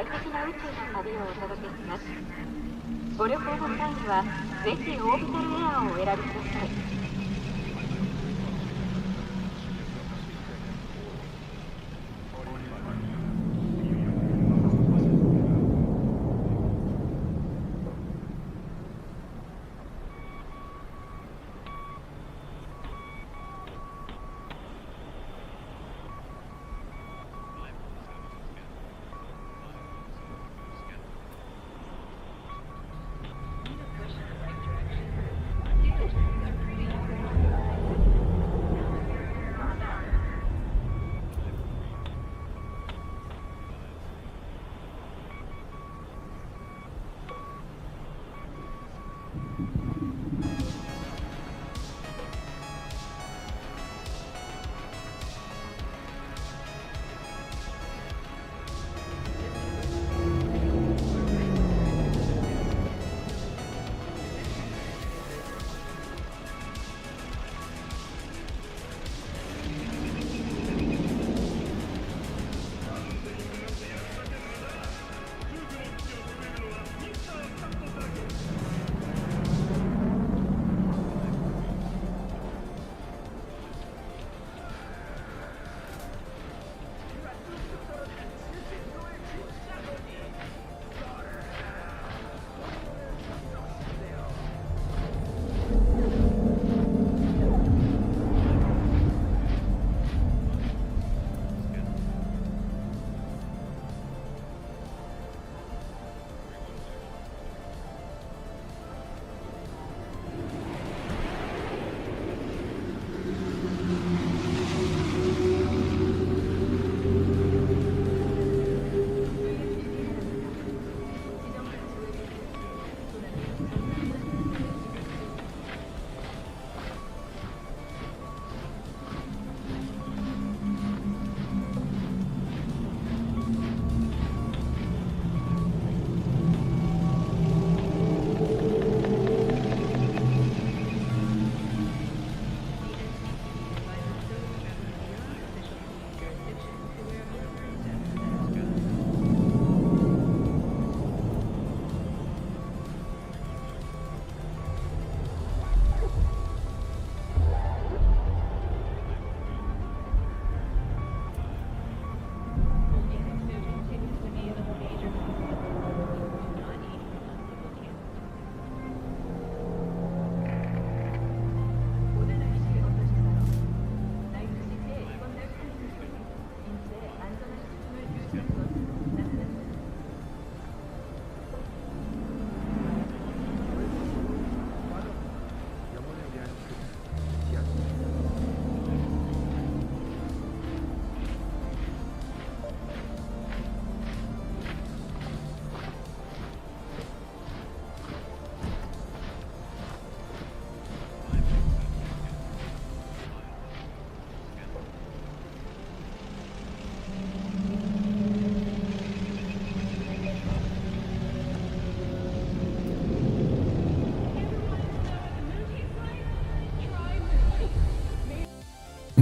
快適な宇宙の旅をお届けします。ご旅行の際にはぜひオービタルエアーをお選びください。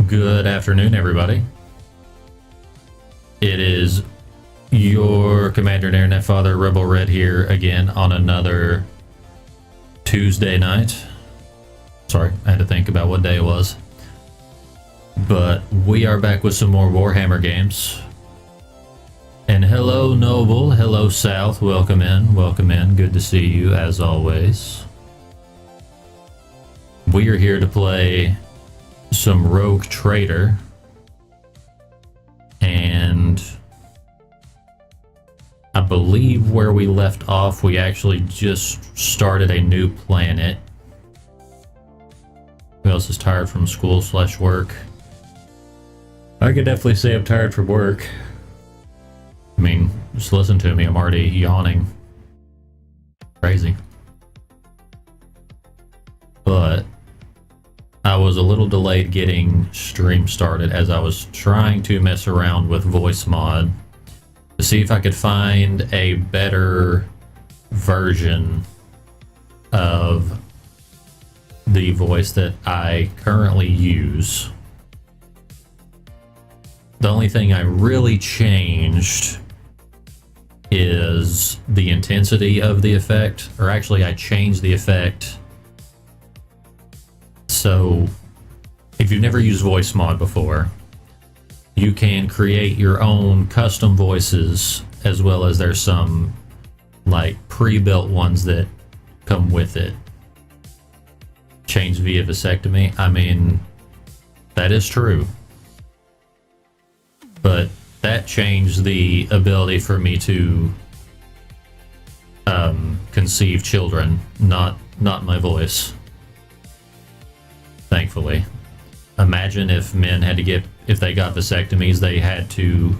Good afternoon, everybody. It is your Commander and Internet Father, Rebel Red, here again on another Tuesday night. Sorry, I had to think about what day it was. But we are back with some more Warhammer games. And hello, Noble. Hello, South. Welcome in. Welcome in. Good to see you, as always. We are here to play some Rogue Trader, and I believe where we left off, we actually just started a new planet. Who else is tired from school/work? I could definitely say I'm tired from work. I mean, just listen to me, I'm already yawning. Crazy. But I was a little delayed getting stream started as I was trying to mess around with voice mod to see if I could find a better version of the voice that I currently use. The only thing I really changed is the intensity of the effect, or actually I changed the effect. So if you've never used voice mod before, you can create your own custom voices, as well as there's some like pre-built ones that come with it. Change via vasectomy. I mean, that is true. But that changed the ability for me to conceive children, not my voice. Thankfully. Imagine if men had to get, if they got vasectomies, they had to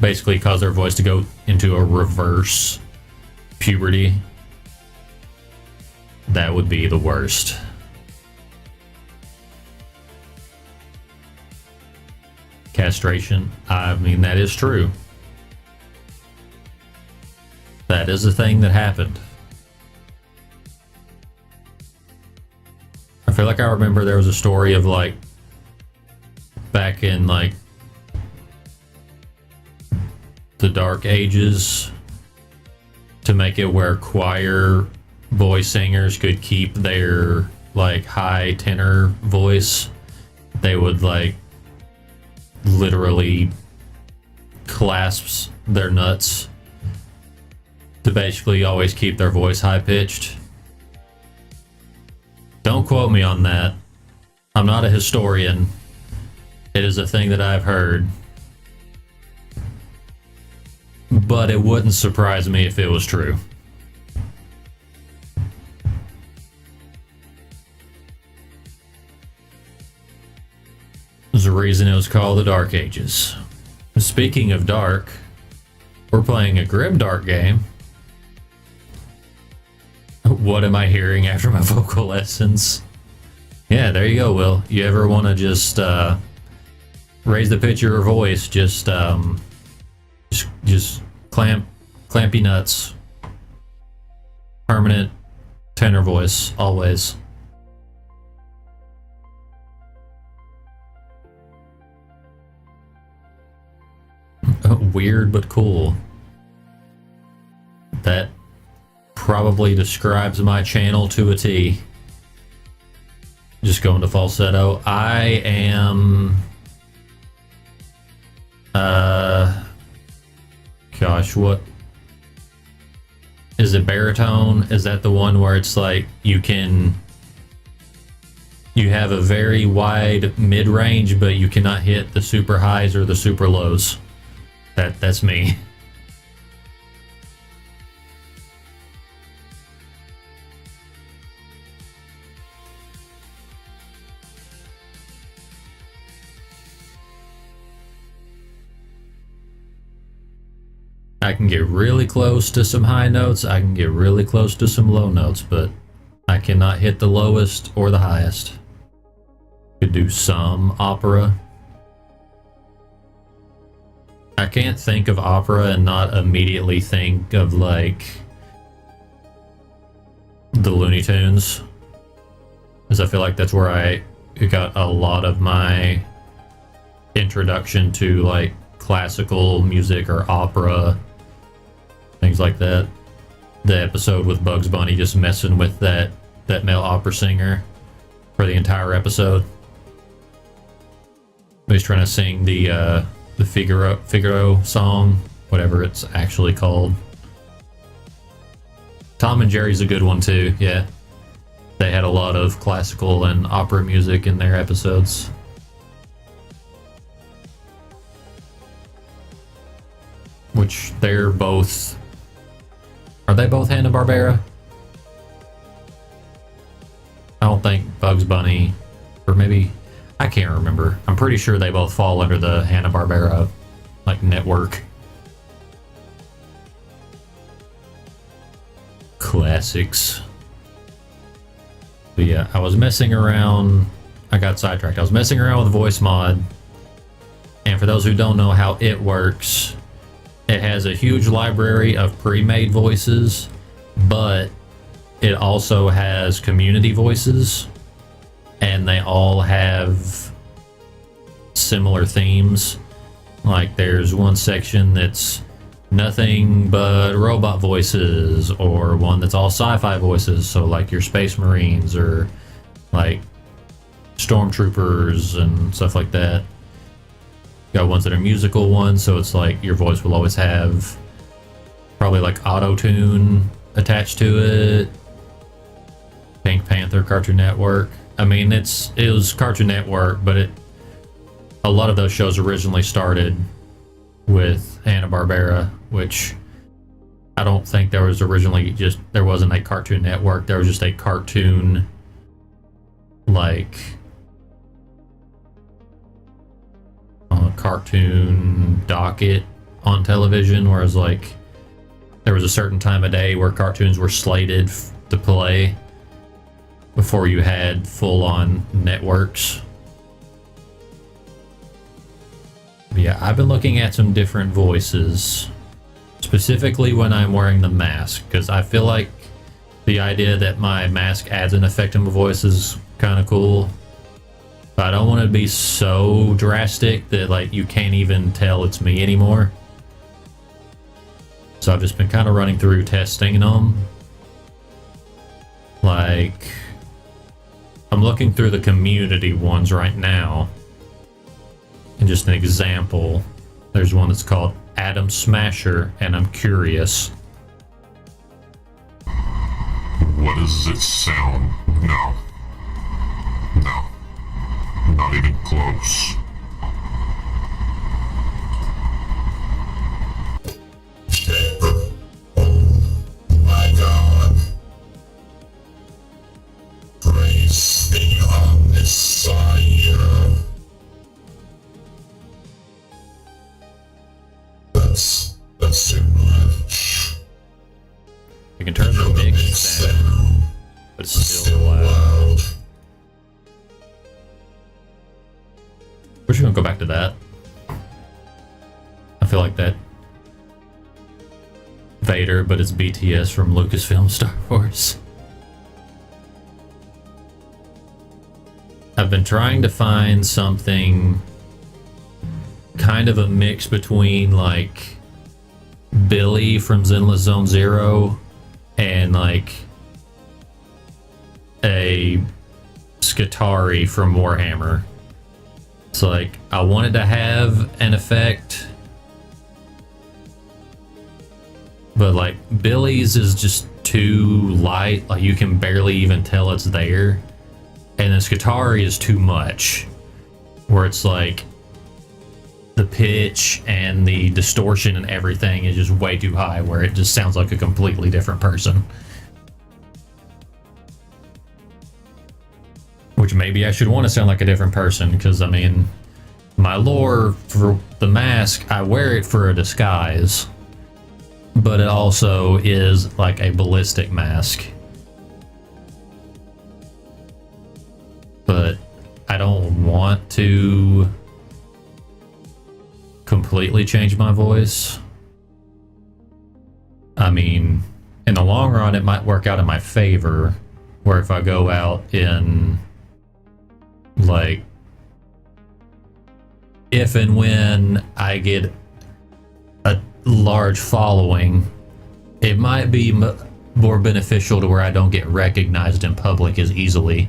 basically cause their voice to go into a reverse puberty. That would be the worst. Castration. I mean, that is true. That is a thing that happened. I feel like I remember there was a story of like back in like the Dark Ages, to make it where choir boy singers could keep their like high tenor voice, they would like literally clasp their nuts to basically always keep their voice high pitched. Don't quote me on that. I'm not a historian. It is a thing that I've heard. But it wouldn't surprise me if it was true. There's a reason it was called the Dark Ages. Speaking of dark, we're playing a grimdark game. What am I hearing after my vocal lessons? Yeah, there you go, Will. You ever want to just raise the pitch of your voice? Just clamp your nuts. Permanent tenor voice, always. Weird but cool. That probably describes my channel to a T. Just going to falsetto. I am gosh, what is it? Baritone? Is that the one where it's like you have a very wide mid-range, but you cannot hit the super highs or the super lows? That's me. I can get really close to some high notes, I can get really close to some low notes, but I cannot hit the lowest or the highest. Could do some opera. I can't think of opera and not immediately think of like the Looney Tunes, because I feel like that's where I got a lot of my introduction to like classical music or opera, things like that. The episode with Bugs Bunny just messing with that male opera singer for the entire episode. He's trying to sing the Figaro song, whatever it's actually called. Tom and Jerry's a good one too, yeah. They had a lot of classical and opera music in their episodes. Which they're both... Are they both Hanna-Barbera? I don't think Bugs Bunny, or maybe... I can't remember. I'm pretty sure they both fall under the Hanna-Barbera, like, network. Classics. But yeah, I was messing around. I got sidetracked. I was messing around with voice mod. And for those who don't know how it works, it has a huge library of pre-made voices, but it also has community voices, and they all have similar themes. Like there's one section that's nothing but robot voices, or one that's all sci-fi voices, so like your space marines or like stormtroopers and stuff like that. Got ones that are musical ones, so it's like your voice will always have probably like auto-tune attached to it. Pink Panther, Cartoon Network. I mean, it was Cartoon Network, but a lot of those shows originally started with Hanna-Barbera, which I don't think there was originally there wasn't a Cartoon Network. There was just a cartoon, like, cartoon docket on television, whereas like there was a certain time of day where cartoons were slated to play before you had full-on networks. But yeah, I've been looking at some different voices, specifically when I'm wearing the mask, because I feel like the idea that my mask adds an effect in my voice is kind of cool. But I don't want to be so drastic that like you can't even tell it's me anymore. So I've just been kind of running through testing them. Like, I'm looking through the community ones right now. And just an example, there's one that's called Atom Smasher, and I'm curious. What does it sound? No. No. Not even close. Oh my God. Praise the Omnissiah. That's too much. I can turn the mix down, but it's still loud. We're just gonna go back to that. I feel like that Vader, but it's BTS from Lucasfilm Star Wars. I've been trying to find something kind of a mix between like Billy from Zenless Zone Zero and like a Skitarii from Warhammer. So like I wanted to have an effect, but like Billy's is just too light, like you can barely even tell it's there. And then Skitarii is too much, where it's like the pitch and the distortion and everything is just way too high, where it just sounds like a completely different person. Which maybe I should want to sound like a different person, because I mean, my lore for the mask, I wear it for a disguise, but it also is like a ballistic mask. But I don't want to completely change my voice. I mean, in the long run, it might work out in my favor, where if I go out in, like, if and when I get a large following, it might be more beneficial to where I don't get recognized in public as easily.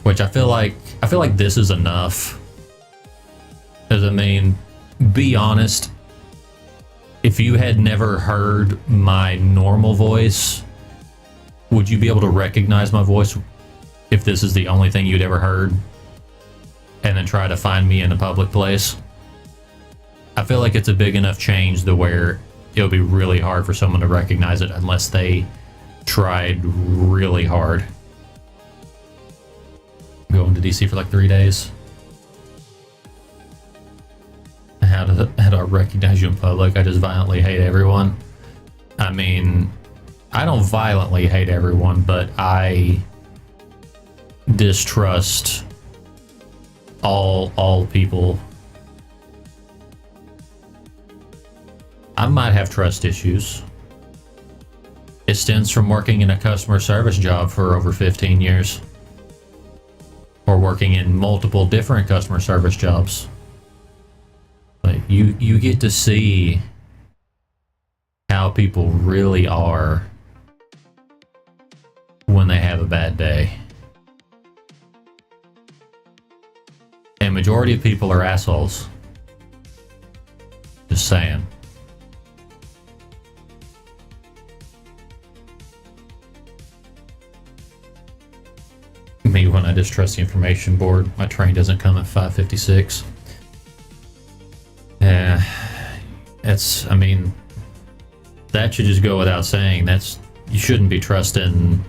Which I feel like this is enough. Because I mean, be honest, if you had never heard my normal voice, would you be able to recognize my voice if this is the only thing you'd ever heard? And then try to find me in a public place? I feel like it's a big enough change to where it'll be really hard for someone to recognize it unless they tried really hard. Going to DC for like 3 days. How do I recognize you in public? I just violently hate everyone. I mean, I don't violently hate everyone, but I distrust all people. I might have trust issues. It stems from working in a customer service job for over 15 years. Or working in multiple different customer service jobs. you get to see how people really are when they have a bad day. And majority of people are assholes. Just saying. Me when I distrust the information board, my train doesn't come at 5:56. Yeah, it's, I mean, that should just go without saying. That's, you shouldn't be trusting,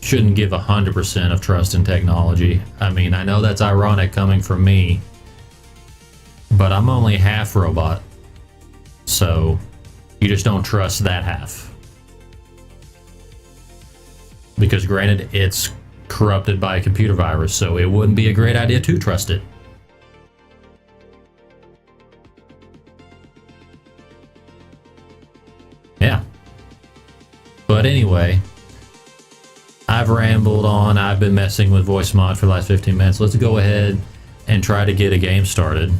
shouldn't give 100% of trust in technology. I mean, I know that's ironic coming from me, but I'm only half robot, so you just don't trust that half. Because granted, it's corrupted by a computer virus, so it wouldn't be a great idea to trust it. Yeah. But anyway, I've rambled on. I've been messing with voice mod for the last 15 minutes. Let's go ahead and try to get a game started.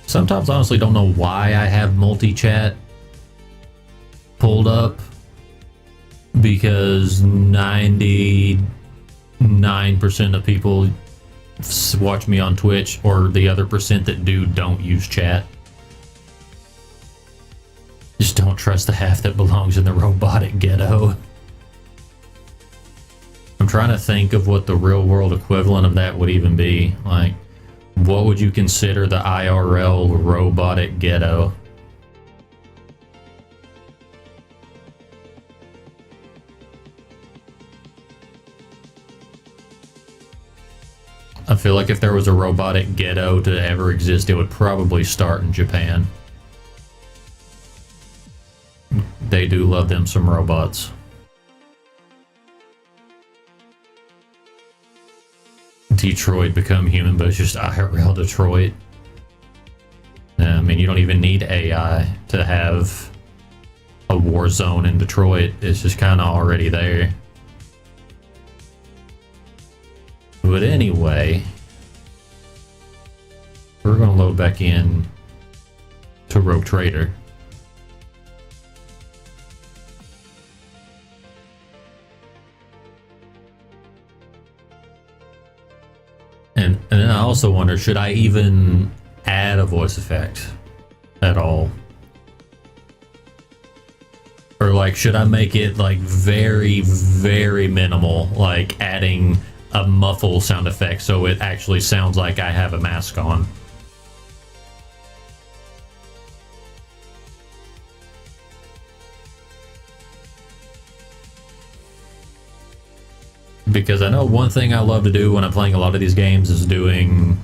Sometimes honestly don't know why I have multi-chat pulled up, because 99% of people watch me on Twitch, or the other percent that do don't use chat. Just don't trust the half that belongs in the robotic ghetto. I'm trying to think of what the real world equivalent of that would even be. Like, what would you consider the IRL robotic ghetto? I feel like if there was a robotic ghetto to ever exist, it would probably start in Japan. They do love them some robots. Detroit Become Human, but it's just IRL Detroit. I mean, you don't even need AI to have a war zone in Detroit. It's just kind of already there. But anyway, we're going to load back in to Rogue Trader. And then I also wonder, should I even add a voice effect at all? Or like, should I make it like very, very minimal, like adding a muffle sound effect so it actually sounds like I have a mask on? Because I know one thing I love to do when I'm playing a lot of these games is doing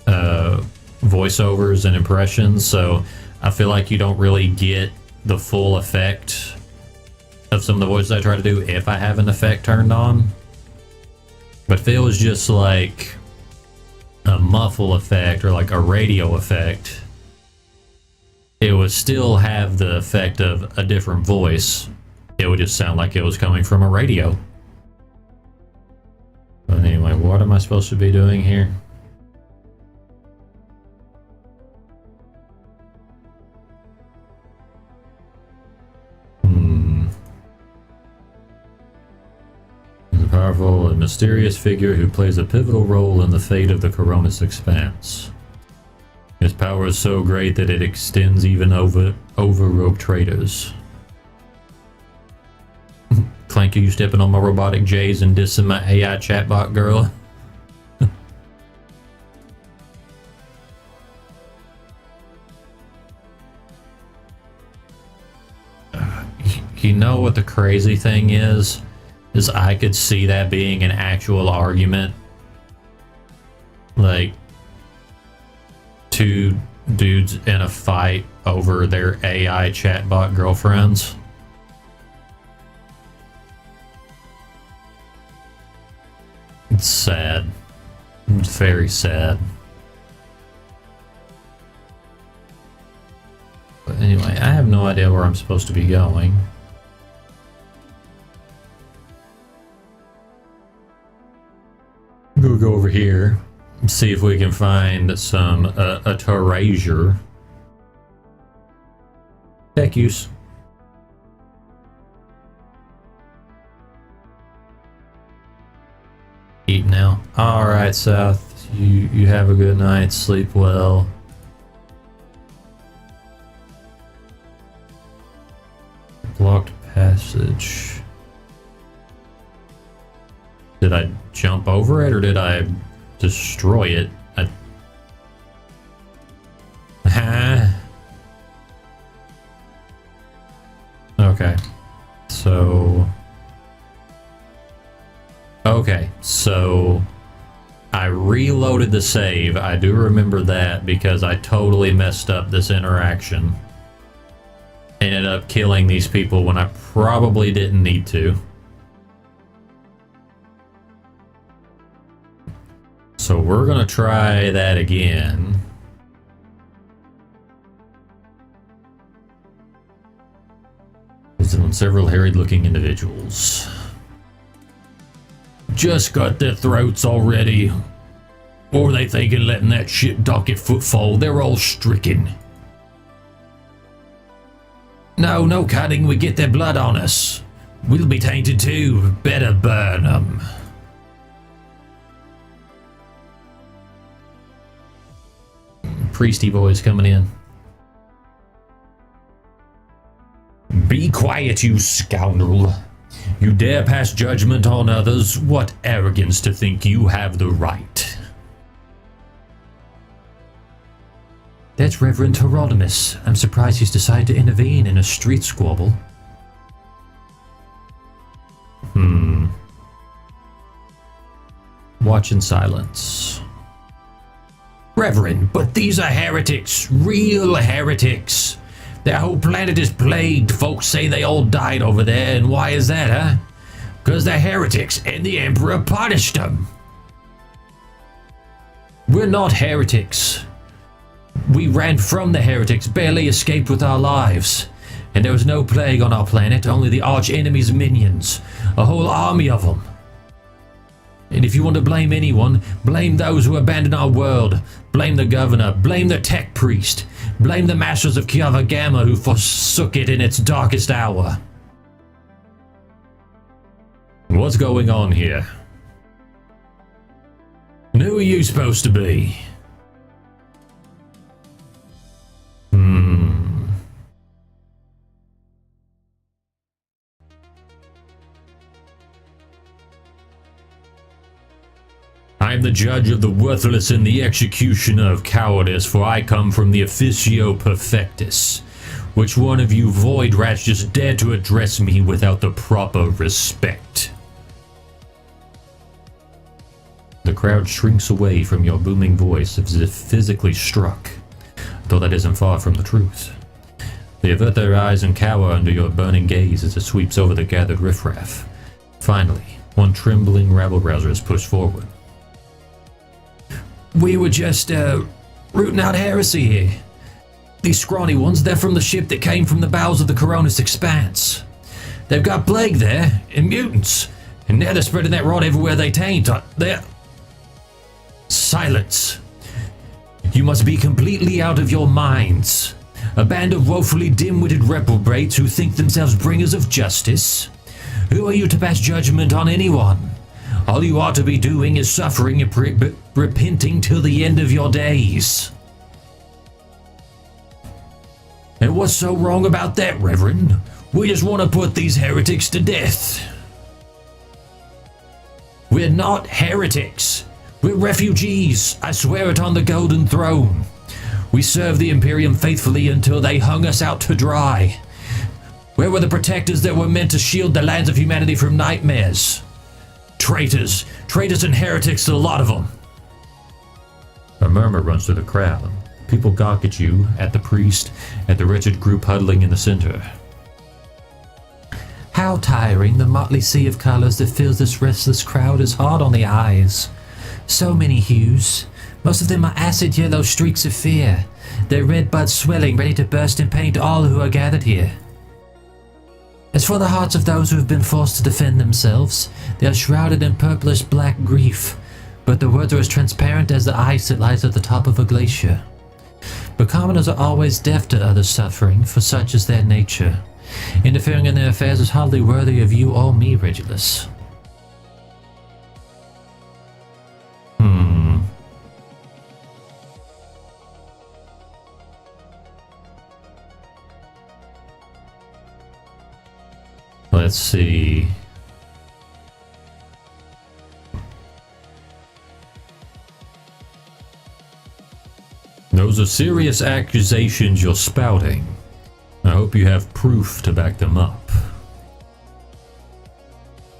voiceovers and impressions, so I feel like you don't really get the full effect of some of the voices I try to do if I have an effect turned on. But if it was just like a muffle effect or like a radio effect, it would still have the effect of a different voice. It would just sound like it was coming from a radio. But anyway, what am I supposed to be doing here? A powerful and mysterious figure who plays a pivotal role in the fate of the Coronis Expanse. His power is so great that it extends even over rogue traders. Clanky, you stepping on my robotic J's and dissing my AI chatbot girl? You know what the crazy thing is I could see that being an actual argument. Like, two dudes in a fight over their AI chatbot girlfriends. It's sad. It's very sad. But anyway, I have no idea where I'm supposed to be going. we'll go over here and see if we can find some a treasure. Tech use. Eat now. All right, South. You have a good night. Sleep well. Blocked passage. Did I jump over it or did I destroy it? Okay. So I reloaded the save. I do remember that because I totally messed up this interaction. Ended up killing these people when I probably didn't need to. So we're gonna try that again. On several harried-looking individuals. Just got their throats already. What were they thinking letting that shit dock at footfall? They're all stricken. No cutting, we get their blood on us. We'll be tainted too. Better burn them. Priesty boys coming in. Be quiet, you scoundrel. You dare pass judgment on others? What arrogance to think you have the right. That's Reverend Hieronymus. I'm surprised he's decided to intervene in a street squabble. Watch in silence. Reverend, but these are heretics. Real heretics. Their whole planet is plagued. Folks say they all died over there, and why is that, huh? Because they're heretics, and the Emperor punished them. We're not heretics. We ran from the heretics, barely escaped with our lives. And there was no plague on our planet, only the arch enemy's minions. A whole army of them. And if you want to blame anyone, blame those who abandoned our world. Blame the governor, blame the tech priest. Blame the masters of Kiava Gamma who forsook it in its darkest hour. What's going on here? And who are you supposed to be? I am the judge of the worthless and the executioner of cowardice, for I come from the Officio Perfectus. Which one of you void rats just dared to address me without the proper respect? The crowd shrinks away from your booming voice as if physically struck, though that isn't far from the truth. They avert their eyes and cower under your burning gaze as it sweeps over the gathered riffraff. Finally, one trembling rabble-rouser is pushed forward. We were just, rooting out heresy here. These scrawny ones, they're from the ship that came from the bowels of the Coronis Expanse. They've got plague there, and mutants, and now they're spreading that rot everywhere they taint. They're... Silence. You must be completely out of your minds. A band of woefully dim-witted reprobates who think themselves bringers of justice. Who are you to pass judgment on anyone? All you ought to be doing is suffering and repenting till the end of your days. And what's so wrong about that, Reverend? We just want to put these heretics to death. We're not heretics. We're refugees. I swear it on the Golden Throne. We served the Imperium faithfully until they hung us out to dry. Where were the protectors that were meant to shield the lands of humanity from nightmares? Traitors. Traitors and heretics, a lot of them. A murmur runs through the crowd. People gawk at you, at the priest, at the wretched group huddling in the center. How tiring the motley sea of colors that fills this restless crowd is hard on the eyes. So many hues. Most of them are acid yellow streaks of fear. Their red buds swelling, ready to burst and paint all who are gathered here. As for the hearts of those who have been forced to defend themselves, they are shrouded in purplish black grief. but the words are as transparent as the ice that lies at the top of a glacier. But commoners are always deaf to others' suffering, for such is their nature. Interfering in their affairs is hardly worthy of you or me, Regulus. Let's see. Those are serious accusations you're spouting. I hope you have proof to back them up.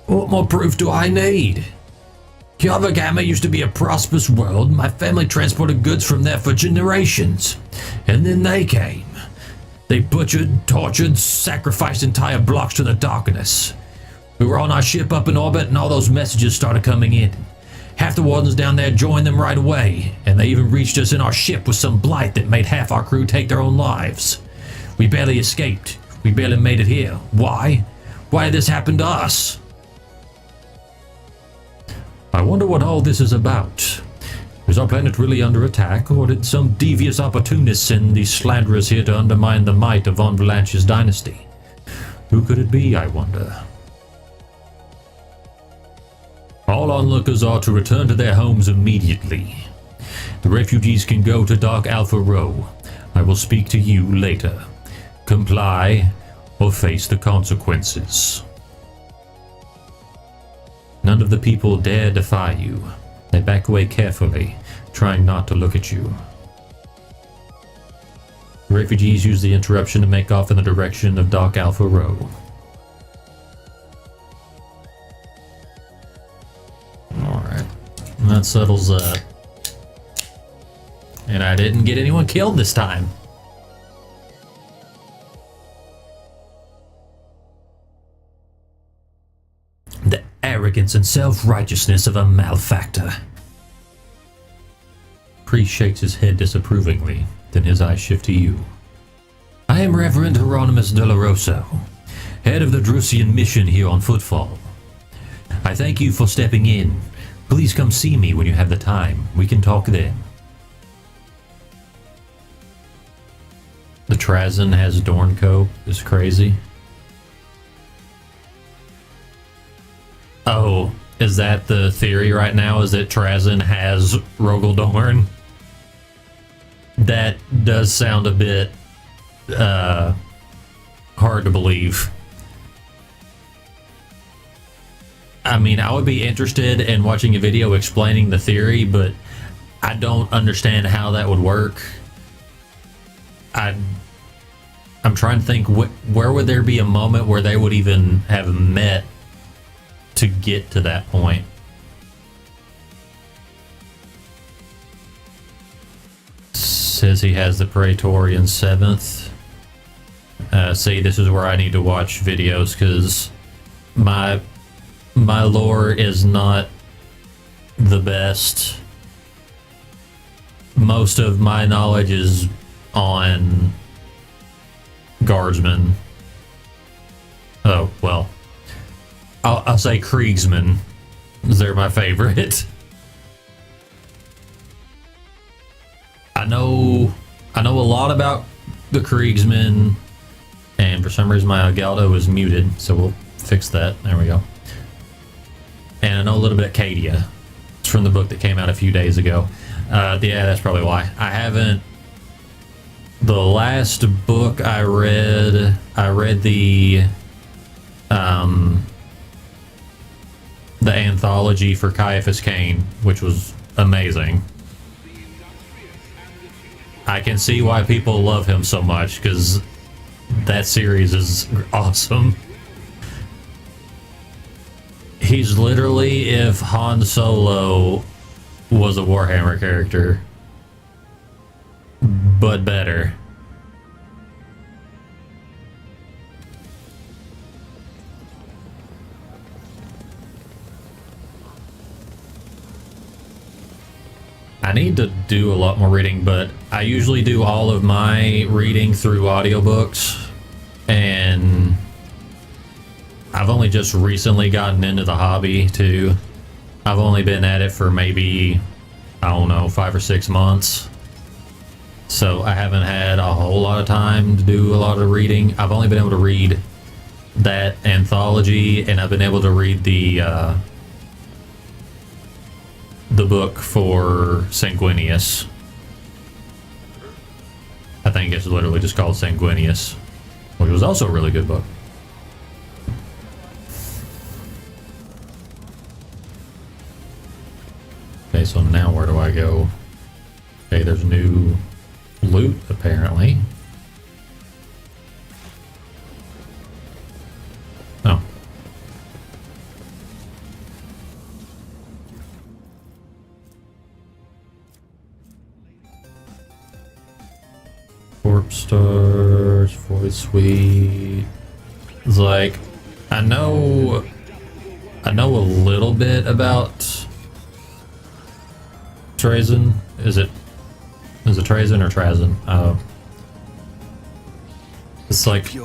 What more proof do I need? Kyavagama used to be a prosperous world. My family transported goods from there for generations. And then they came. They butchered, tortured, sacrificed entire blocks to the darkness. We were on our ship up in orbit and all those messages started coming in. Half the wardens down there joined them right away, and they even reached us in our ship with some blight that made half our crew take their own lives. We barely escaped. We barely made it here. Why? Why did this happen to us? I wonder what all this is about. Is our planet really under attack, or did some devious opportunists send these slanderers here to undermine the might of Von Valanche's dynasty? Who could it be, I wonder? All onlookers are to return to their homes immediately. The refugees can go to Dark Alpha Row. I will speak to you later. Comply, or face the consequences. None of the people dare defy you. They back away carefully, trying not to look at you. The refugees use the interruption to make off in the direction of Dark Alpha Row. Alright, that settles that. And I didn't get anyone killed this time. The arrogance and self-righteousness of a malefactor. Priest shakes his head disapprovingly, then his eyes shift to you. I am Reverend Hieronymus de la Rosa, head of the Drusian mission here on Footfall. I thank you for stepping in. Please come see me when you have the time. We can talk then. The Trazyn has Dorncope is crazy. Oh, is that the theory right now? Is that Trazyn has Rogel Dorn? That does sound a bit hard to believe. I mean, I would be interested in watching a video explaining the theory, but I don't understand how that would work. I'm trying to think, where would there be a moment where they would even have met to get to that point? Says he has the Praetorian 7th. See, this is where I need to watch videos, because my lore is not the best. Most of my knowledge is on guardsmen. Oh, well, I'll say Kriegsmen. They're my favorite. I know a lot about the Kriegsmen, and for some reason my Galdo is muted, so we'll fix that. There we go. And I know a little bit of Cadia. It's from the book that came out a few days ago. Yeah, that's probably why. I haven't... The last book I read the anthology for Caiaphas Cain, which was amazing. I can see why people love him so much, because that series is awesome. He's literally if Han Solo was a Warhammer character, but better. I need to do a lot more reading, but I usually do all of my reading through audiobooks, and I've only just recently gotten into the hobby too. I've only been at it for maybe, I don't know, 5 or 6 months. So I haven't had a whole lot of time to do a lot of reading. I've only been able to read that anthology, and I've been able to read the book for Sanguinius. I think it's literally just called Sanguinius, which was also a really good book. Okay, so now where do I go? Okay, there's new loot apparently. Oh. Corpse stars, voice suite. It's like, I know a little bit about Trazen. Is it Trazen or Trazen? It's like,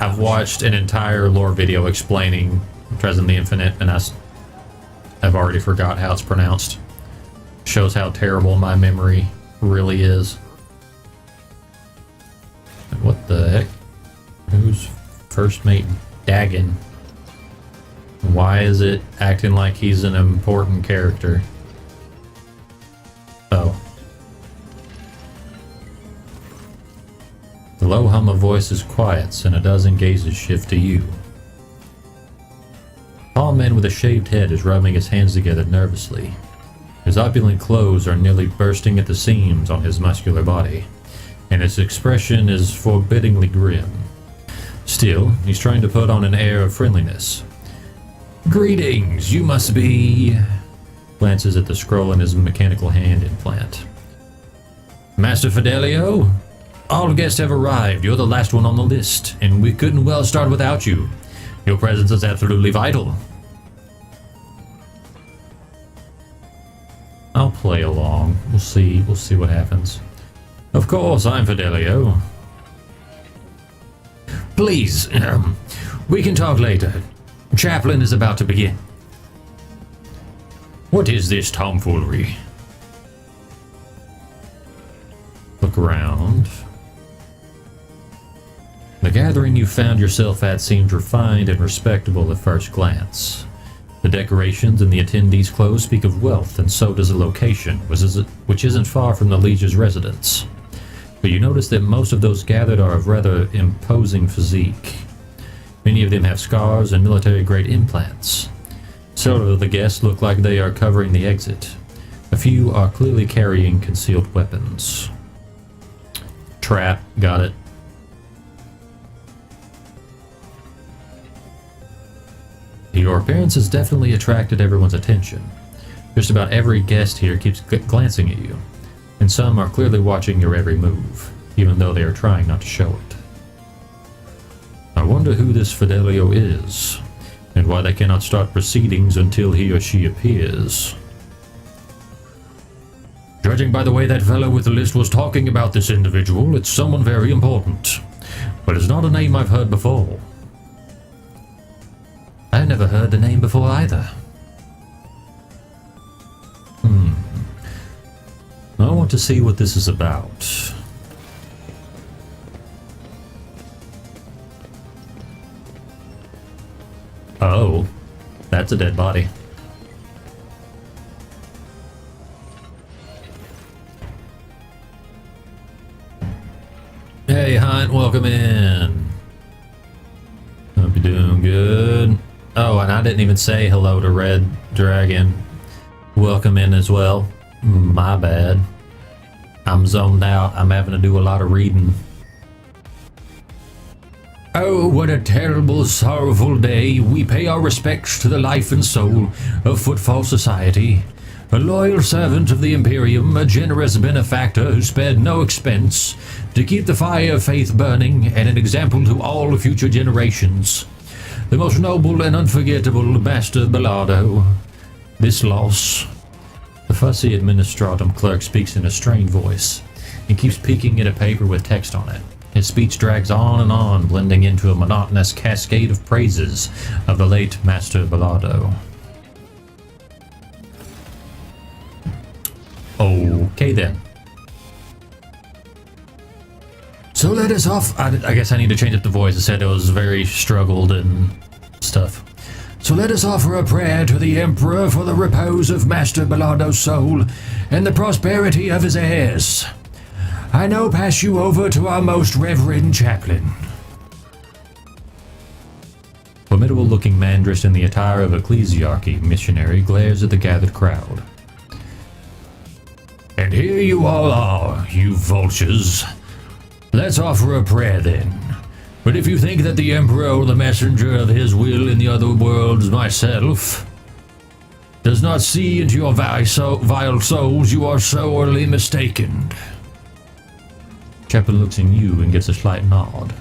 I've watched an entire lore video explaining Trazen the Infinite, and I've already forgot how it's pronounced. Shows how terrible my memory really is. What the heck? Who's first mate Dagon? Why is it acting like he's an important character? Oh. The low hum of voices quiets, and a dozen gazes shift to you. A tall man with a shaved head is rubbing his hands together nervously. His opulent clothes are nearly bursting at the seams on his muscular body, and his expression is forbiddingly grim. Still, he's trying to put on an air of friendliness. Greetings, you must be... Glances at the scroll in his mechanical hand implant. Master Fidelio? All guests have arrived. You're the last one on the list, and we couldn't well start without you. Your presence is absolutely vital. I'll play along. We'll see what happens. Of course, I'm Fidelio. Please, we can talk later. Chaplain is about to begin. What is this tomfoolery? Look around. The gathering you found yourself at seemed refined and respectable at first glance. The decorations and the attendees' clothes speak of wealth, and so does the location, which isn't far from the Liege's residence. But you notice that most of those gathered are of rather imposing physique. Many of them have scars and military-grade implants. Several of the guests look like they are covering the exit. A few are clearly carrying concealed weapons. Trap, got it. Your appearance has definitely attracted everyone's attention. Just about every guest here keeps glancing at you, and some are clearly watching your every move, even though they are trying not to show it. I wonder who this Fidelio is, and why they cannot start proceedings until he or she appears. Judging by the way that fellow with the list was talking about this individual, it's someone very important, but it's not a name I've heard before. I've never heard the name before either. I want to see what this is about. Oh, that's a dead body. Hey, Hunt, welcome in. Hope you're doing good. Oh, and I didn't even say hello to Red Dragon. Welcome in as well. My bad. I'm zoned out. I'm having to do a lot of reading. Oh, what a terrible, sorrowful day. We pay our respects to the life and soul of Footfall Society. A loyal servant of the Imperium, a generous benefactor who spared no expense to keep the fire of faith burning, and an example to all future generations. The most noble and unforgettable Master Bellardo. This loss. The fussy administratum clerk speaks in a strained voice and keeps peeking at a paper with text on it. His speech drags on and on, blending into a monotonous cascade of praises of the late Master Bellardo. Okay then. So let us off. I guess I need to change up the voice. I said it was very struggled and stuff. So let us offer a prayer to the Emperor for the repose of Master Bellardo's soul and the prosperity of his heirs. I now pass you over to our most reverend chaplain. Formidable-looking man dressed in the attire of ecclesiarchy missionary glares at the gathered crowd. And here you all are, you vultures. Let's offer a prayer then. But if you think that the Emperor or the messenger of his will in the other worlds, myself, does not see into your vile souls, you are sorely mistaken. Chaplain looks at you and gives a slight nod.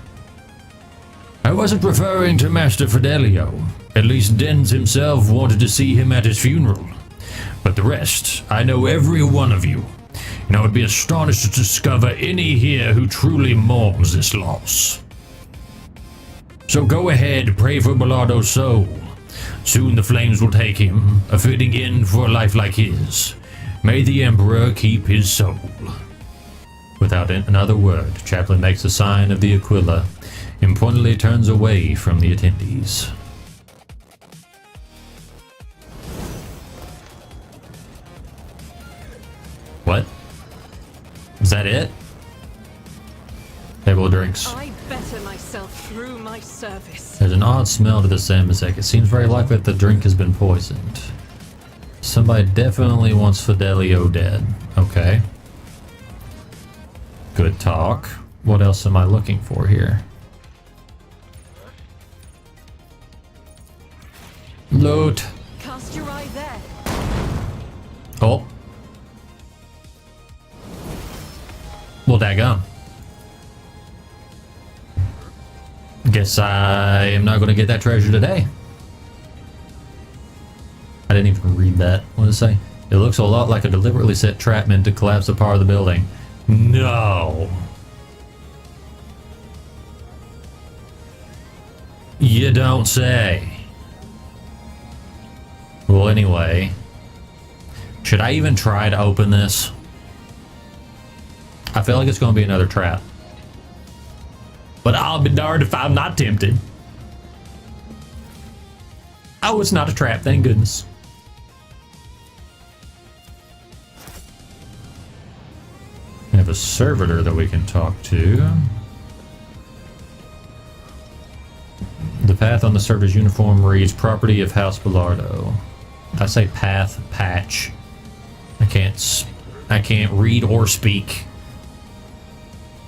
I wasn't referring to Master Fidelio. At least Dens himself wanted to see him at his funeral. But the rest, I know every one of you, and I would be astonished to discover any here who truly mourns this loss. So go ahead, pray for Bellardo's soul. Soon the flames will take him, a fitting end for a life like his. May the Emperor keep his soul. Without another word, Chaplain makes the sign of the Aquila and pointedly turns away from the attendees. What? Is that it? Table of drinks. I better myself through my service. There's an odd smell to this Amazek. It seems very likely that the drink has been poisoned. Somebody definitely wants Fidelio dead. Okay. Good talk. What else am I looking for here? Loot. Cast your eye there. Oh. Well, daggone. Guess I am not going to get that treasure today. I didn't even read that. What did it say? It looks a lot like a deliberately set trap meant to collapse the part of the building. No. You don't say. Well, anyway. Should I even try to open this? I feel like it's going to be another trap. But I'll be darned if I'm not tempted. Oh, it's not a trap, thank goodness. We have a servitor that we can talk to. The path on the servitor's uniform reads property of House Bellardo. I say path, patch. I can't read or speak.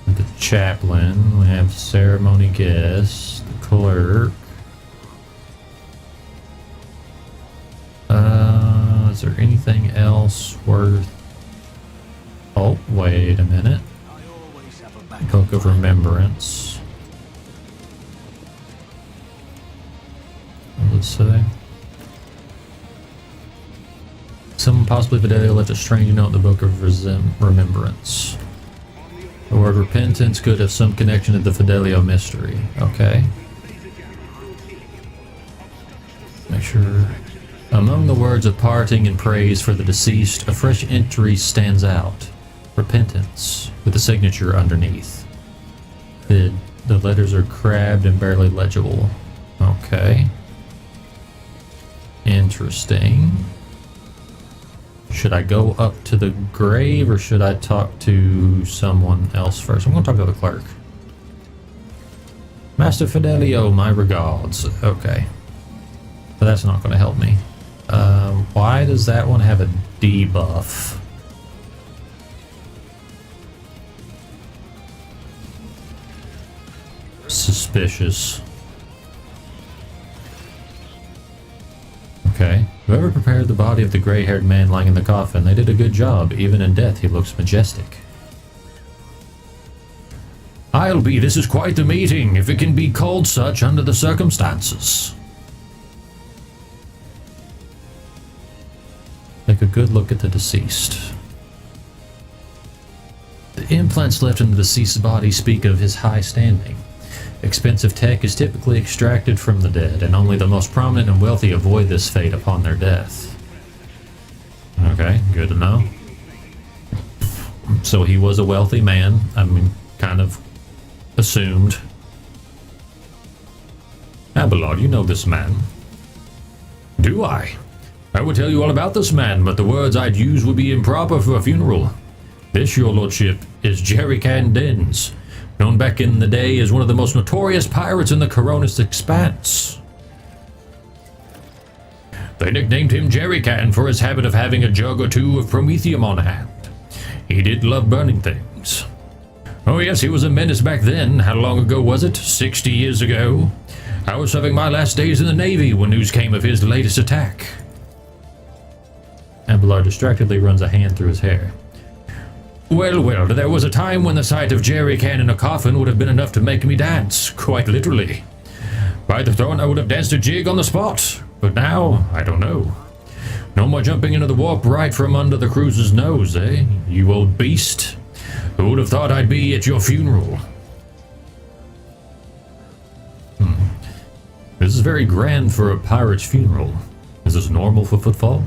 The chaplain, we have ceremony guest, the clerk. Is there anything else worth? Oh, wait a minute. Book of Remembrance. What does it say? Someone, possibly Fidelio, left a strange note in the Book of Remembrance. The word repentance could have some connection to the Fidelio mystery. Okay. Make sure. Among the words of parting and praise for the deceased, a fresh entry stands out. Repentance, with a signature underneath. The letters are crabbed and barely legible. Okay. Interesting. Should I go up to the grave or should I talk to someone else first? I'm going to talk to the clerk. Master Fidelio, my regards. Okay. But that's not going to help me. Why does that one have a debuff? Suspicious. Okay. Whoever prepared the body of the gray-haired man lying in the coffin, they did a good job. Even in death, he looks majestic. This is quite the meeting, if it can be called such under the circumstances. Take a good look at the deceased. The implants left in the deceased's body speak of his high standing. Expensive tech is typically extracted from the dead, and only the most prominent and wealthy avoid this fate upon their death. Okay, good to know. So he was a wealthy man. I mean, kind of assumed. Abelard, you know this man. Do I? I would tell you all about this man, but the words I'd use would be improper for a funeral. This, your lordship, is Jerry Can Dens, known back in the day as one of the most notorious pirates in the Coronis Expanse. They nicknamed him Jerry Can for his habit of having a jug or two of Promethium on hand. He did love burning things. Oh yes, he was a menace back then. How long ago was it? 60 years ago? I was serving my last days in the Navy when news came of his latest attack. Abelard distractedly runs a hand through his hair. Well, there was a time when the sight of Jerry Can in a coffin would have been enough to make me dance, quite literally. By the throne, I would have danced a jig on the spot, but now, I don't know. No more jumping into the warp right from under the cruiser's nose, eh? You old beast. Who would have thought I'd be at your funeral? This is very grand for a pirate's funeral. Is this normal for Footfall?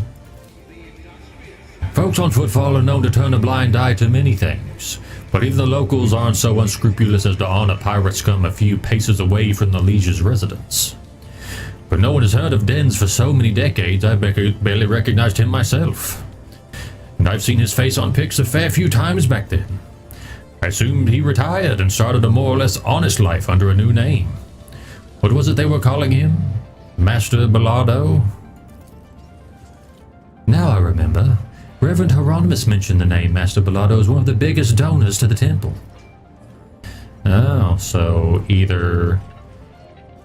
Folks on Footfall are known to turn a blind eye to many things, but even the locals aren't so unscrupulous as to honor pirate scum a few paces away from the liege's residence. But no one has heard of Dens for so many decades, I barely recognized him myself. And I've seen his face on pics a fair few times back then. I assumed he retired and started a more or less honest life under a new name. What was it they were calling him? Master Bellardo? Now I remember. Reverend Hieronymus mentioned the name Master Bellardo as one of the biggest donors to the temple. Oh, so either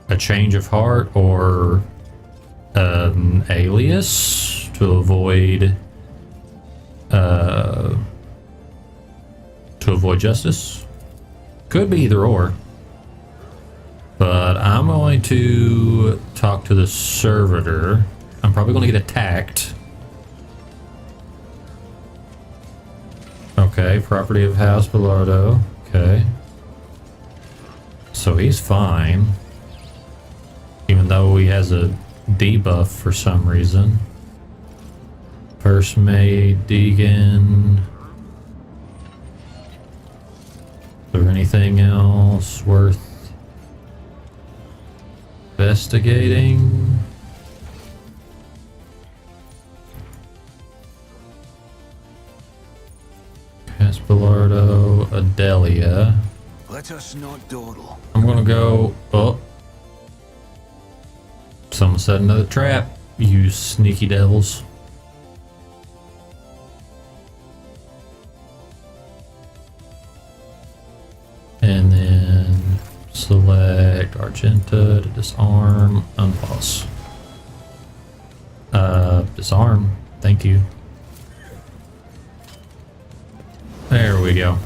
a change of heart or an alias to avoid justice? Could be either or. But I'm going to talk to the servitor. I'm probably going to get attacked. Okay, property of House Bellardo. Okay. So he's fine. Even though he has a debuff for some reason. First Maid, Deegan. Is there anything else worth investigating? Bellardo, Adelia. Let us not dawdle. I'm gonna go. Oh, someone set another trap. You sneaky devils. And then select Argenta to disarm, unpause. Disarm. Thank you. There we go.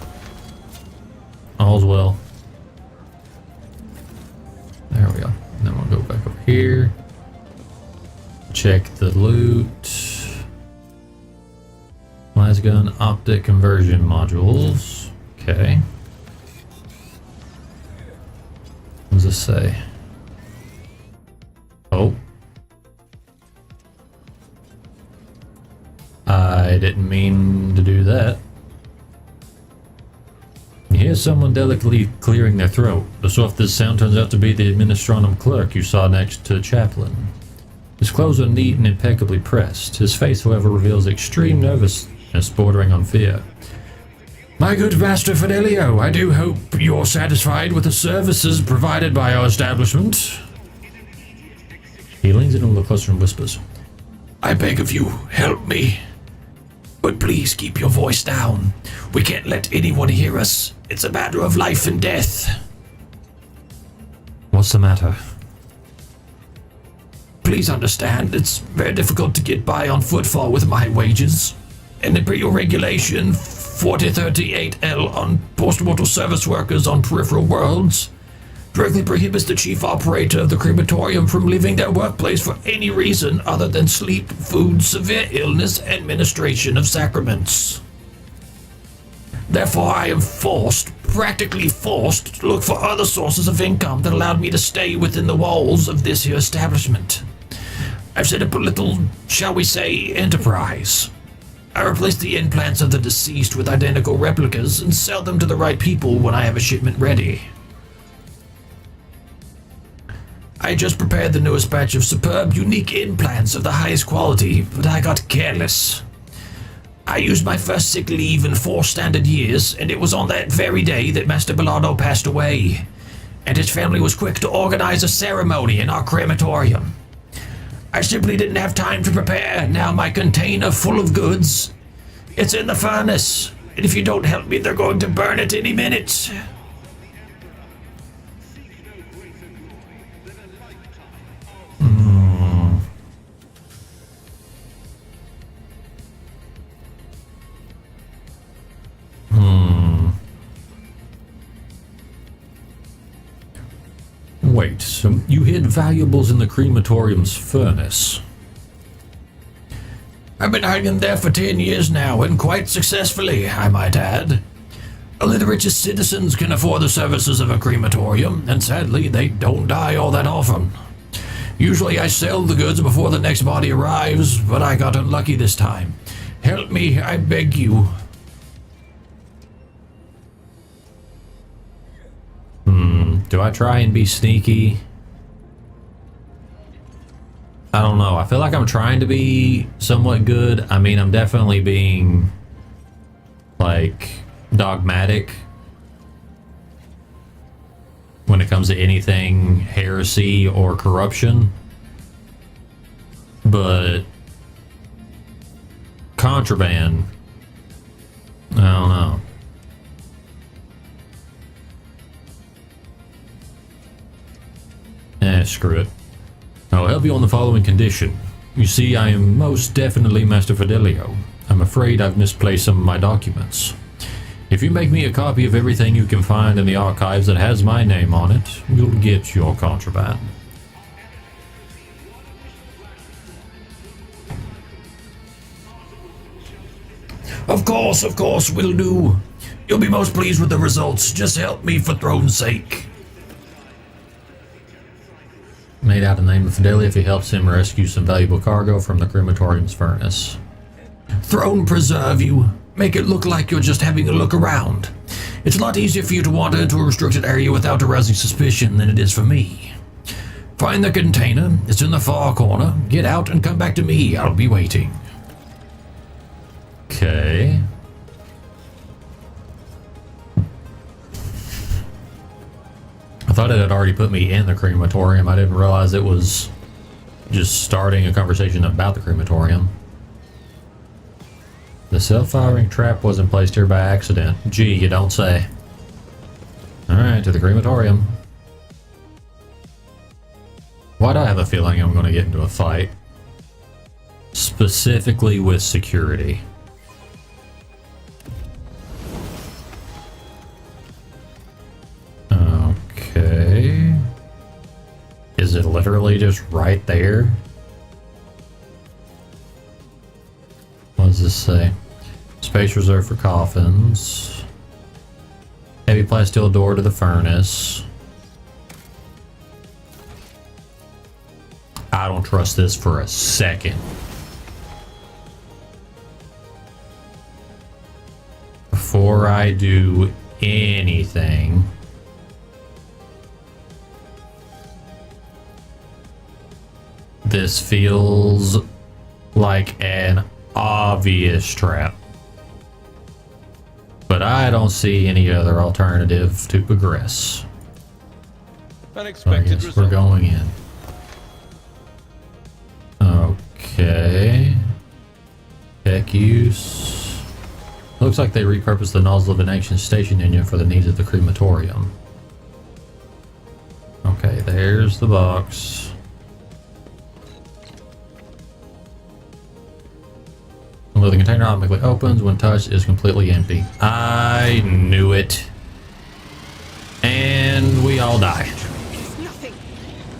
All's well. There we go. And then we'll go back over here. Check the loot. Lasgun optic conversion modules. Okay. What does this say? Oh. I didn't mean to do that. Here's someone delicately clearing their throat. So if this sound turns out to be the administratum clerk you saw next to the chaplain. His clothes are neat and impeccably pressed. His face, however, reveals extreme nervousness bordering on fear. My good Master Fidelio, I do hope you're satisfied with the services provided by our establishment. He leans in a little closer and whispers. I beg of you, help me. But please keep your voice down. We can't let anyone hear us. It's a matter of life and death. What's the matter? Please understand, it's very difficult to get by on Footfall with my wages. And Imperial Regulation 4038L on post-mortal service workers on peripheral worlds directly prohibits the chief operator of the crematorium from leaving their workplace for any reason other than sleep, food, severe illness, and ministration of sacraments. Therefore, I am practically forced, to look for other sources of income that allowed me to stay within the walls of this here establishment. I've set up a little, shall we say, enterprise. I replace the implants of the deceased with identical replicas and sell them to the right people when I have a shipment ready. I just prepared the newest batch of superb, unique implants of the highest quality, but I got careless. I used my first sick leave in 4 standard years, and it was on that very day that Master Bellardo passed away, and his family was quick to organize a ceremony in our crematorium. I simply didn't have time to prepare. Now my container full of goods, it's in the furnace, and if you don't help me, they're going to burn it any minute. Wait, so you hid valuables in the crematorium's furnace? I've been hiding there for 10 years now, and quite successfully, I might add. Only the richest citizens can afford the services of a crematorium, and sadly, they don't die all that often. Usually I sell the goods before the next body arrives, but I got unlucky this time. Help me, I beg you. Do I try and be sneaky? I don't know. I feel like I'm trying to be somewhat good. I mean, I'm definitely being, like, dogmatic when it comes to anything heresy or corruption. But contraband, I don't know. Screw it. I'll help you on the following condition. You see, I am most definitely Master Fidelio. I'm afraid I've misplaced some of my documents. If you make me a copy of everything you can find in the archives that has my name on it, you'll get your contraband. Of course, will do. You'll be most pleased with the results. Just help me for throne's sake. Made out in the name of Fidelia if he helps him rescue some valuable cargo from the crematorium's furnace. Throne preserve you. Make it look like you're just having a look around. It's a lot easier for you to wander into a restricted area without arousing suspicion than it is for me. Find the container. It's in the far corner. Get out and come back to me. I'll be waiting. Okay. I thought it had already put me in the crematorium. I didn't realize it was just starting a conversation about the crematorium. The self-firing trap wasn't placed here by accident. Gee, you don't say. Alright, to the crematorium. Why do I have a feeling I'm going to get into a fight? Specifically with security. Okay. Is it literally just right there? What does this say? Space reserved for coffins. Heavy plasteel door to the furnace. I don't trust this for a second. Before I do anything, this feels like an obvious trap. But I don't see any other alternative to progress. Unexpected result. We're going in. Okay. Tech use. Looks like they repurposed the nozzle of an ancient station engine for the needs of the crematorium. Okay, there's the box. Although the container automatically opens when touched, is completely empty. I knew it. And we all die.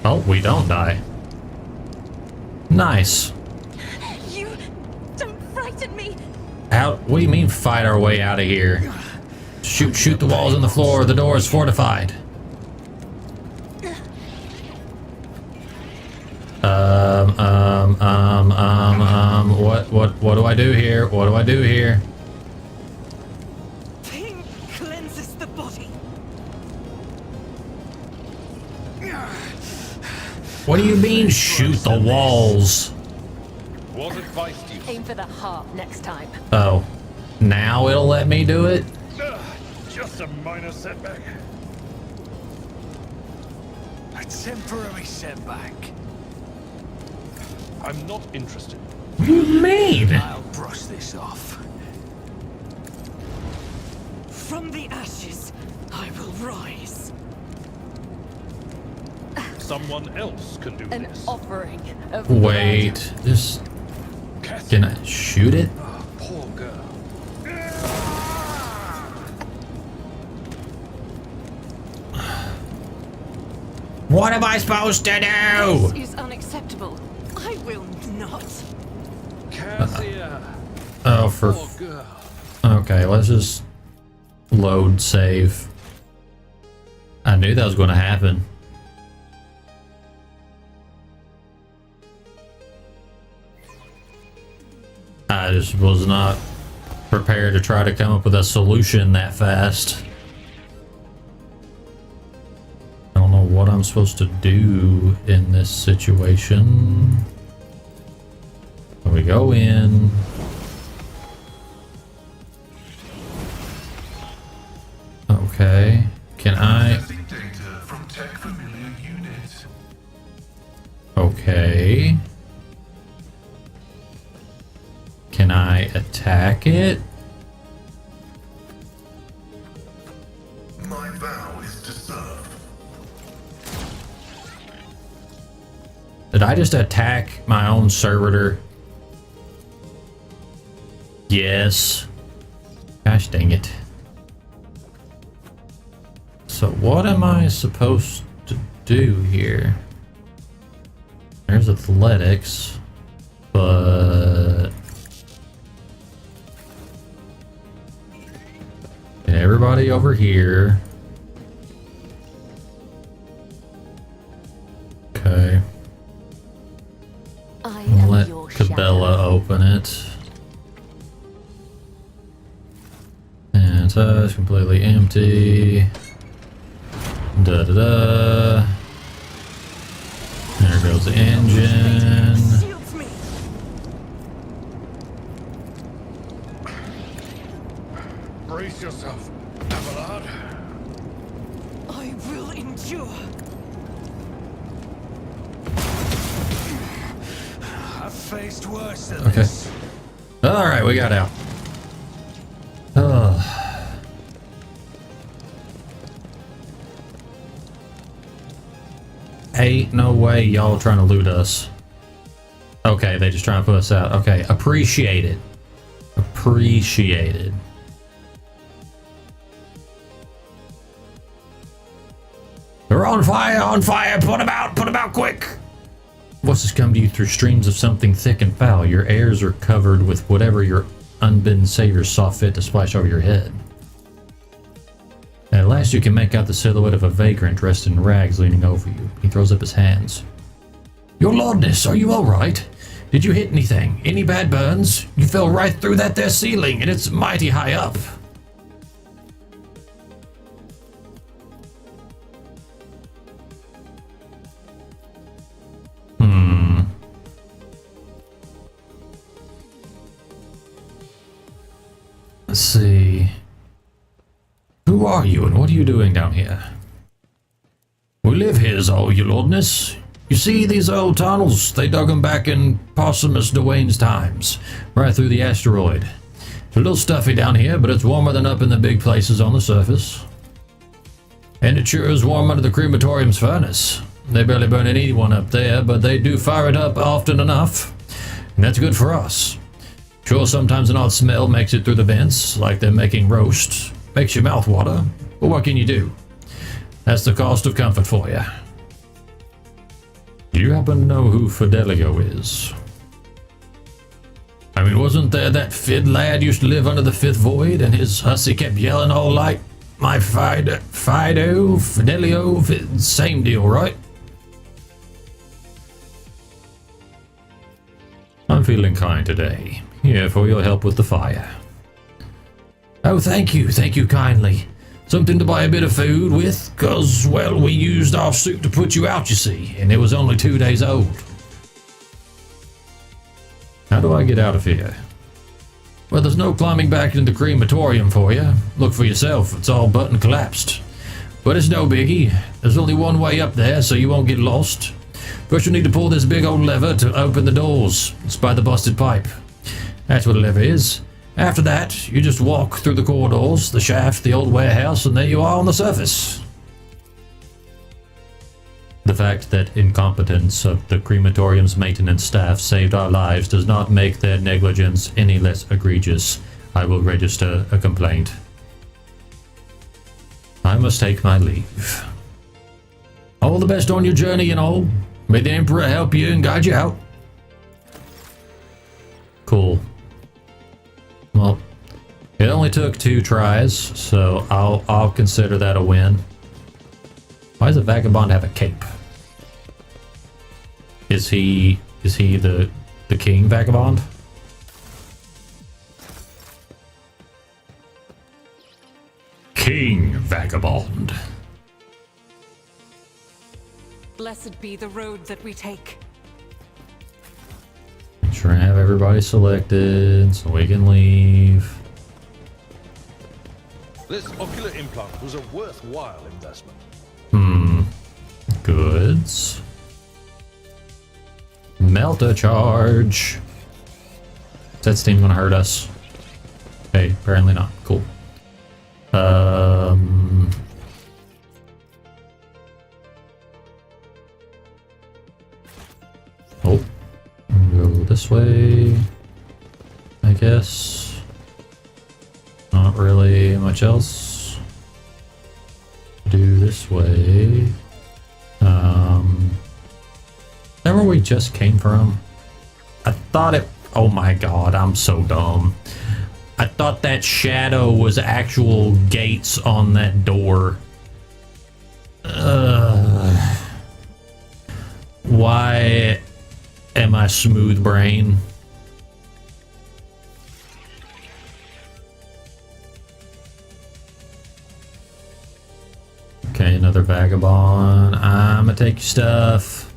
Oh, we don't die. Nice. You don't frighten me. Out? What do you mean fight our way out of here? Shoot the walls and the floor. The door is fortified. What do I do here? What do I do here? Pain cleanses the body. What do you mean shoot the walls? What advice do you? Aim for the heart next time. Oh, now it'll let me do it? Just a minor setback. A temporary setback. I'm not interested. What do you mean? I'll brush this off. From the ashes, I will rise. Someone else can do An this. offering of Wait, just can I shoot it? Oh, poor girl. What am I supposed to do? This is unacceptable. I will not. Cassia. Oh, for Poor girl. okay, let's just load save. I knew that was going to happen. I just was not prepared to try to come up with a solution that fast. I don't know what I'm supposed to do in this situation. We go in. Okay. Can I? Data from Tech Familiar Unit. Okay. Can I attack it? My vow is to serve. Did I just attack my own servitor? Yes. Gosh dang it. So what am I supposed to do here? There's athletics, but everybody over here. Okay. I am Let your Cabela shadow. open it. And it's completely empty. Da da da. There goes the engine. Shields me. Brace yourself, Abelard. I will endure. I've faced worse than Okay. this. All right, we got out. Oh. Ain't no way y'all trying to loot us. Okay, they just trying to put us out. Okay, appreciate it. Appreciate it. They're on fire, put them out quick! Voices come to you through streams of something thick and foul. Your airs are covered with whatever your unbidden saviors saw fit to splash over your head. At last you can make out the silhouette of a vagrant dressed in rags leaning over you. He throws up his hands. Your lordness, are you alright? Did you hit anything? Any bad burns? You fell right through that there ceiling, and it's mighty high up. Let's see. Who are you and what are you doing down here? We live here's all, your lordness. You see these old tunnels? They dug them back in Possumus Dwayne's times, right through the asteroid. It's a little stuffy down here, but it's warmer than up in the big places on the surface. And it sure is warm under the crematorium's furnace. They barely burn anyone up there, but they do fire it up often enough. And that's good for us. Sure, sometimes an odd smell makes it through the vents, like they're making roast. Makes your mouth water, but what can you do? That's the cost of comfort for you. Do you happen to know who Fidelio is? I mean, wasn't there that Fid lad used to live under the fifth void, and his hussy kept yelling all like, my Fidelio, same deal, right? I'm I'm feeling kind today. Here for your help with the fire. Oh, thank you kindly. Something to buy a bit of food with, cause, well, we used our suit to put you out, you see, and it was only 2 days old. How do I get out of here? Well, there's no climbing back into the crematorium for you. Look for yourself, it's all button collapsed. But it's no biggie. There's only one way up there, so you won't get lost. First, you'll need to pull this big old lever to open the doors. It's by the busted pipe. That's what a lever is. After that, you just walk through the corridors, the shaft, the old warehouse, and there you are on the surface. The fact that incompetence of the crematorium's maintenance staff saved our lives does not make their negligence any less egregious. I will register a complaint. I must take my leave. All the best on your journey and all. May the Emperor help you and guide you out. Cool. Well, it only took 2 tries, so I'll consider that a win. Why does a vagabond have a cape? Is he the king vagabond? King vagabond. Blessed be the road that we take. Make sure I have everybody selected so we can leave. This ocular implant was a worthwhile investment. Goods. Melter charge. Is that steam gonna hurt us? Hey, apparently not. Cool. Oh, go this way, I guess. Not really much else to do this way. Is that where we just came from? I thought it... Oh my god, I'm so dumb. I thought that shadow was actual gates on that door. Why am I smooth brain? Okay, another vagabond. I'm gonna take your stuff.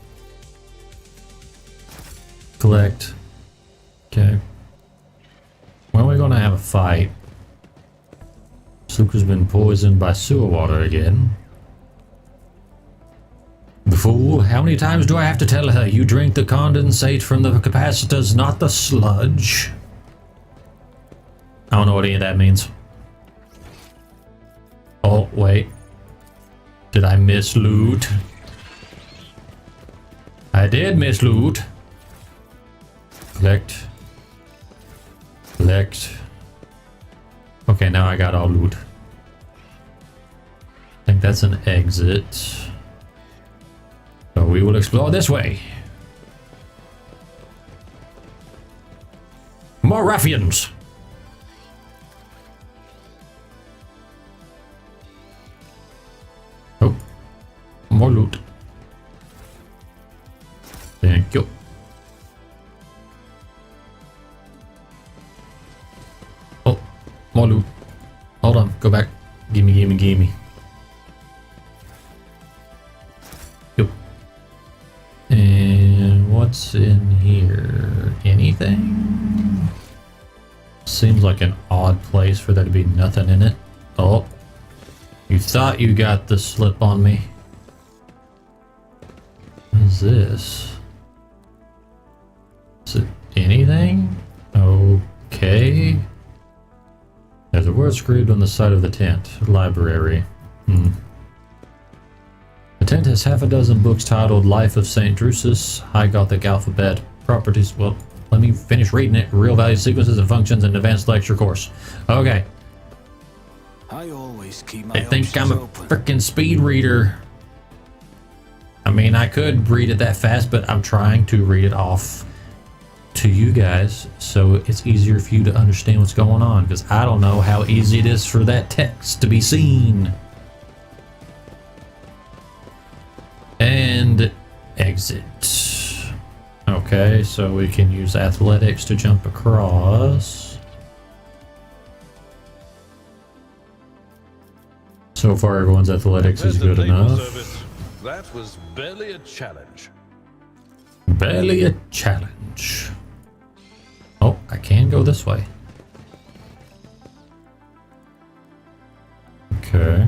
Collect. Okay. When are we gonna have a fight? Suka's been poisoned by sewer water again. The fool, how many times do I have to tell her you drink the condensate from the capacitors, not the sludge? I don't know what any of that means. Oh, wait. Did I miss loot? I did miss loot. Collect. Collect. Okay, now I got all loot. I think that's an exit. So we will explore this way. More ruffians! Oh, more loot. Thank you. Oh, more loot. Hold on, go back. Gimme, gimme, gimme. Yep. And what's in here? Anything? Seems like an odd place for there to be nothing in it. Oh. You thought you got the slip on me. What is this? Is it anything? Okay. There's a word scribbled on the side of the tent. Library. The tent has half a dozen books titled Life of St. Drusus, High Gothic Alphabet, Properties. Well, let me finish reading it. Real value sequences and functions and advanced lecture course. Okay. I always keep my I think I'm a options open. freaking speed reader. I mean, I could read it that fast, but I'm trying to read it off to you guys so it's easier for you to understand what's going on, because I don't know how easy it is for that text to be seen. And exit. Okay, so we can use athletics to jump across. So far, everyone's athletics is good enough. Service, that was barely a challenge. Barely a challenge. Oh, I can go this way. Okay.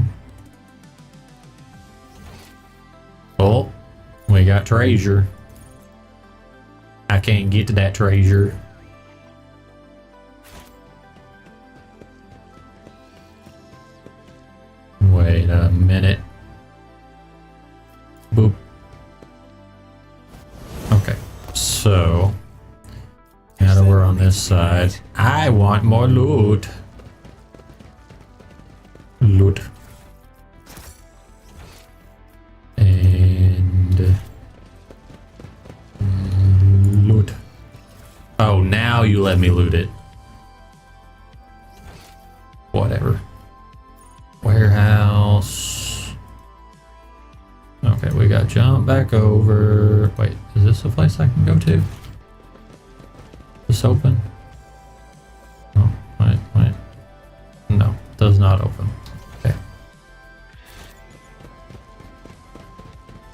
Oh, we got treasure. I can't get to that treasure. Wait a minute. Boop. Okay, so now that we're on this side, I want more loot. Loot. And loot. Oh, now you let me loot it. Whatever. Warehouse. Okay, we got jump back over. Wait, is this a place I can go to? Is this open? Oh, wait. No, does not open. Okay.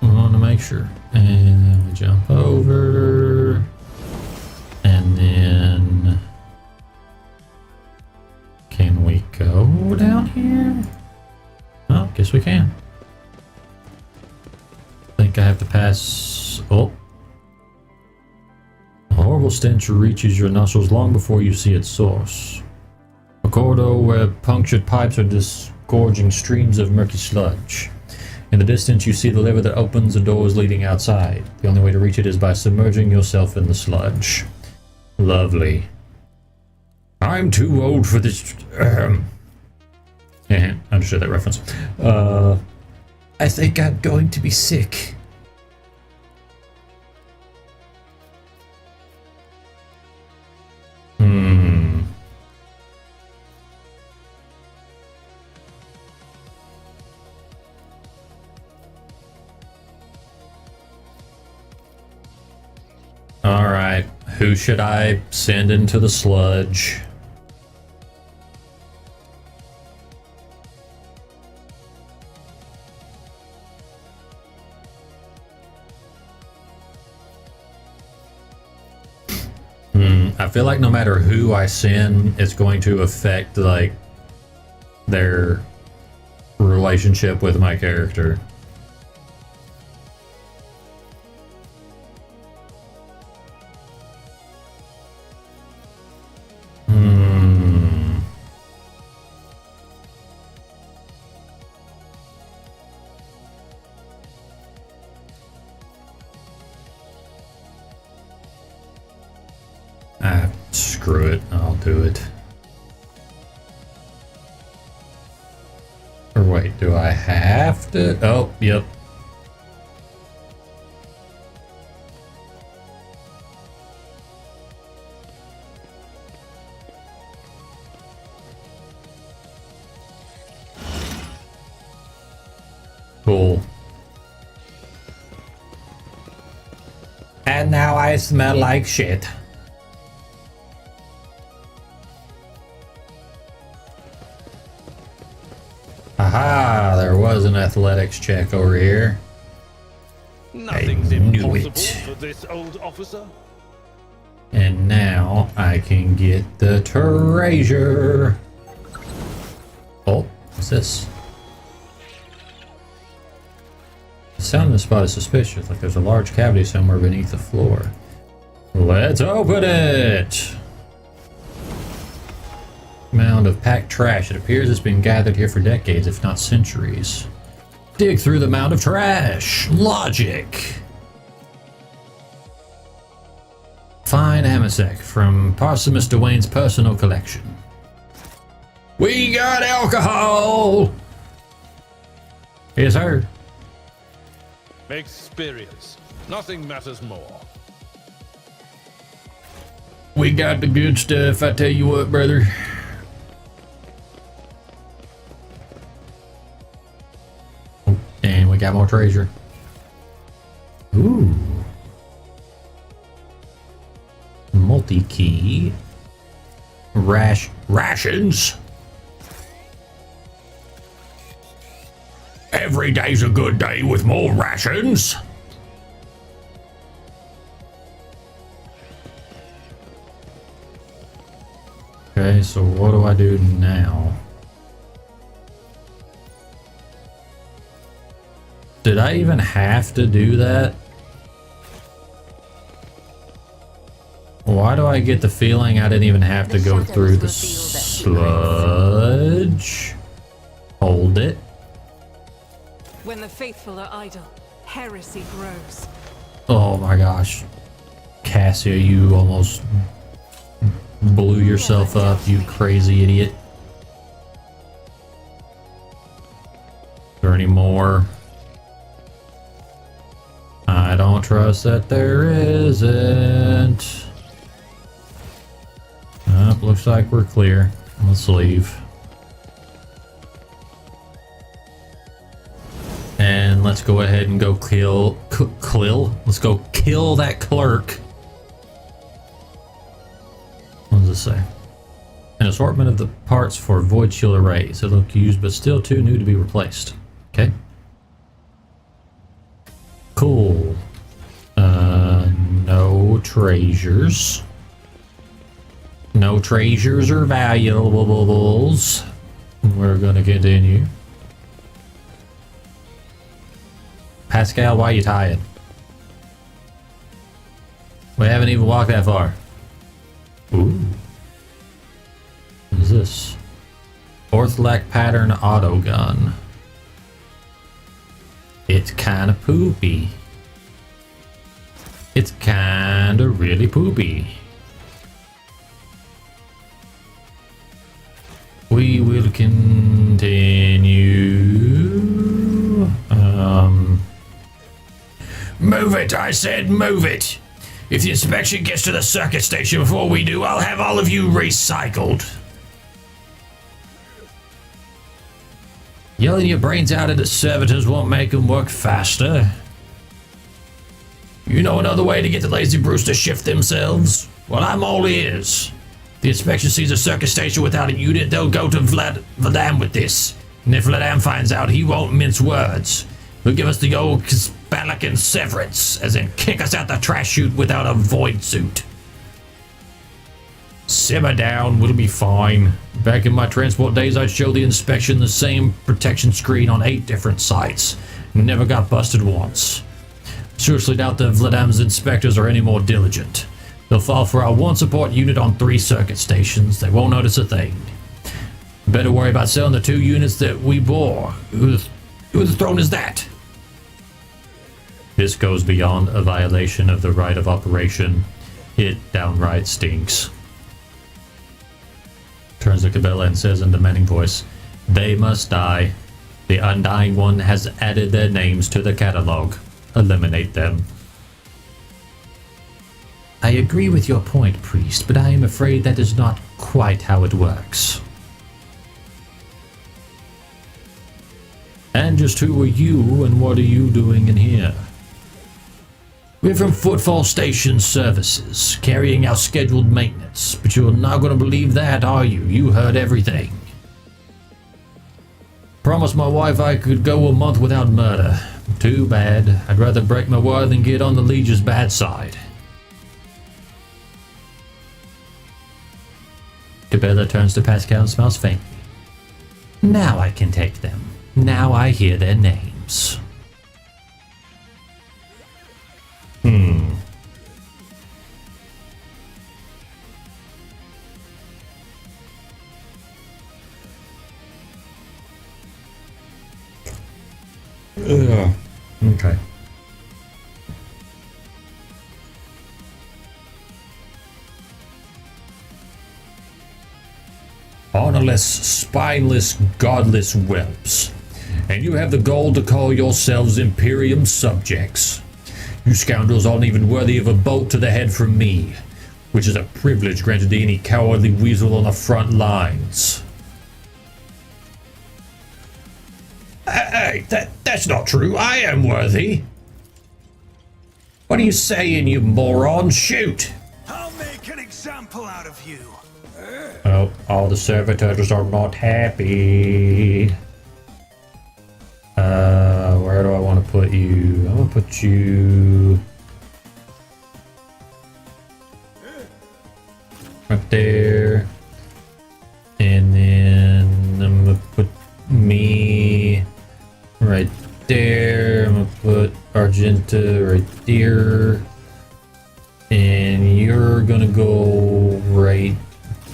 I want to make sure. And then we jump over. And then... Can we go down here? Oh, guess we can. Think I have to pass... Oh. A horrible stench reaches your nostrils long before you see its source. A corridor where punctured pipes are disgorging streams of murky sludge. In the distance you see the lever that opens the doors leading outside. The only way to reach it is by submerging yourself in the sludge. Lovely. I'm too old for this... Yeah, understood that reference. I think I'm going to be sick. Alright, who should I send into the sludge? I feel like no matter who I send, it's going to affect, like, their relationship with my character. Screw it, I'll do it. Or wait, do I have to? Oh, yep. Cool. And now I smell like shit. Aha, there was an athletics check over here. Nothing's I knew impossible it. for this old officer. And now I can get the treasure. Oh, what's this? The sound in the spot is suspicious, like there's a large cavity somewhere beneath the floor. Let's open it! Mound of packed trash. It appears it's been gathered here for decades, if not centuries. Dig through the mound of trash. Logic. Fine amasec from Parsimus Dwayne's personal collection. We got alcohol! Yes, sir. Experience. Nothing matters more. We got the good stuff, I tell you what, brother. And we got more treasure. Ooh. specialty key. Rations? Every day's a good day with more rations. Okay, so what do I do now? Did I even have to do that? Why do I get the feeling I didn't even have to go through the sludge? Hold it. When the faithful are idle, heresy grows. Oh my gosh. Cassia, you almost blew yourself up, you crazy idiot. Is there any more? I don't trust that there isn't. Looks like we're clear. Let's leave. And let's go ahead and go kill. Let's go kill that clerk. What does it say? An assortment of the parts for void shield arrays. They look used but still too new to be replaced. Okay. Cool. No treasures. No treasures or valuables. We're gonna continue. Pascal, why are you tired? We haven't even walked that far. Ooh. What is this? Orthlac pattern auto gun. It's kind of poopy. It's kind of really poopy. We will continue. Move it, I said move it. If the inspection gets to the circuit station before we do, I'll have all of you recycled. Yelling your brains out at the servitors won't make them work faster. You know another way to get the lazy Bruce to shift themselves? Well, I'm all ears. If the inspection sees a circuit station without a unit, they'll go to Vladam with this. And if Vladam finds out, he won't mince words. He'll give us the old Spalakin severance, as in kick us out the trash chute without a void suit. Simmer down, we'll be fine. Back in my transport days, I'd show the inspection the same protection screen on 8 different sites. Never got busted once. Seriously doubt that Vladam's inspectors are any more diligent. They'll fall for our 1 support unit on 3 circuit stations. They won't notice a thing. Better worry about selling the 2 units that we bore. Who the throne is that? This goes beyond a violation of the right of operation. It downright stinks. Turns to Cabela and says in demanding voice, they must die. The Undying One has added their names to the catalog. Eliminate them. I agree with your point, Priest, but I am afraid that is not quite how it works. And just who are you and what are you doing in here? We're from Footfall Station Services, carrying out scheduled maintenance, but you're not going to believe that, are you? You heard everything. Promised my wife I could go a month without murder. Too bad. I'd rather break my word than get on the Legion's bad side. Cabela turns to Pascal and smiles faintly. Now I can take them. Now I hear their names. Okay. Honorless, spineless, godless whelps. And you have the gall to call yourselves Imperium subjects. You scoundrels aren't even worthy of a bolt to the head from me, which is a privilege granted to any cowardly weasel on the front lines. Hey, that's not true. I am worthy. What are you saying, you moron? Shoot! I'll make an example. pull out of you. Oh, all the servitors are not happy. Where do I want to put you? I'm gonna put you right there, and then I'm gonna put me right there. I'm gonna put Argenta right there, and you're gonna go right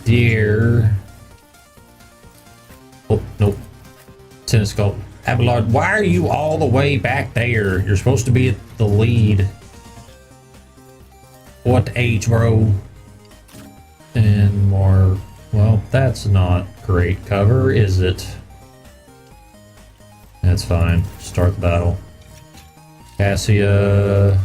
there. Oh nope, Senescope. Abelard, why are you all the way back there? You're supposed to be at the lead. What age, bro? And more. Well, that's not great cover, is it? That's fine. Start the battle. Cassia.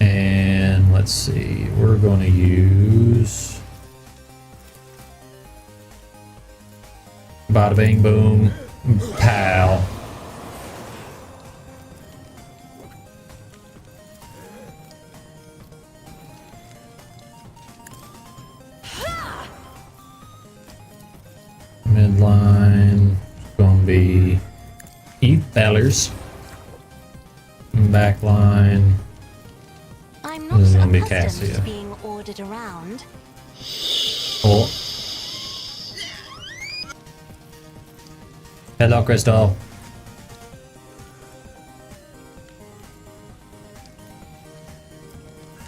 And let's see. We're going to use... Bada bing boom, pow. Midline is gonna be you fellers. Backline. I'm not This is gonna be accustomed Cassia. to being ordered around. Oh. Hello, Crystal.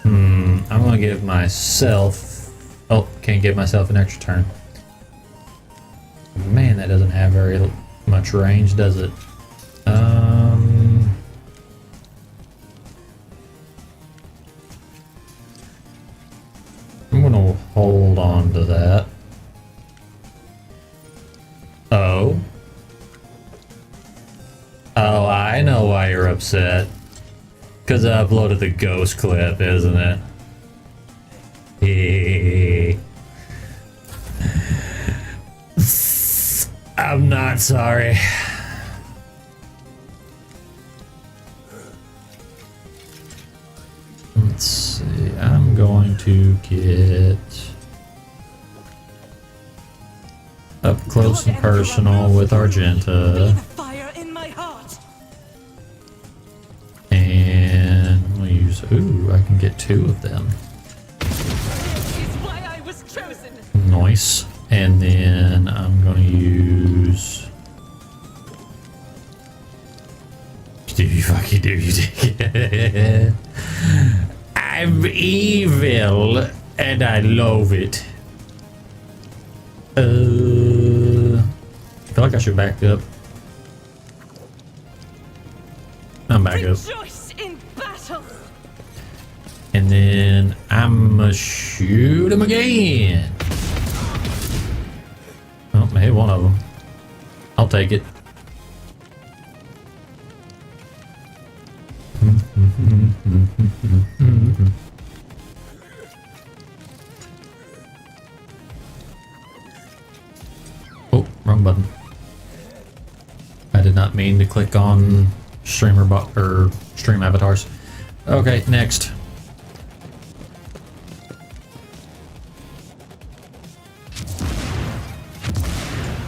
I'm gonna give myself... Oh, can't give myself an extra turn. Man, that doesn't have very much range, does it? I'm gonna hold on to that. Oh. Oh, I know why you're upset. Because I uploaded the ghost clip, isn't it? I'm not sorry. Let's see. I'm going to get up close and personal with Argenta. Fire in my heart. And I'm gonna use... Ooh, I can get 2 of them. This is why I was chosen. Nice. And then I'm gonna use... Do you fucking do you? I'm evil and I love it. I feel like I should back up. I'm back up. Rejoice in battle. And then I'm gonna shoot him again. Oh, I hit one of them. I'll take it. Oh, wrong button. I did not mean to click on streamer bot or stream avatars. Okay, next.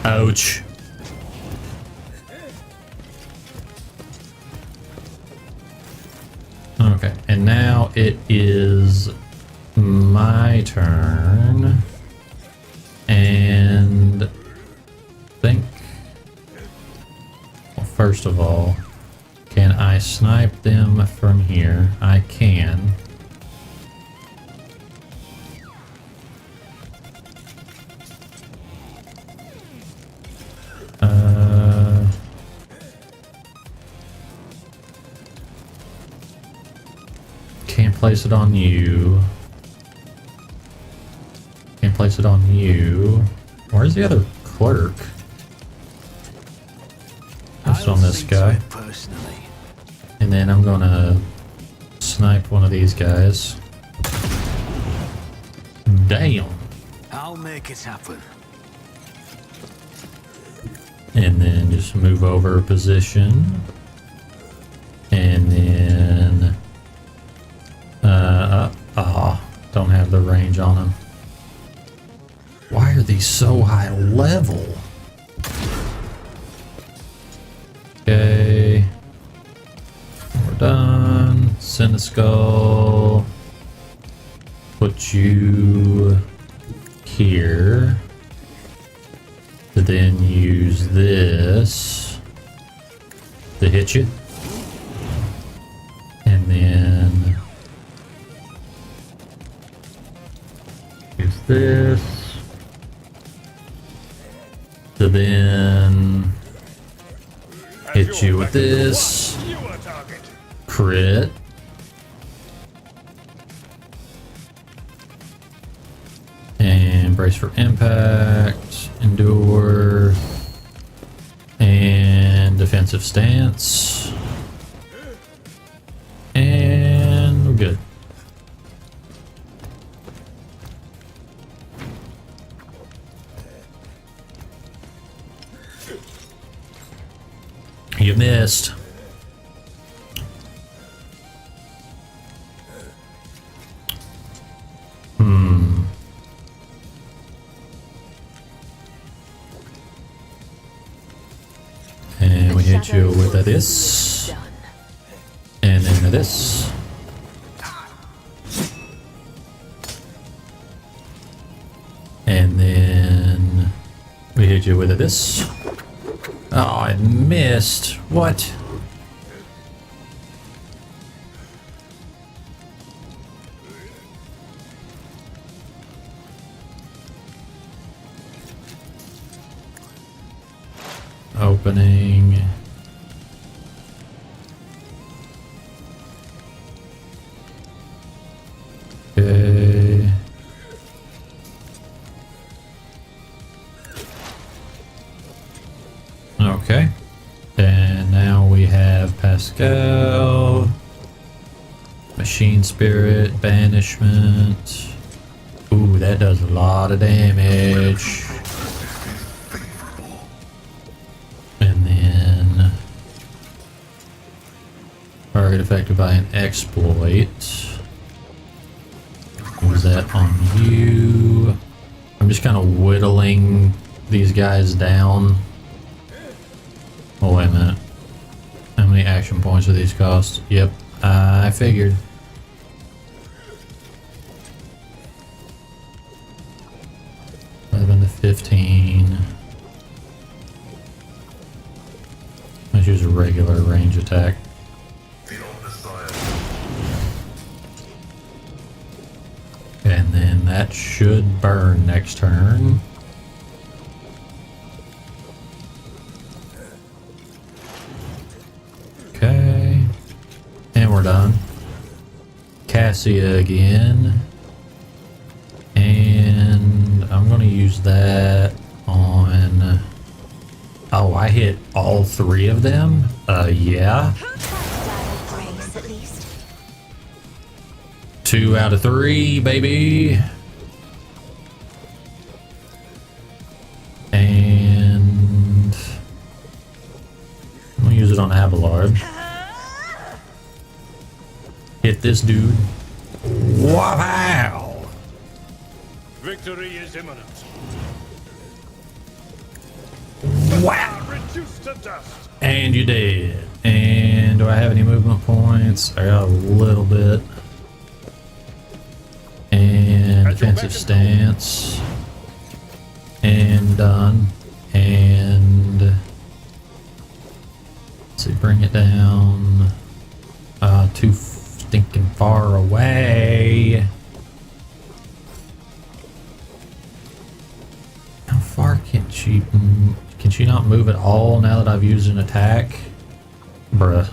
Ouch. Okay, and now it is my turn. And I think, well, first of all, can I snipe them from here? I can. Can't place it on you. Can't place it on you. Where's the other clerk? That's on this guy. Personally. And then I'm gonna snipe one of these guys. Damn. I'll make it happen. And then just move over a position. And then range on them. Why are these so high level? Okay. We're done. Send a skull. Put you here. To then use this to hit you. And then use this to then hit you with this. Crit. And brace for impact. Endure. And defensive stance. And we're good. You missed. And we hit you with this. And then this. And then we hit you with this. Oh, I missed. What? Opening. Okay. Okay. And now we have Pascal, Machine Spirit, Banishment. Ooh, that does a lot of damage. And then target affected by an exploit. Use that on you. I'm just kind of whittling these guys down. Oh, wait a minute. How many action points do these cost? Yep, I figured. To 15. Let's use a regular range attack. And then that should burn next turn. Okay. And we're done. Cassia again. And I'm going to use that on... Oh, I hit all three of them? Yeah. 2 out of 3, baby. And I'm gonna use it on Abelard. Hit this dude. Wow! Victory is imminent. Wow! Reduced to dust. And you did. And do I have any movement points? I got a little bit. And defensive stance. And done. And let's see, bring it down. Too stinking far away. How far can she not move at all now that I've used an attack? Bruh.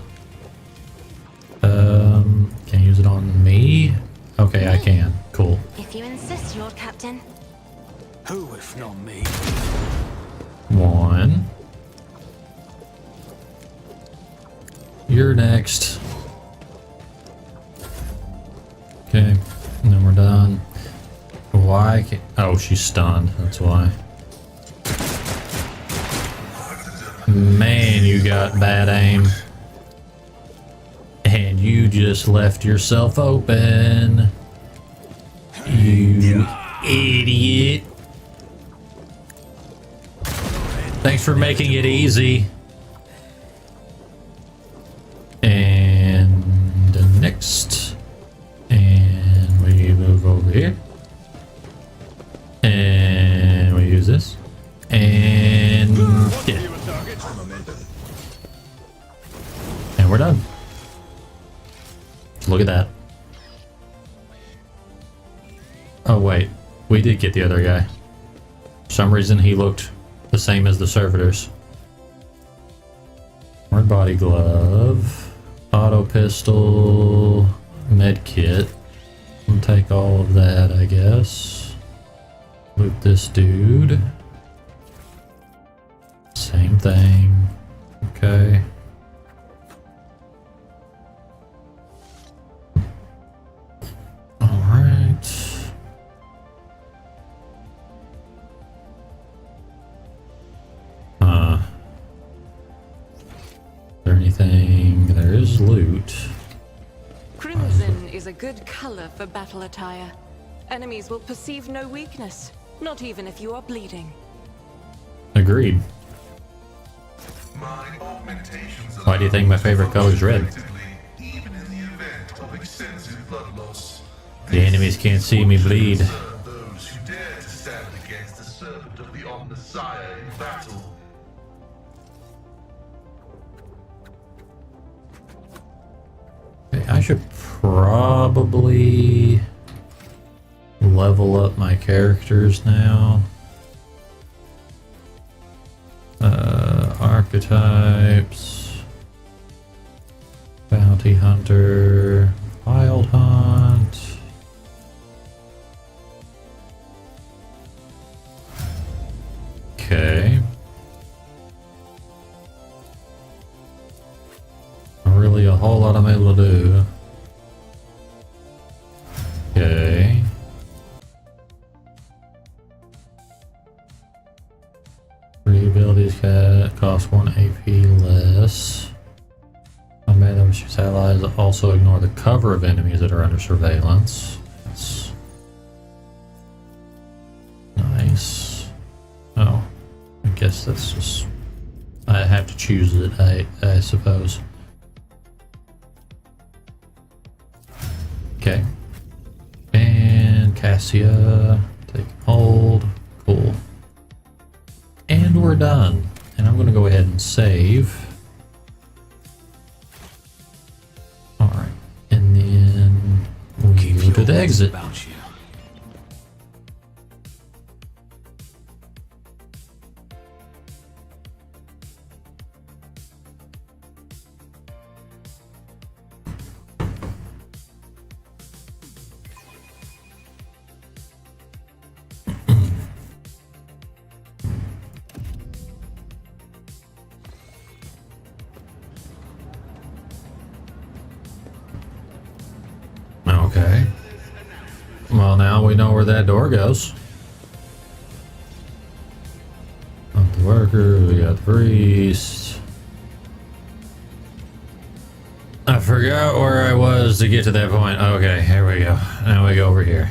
Can I use it on me? Okay, I can. Cool. If you insist, Lord Captain. Who if not me? 1. You're next. Okay, and then we're done. Why can't... Oh, she's stunned. That's why. Man, you got bad aim. And you just left yourself open. You idiot. Thanks for making it easy. And next. And we move over here. And we use this. And yeah. And we're done. Look at that. Oh wait, we did get the other guy. For some reason he looked the same as the servitors. Hard body glove, auto pistol, med kit. I'll take all of that, I guess. Loot this dude. Same thing. Okay. There is loot. Crimson is a good color for battle attire. Enemies will perceive no weakness, not even if you are bleeding. Agreed. My augmentations Why do you think my favorite color is red? Even in the event of extensive blood loss. The enemies can't see me bleed. Those who dare to stand against the servant of the Omnissiah in battle. Okay, I should probably level up my characters now. Archetypes, bounty hunter, wild hunt. Okay. Not really a whole lot I'm able to do. Okay. Three abilities cost 1 AP less. Combat that shoots allies also ignore the cover of enemies that are under surveillance. That's nice. Oh, I guess that's just... I have to choose it, I suppose. Okay. And Cassia, take hold. Cool. And we're done. And I'm going to go ahead and save. Alright. And then we go to the exit. About you. Okay. Well, now we know where that door goes. Got the worker, we got the priest. I forgot where I was to get to that point. Okay, here we go. Now we go over here.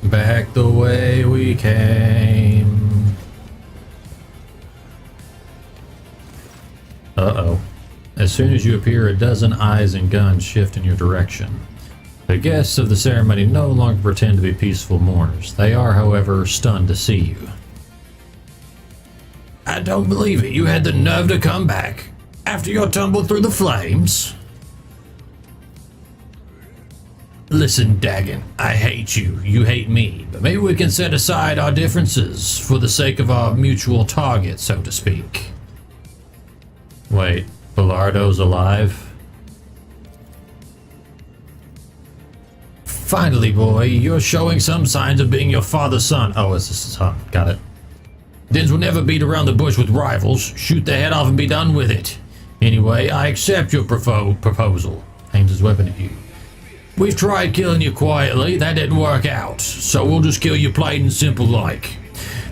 Back the way we came. Uh-oh. As soon as you appear, a dozen eyes and guns shift in your direction. The guests of the ceremony no longer pretend to be peaceful mourners. They are, however, stunned to see you. I don't believe it. You had the nerve to come back after your tumble through the flames. Listen, Dagon, I hate you. You hate me. But maybe we can set aside our differences for the sake of our mutual target, so to speak. Wait. Bilardo's alive? Finally, boy, you're showing some signs of being your father's son. Oh, it's his son. Got it. Dins will never beat around the bush with rivals. Shoot the head off and be done with it. Anyway, I accept your proposal. Aims his weapon at you. We've tried killing you quietly. That didn't work out. So we'll just kill you plain and simple like.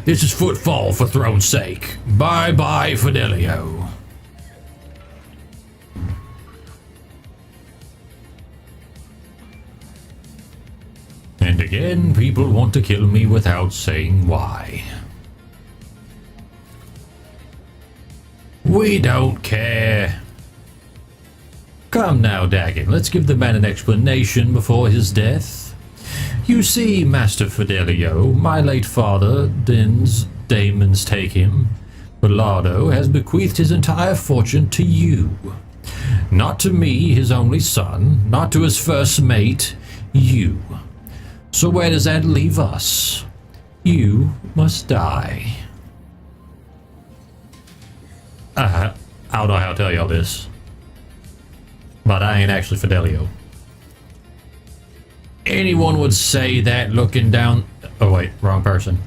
This is footfall for throne's sake. Bye-bye, Fidelio. And again, people want to kill me without saying why. We don't care. Come now, Dagon, let's give the man an explanation before his death. You see, Master Fidelio, my late father, Damon's take him, Bellardo has bequeathed his entire fortune to you. Not to me, his only son, not to his first mate, you. So where does that leave us? You must die. I don't know how to tell y'all this, but I ain't actually Fidelio. Anyone would say that looking down... Oh wait, wrong person.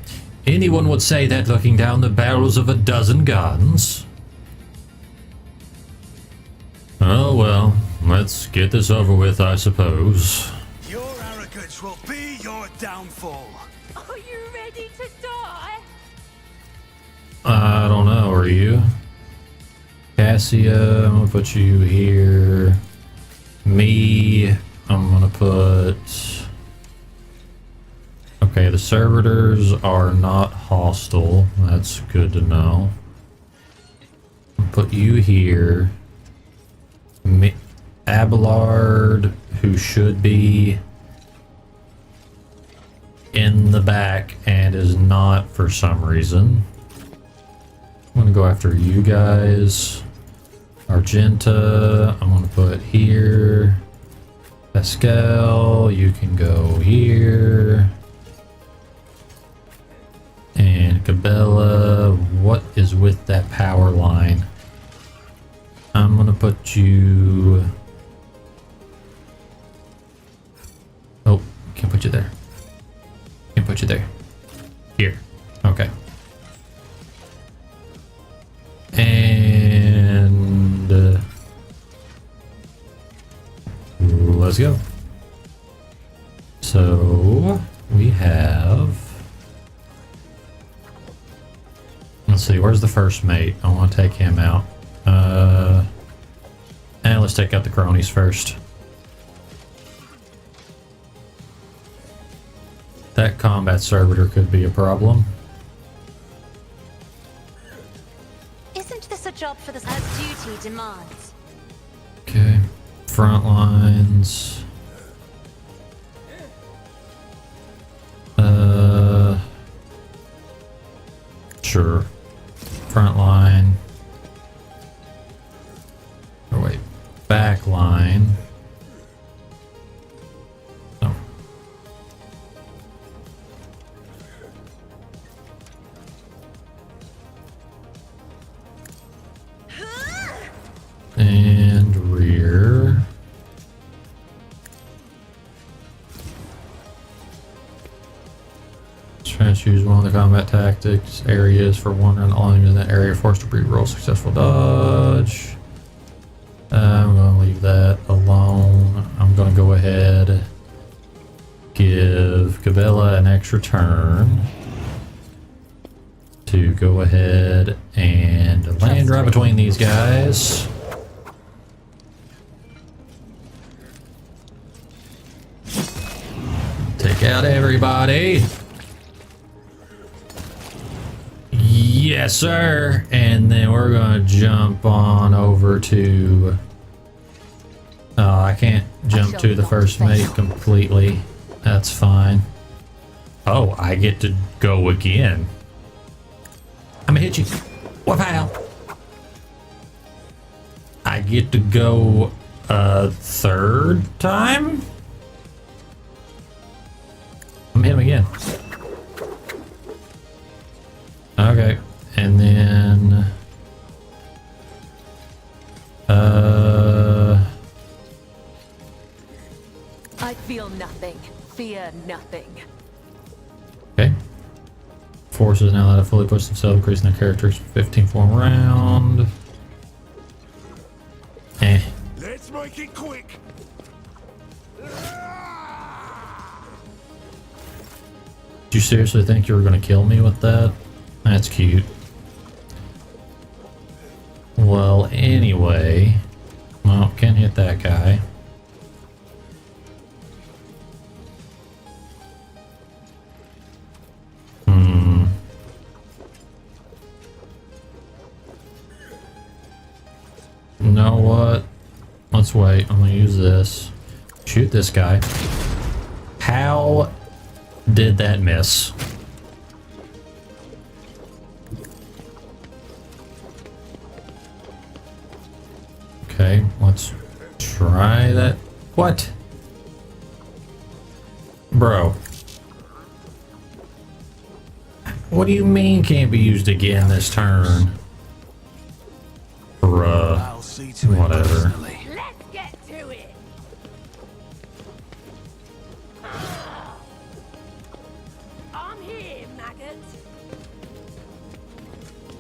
Anyone would say that looking down the barrels of a dozen guns. Oh well, let's get this over with, I suppose. Your arrogance will be your downfall. Are you ready to die? I don't know, are you? Cassia, I'm gonna put you here. Me, I'm gonna put... Okay, the servitors are not hostile. That's good to know. I'll put you here. Abelard, who should be in the back and is not for some reason. I'm gonna go after you guys. Argenta, I'm gonna put here. Pascal, you can go here. And Cabela, what is with that power line? I'm gonna put you... Oh, can't put you there. Can't put you there. Here. Okay. And... let's go. So, we have... Let's see, where's the first mate? I want to take him out. And let's take out the cronies first. That combat servitor could be a problem. Isn't this a job for the as duty demands? Okay, front lines. Sure. Front line. Oh wait, back line. Oh. And rear. Try to choose one of the combat tactics areas for one run. All enemies in that area forced to re-roll successful dodge. I'm going to leave that alone. I'm going to go ahead, give Cabela an extra turn to go ahead and land right between these guys. Take out everybody. Yes, sir. And then we're going to jump on over to... Oh, I can't jump to the first mate completely. That's fine. Oh, I get to go again. I'm gonna hit you. Wow. I get to go a third time? I'm hit him again. Okay. And then... I feel nothing. Fear nothing. Okay. Forces now that have fully pushed themselves, increasing their characters 15 form round. Let's make it quick. Do you seriously think you were going to kill me with that? That's cute. Well, anyway. Well, can't hit that guy. know what? Let's wait. I'm gonna use this. Shoot this guy. How did that miss? Okay, let's try that. What? Bro. What do you mean can't be used again this turn? Bruh. I'll see to it Whatever. personally. Let's get to it. I'm here, maggot.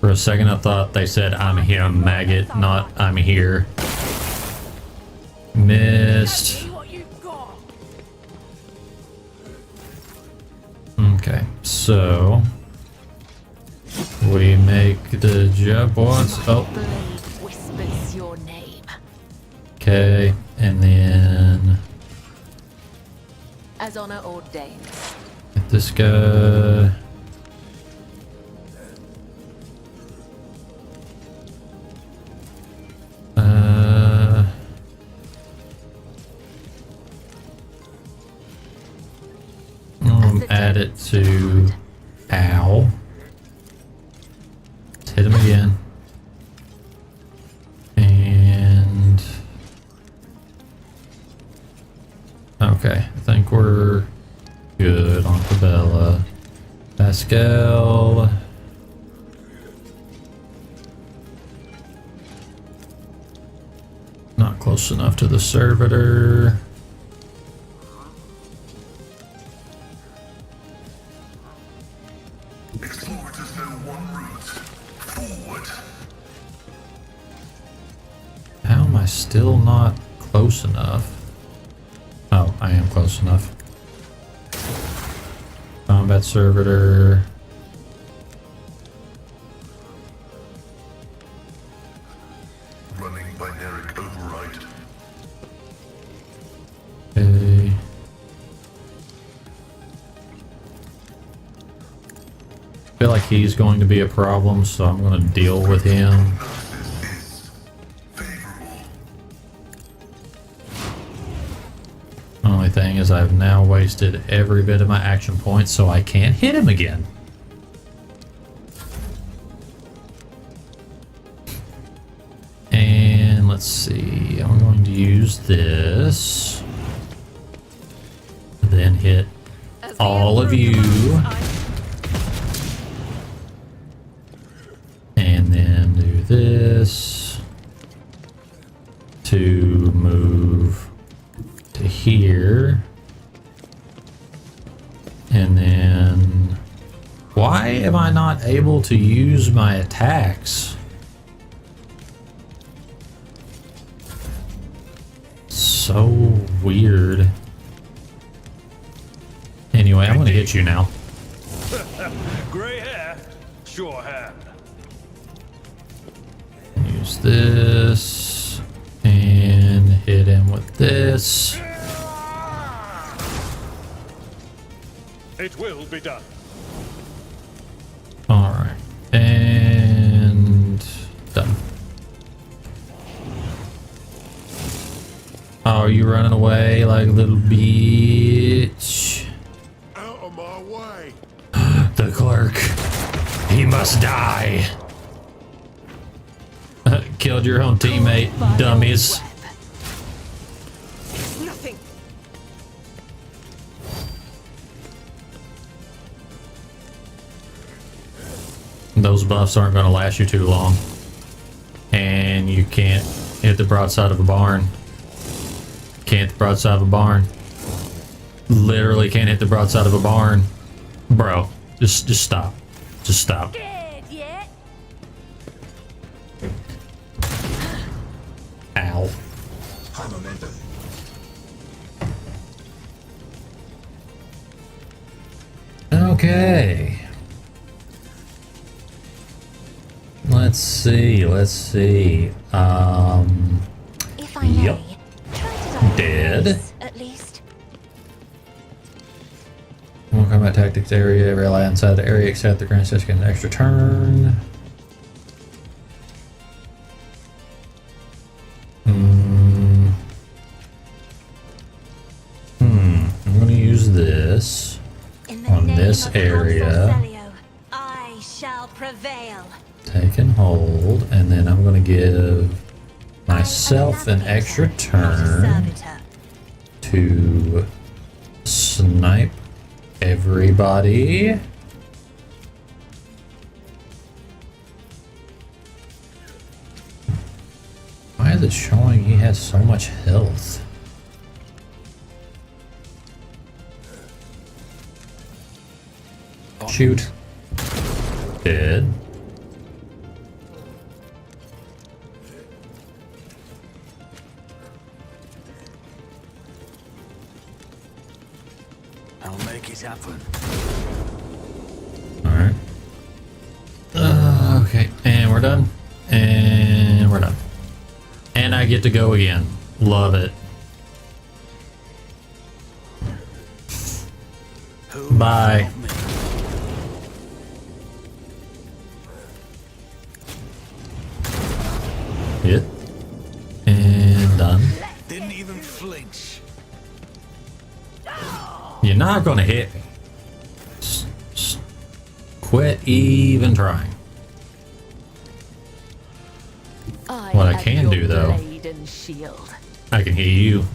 For a second I thought they said I'm here, maggot, not I'm here. Missed. See what you've got. Okay, so we make the jump once. Oh, Blade whispers your name. okay, and then As honor ordains. get this guy. Add it to ow. Let's hit him again. And okay, I think we're good on Cabela. Pascal. Not close enough to the servitor. Explorators know one route. Forward. How am I still not close enough? Oh, I am close enough. Combat servitor. Running binaric override. Okay. I feel like he's going to be a problem, so I'm going to deal with him. Analysis is favorable. Only thing is I've now wasted every bit of my action points, so I can't hit him again. And let's see, I'm going to use this. Then hit As the all of Emperor you. commands, And then do this to move to here. And then why am I not able to use my attacks? So weird. Anyway, I'm gonna hit you now. Grey hair, sure hand. Use this and hit him with this. It will be done. All right, and done. Oh, you running away like a little bitch? Out of my way. The clerk, he must die. Killed your own teammate, dummies. It's nothing. Those buffs aren't going to last you too long. And you can't hit the broadside of a barn. Can't hit the broadside of a barn. Literally can't hit the broadside of a barn. Bro, just stop. Just stop. Scared yet? Ow. High momentum. Okay. Let's see. If I may, Yep. try to direct Dead. this, at least. One combat tactics area. Every ally inside the area except the Grand Session gets an extra turn. this In the on name this of Council area. Celio, I shall prevail. Take and hold, and then I'm gonna give myself an extra turn to snipe everybody. Why is it showing he has so much health? Shoot. Dead. I'll make it happen. Alright. Okay, and we're done. And we're done. And I get to go again. Love it. Bye. Hit. And done. Didn't even flinch. You're not gonna hit me. Quit even trying. What I can do though, I can hear you.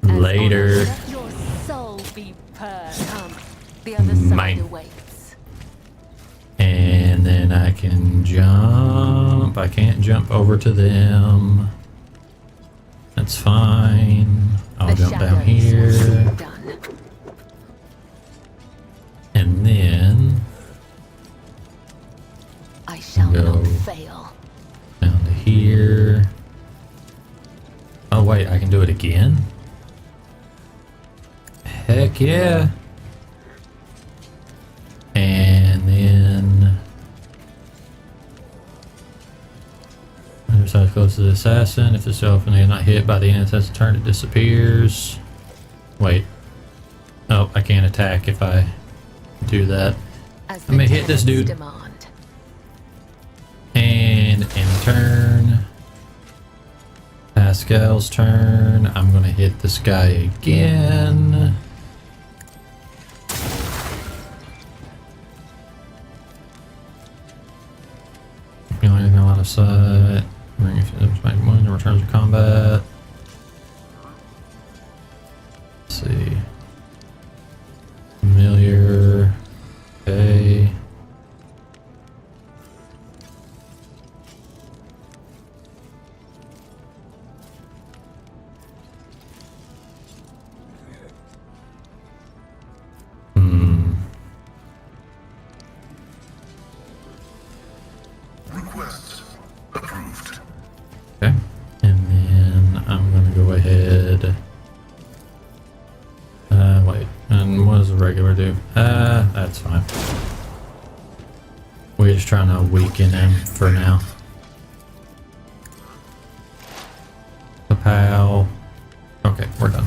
Later. Your soul be purged. The other side Mine. awaits. And then I can jump. I can't jump over to them. That's fine. I'll jump down here. And then I shall go not fail. down to here. Oh wait, I can do it again? Heck yeah. And then other side close to the assassin. If the self and they are not hit by the end of the assassin turn, it disappears. Wait. Oh, I can't attack if I do that. As I'm gonna hit this dude. Demand. And in turn, Pascal's turn, I'm gonna hit this guy again. Feeling anything out of sight. Bring if it make one returns to combat. Let's see. Familiar. Okay. Request approved. Okay. And then I'm gonna go ahead. Wait. And what does the regular do? That's fine. We're just trying to weaken him for now. Kapow. Okay, we're done.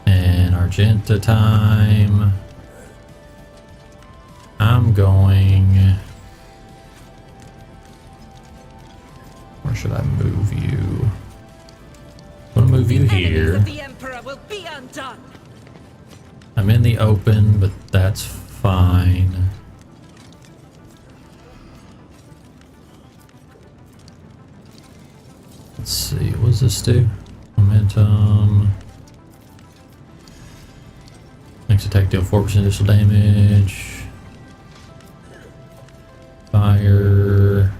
And Argenta time. I'm going. Where should I move you? I'm gonna move you here. The Emperor will be undone. I'm in the open, but that's fine. Let's see, what does this do? Momentum. Next attack deal 4% additional damage. Fire.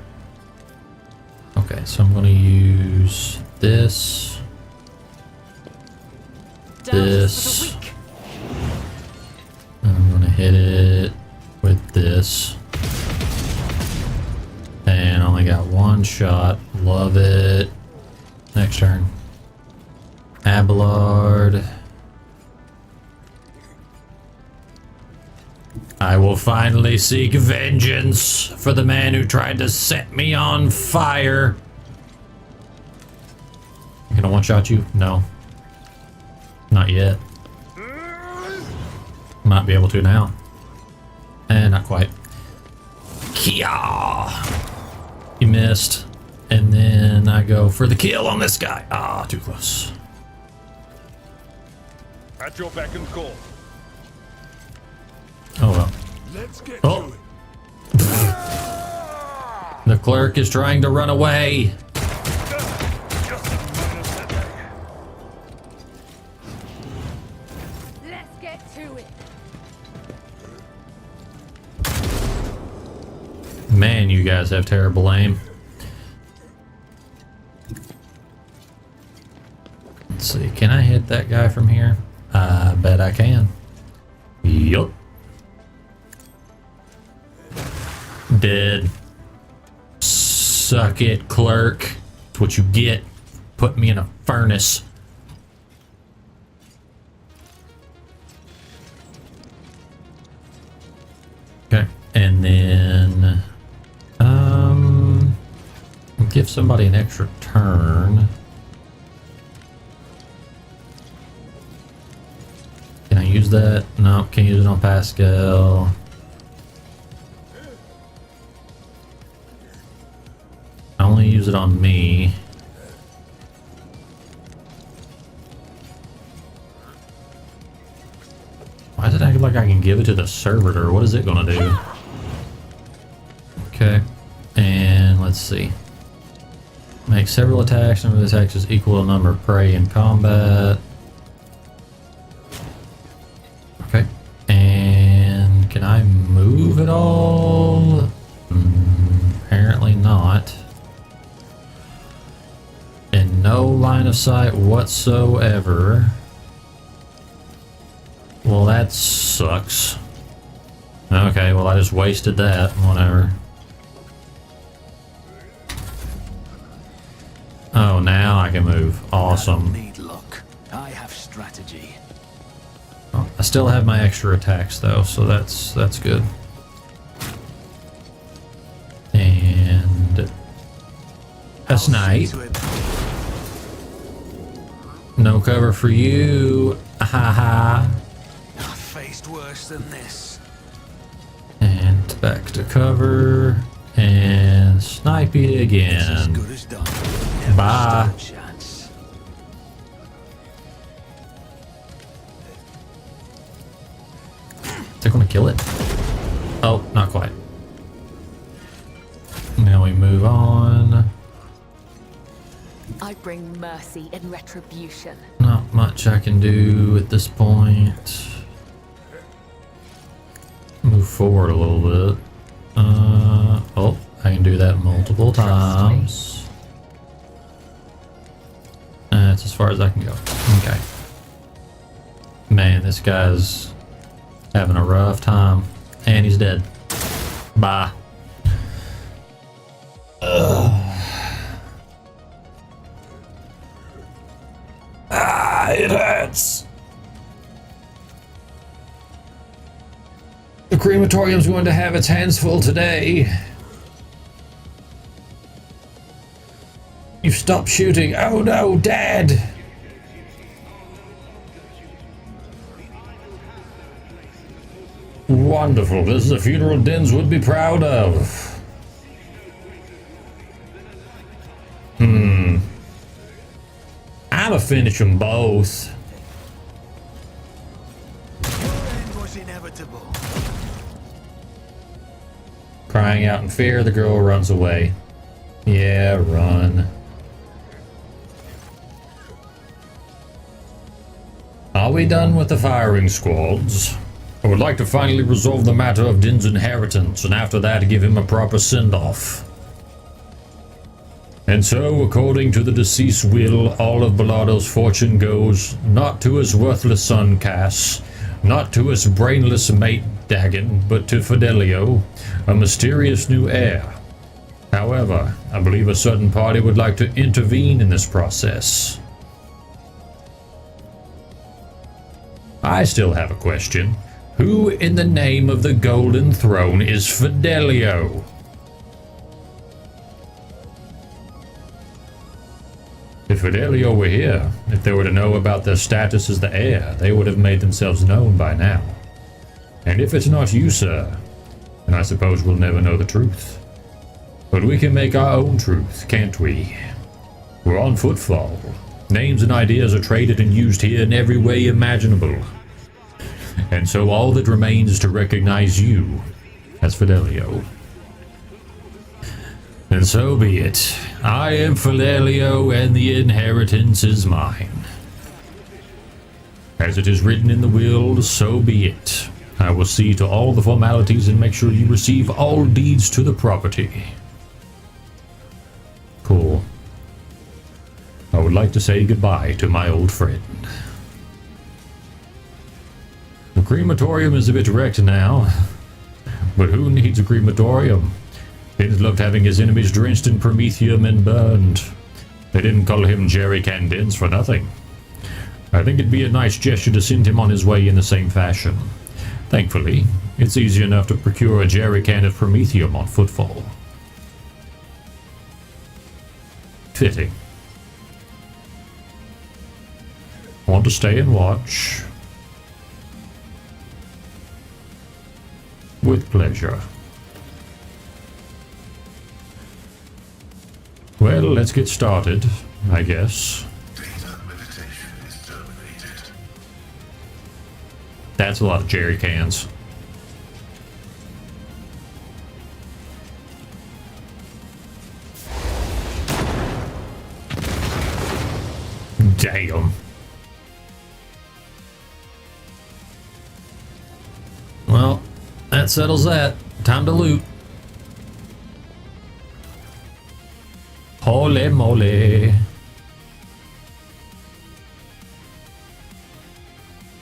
Okay, so I'm gonna use this. This. And I'm gonna hit it with this. And I only got one shot. Love it. Next turn. Abelard. I will finally seek vengeance for the man who tried to set me on fire. You gonna one-shot you? No. Not yet. Might be able to now. And not quite. Kia! You missed. And then I go for the kill on this guy. Ah, too close. At your beck and call. Oh well. Let's get Oh. to it. The clerk is trying to run away. Let's get to it. Man, you guys have terrible aim. Let's see, can I hit that guy from here? I bet I can. Yup. Dead. Suck it, clerk. That's what you get. Put me in a furnace. Okay, and then give somebody an extra turn. Can I use that? No, can't use it on Pascal. I only use it on me. Why does it act like I can give it to the servitor? What is it gonna do? Okay, and let's see. Make several attacks. Number of attacks is equal to number of prey in combat. Okay, and can I move at all? Apparently not. And no line of sight whatsoever. Well, that sucks. Okay, well I just wasted that. Whatever. Oh, now I can move. Awesome. Need luck. I have strategy. Oh, I still have my extra attacks though, so that's good. And a snipe. No cover for you. Haha. I've faced worse than this. And back to cover. And snipe it As again. good as done. Never Bye. stood a chance. Is it gonna kill it? Oh, not quite. Now we move on. I bring mercy and retribution. Not much I can do at this point. Move forward a little bit. Oh, I can do that multiple times. That's as far as I can go. Okay. Man, this guy's having a rough time. And he's dead. Bye. It hurts. The crematorium's going to have its hands full today. You've stopped shooting. Oh no, Dad! Wonderful. This is a funeral Dins would be proud of. I'ma finish them both. Your end was inevitable. Crying out in fear, the girl runs away. Yeah, run. Are we done with the firing squads? I would like to finally resolve the matter of Din's inheritance, and after that give him a proper send-off. And so, according to the deceased's will, all of Bellardo's fortune goes not to his worthless son Cass, not to his brainless mate Dagon, but to Fidelio, a mysterious new heir. However, I believe a certain party would like to intervene in this process. I still have a question. Who in the name of the Golden Throne is Fidelio? If Fidelio were here, if they were to know about their status as the heir, they would have made themselves known by now. And if it's not you, sir, then I suppose we'll never know the truth. But we can make our own truth, can't we? We're on footfall, Names and ideas are traded and used here in every way imaginable. And so all that remains is to recognize you as Fidelio. And so be it. I am Fidelio, and the inheritance is mine. As it is written in the will, so be it. I will see to all the formalities and make sure you receive all deeds to the property. Cool. I would like to say goodbye to my old friend. The crematorium is a bit wrecked now, but who needs a crematorium? Finn's loved having his enemies drenched in promethium and burned. They didn't call him Jerry Candins for nothing. I think it'd be a nice gesture to send him on his way in the same fashion. Thankfully, it's easy enough to procure a jerry can of promethium on footfall. Fitting. Want to stay and watch? With pleasure. Well, let's get started, I guess. Data meditation is terminated. That's a lot of jerry cans. Damn. Well, that settles that. Time to loot. Holy moly.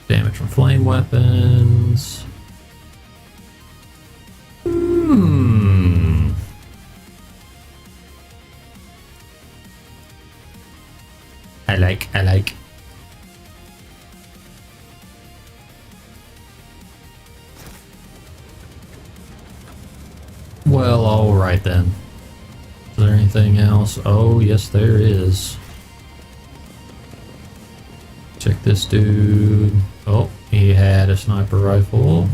Damage from flame weapons. I like. Well, alright then. Is there anything else? Oh, yes there is. Check this dude. Oh, he had a sniper rifle.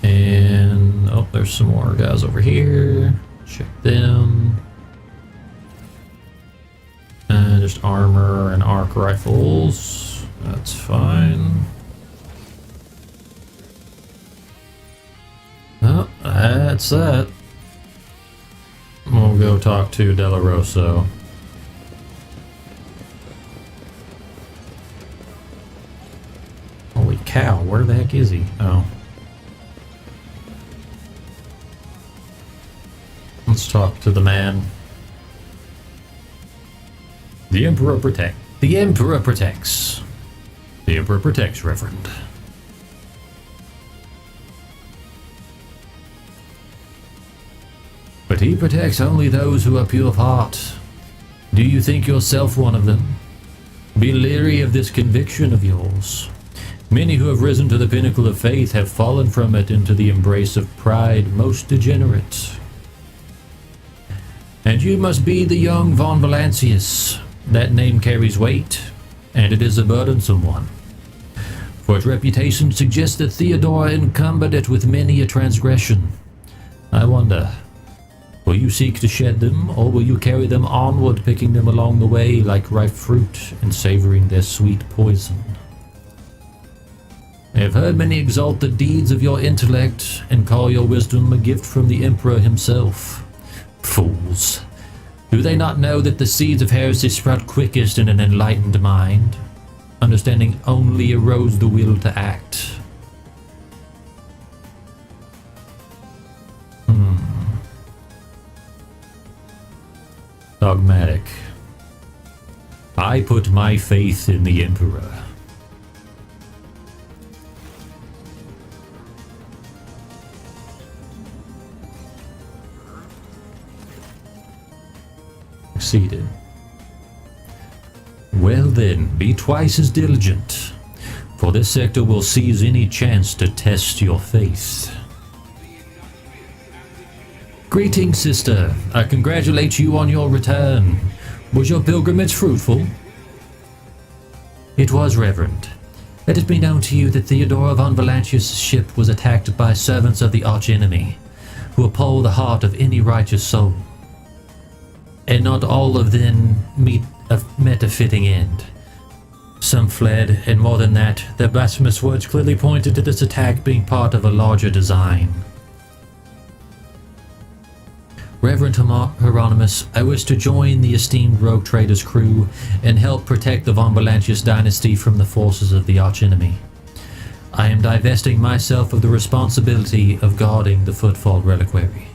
And, oh, there's some more guys over here. Check them. Just armor and arc rifles. That's fine. Oh, that's that. We'll go talk to Della Rosso. Holy cow, where the heck is he? Oh. Let's talk to the man. The Emperor protects. The Emperor protects. The Emperor protects, Reverend. But he protects only those who are pure of heart. Do you think yourself one of them? Be leery of this conviction of yours. Many who have risen to the pinnacle of faith have fallen from it into the embrace of pride most degenerate. And you must be the young von Valancius. That name carries weight, and it is a burdensome one. For its reputation suggests that Theodore encumbered it with many a transgression. I wonder, will you seek to shed them, or will you carry them onward, picking them along the way like ripe fruit and savoring their sweet poison? I have heard many exalt the deeds of your intellect and call your wisdom a gift from the Emperor himself. Fools! Do they not know that the seeds of heresy sprout quickest in an enlightened mind? Understanding only erodes the will to act. Dogmatic. I put my faith in the Emperor. Succeeded. Well then, be twice as diligent, for this sector will seize any chance to test your faith. Greetings, sister. I congratulate you on your return. Was your pilgrimage fruitful? It was, Reverend. Let it be known to you that Theodora von Valancius' ship was attacked by servants of the archenemy, who appall the heart of any righteous soul. and not all of them met a fitting end. Some fled, and more than that, their blasphemous words clearly pointed to this attack being part of a larger design. Reverend Hieronymus, I wish to join the esteemed rogue trader's crew and help protect the Von Valantius dynasty from the forces of the archenemy. I am divesting myself of the responsibility of guarding the Footfall Reliquary.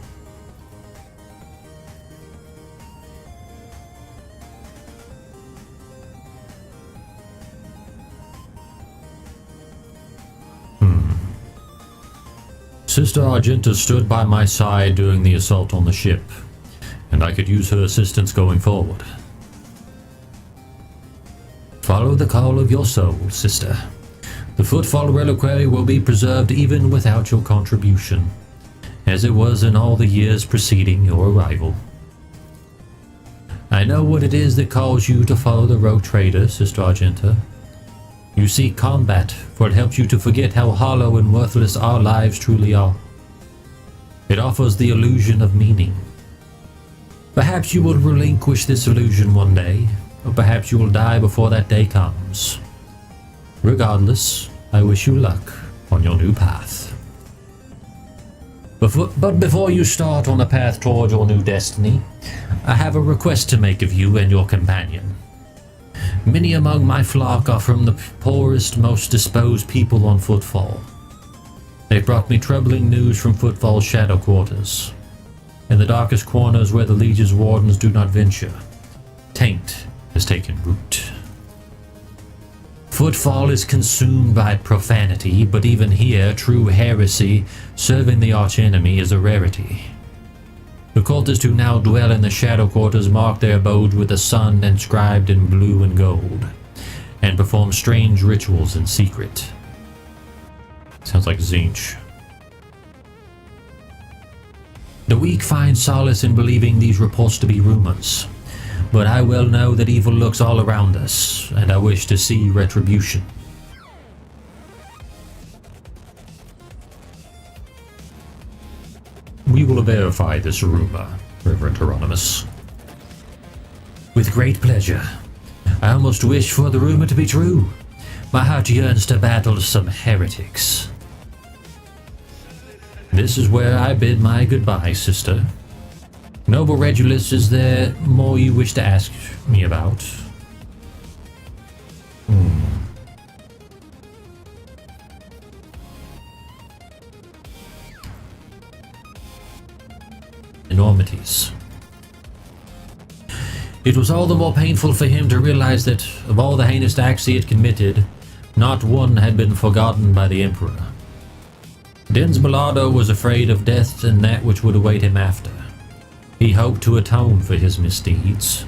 Sister Argenta stood by my side during the assault on the ship, and I could use her assistance going forward. Follow the call of your soul, sister. The Footfall Reliquary will be preserved even without your contribution, as it was in all the years preceding your arrival. I know what it is that calls you to follow the rogue trader, Sister Argenta. You seek combat, for it helps you to forget how hollow and worthless our lives truly are. It offers the illusion of meaning. Perhaps you will relinquish this illusion one day, or perhaps you will die before that day comes. Regardless, I wish you luck on your new path. But before you start on the path toward your new destiny, I have a request to make of you and your companion. Many among my flock are from the poorest, most disposed people on Footfall. They brought me troubling news from Footfall's shadow quarters. In the darkest corners where the Legion's wardens do not venture, taint has taken root. Footfall is consumed by profanity, but even here, true heresy serving the archenemy is a rarity. The cultists who now dwell in the shadow quarters mark their abode with the sun inscribed in blue and gold, and perform strange rituals in secret. Sounds like Zinch. The weak find solace in believing these reports to be rumors, but I well know that evil lurks all around us, and I wish to see retribution. We will verify this rumor, Reverend Hieronymus. With great pleasure. I almost wish for the rumor to be true. My heart yearns to battle some heretics. This is where I bid my goodbye, sister. Noble Regulus, is there more you wish to ask me about? Enormities. It was all the more painful for him to realize that, of all the heinous acts he had committed, not one had been forgotten by the Emperor. Dens Bellardo was afraid of death and that which would await him after. He hoped to atone for his misdeeds.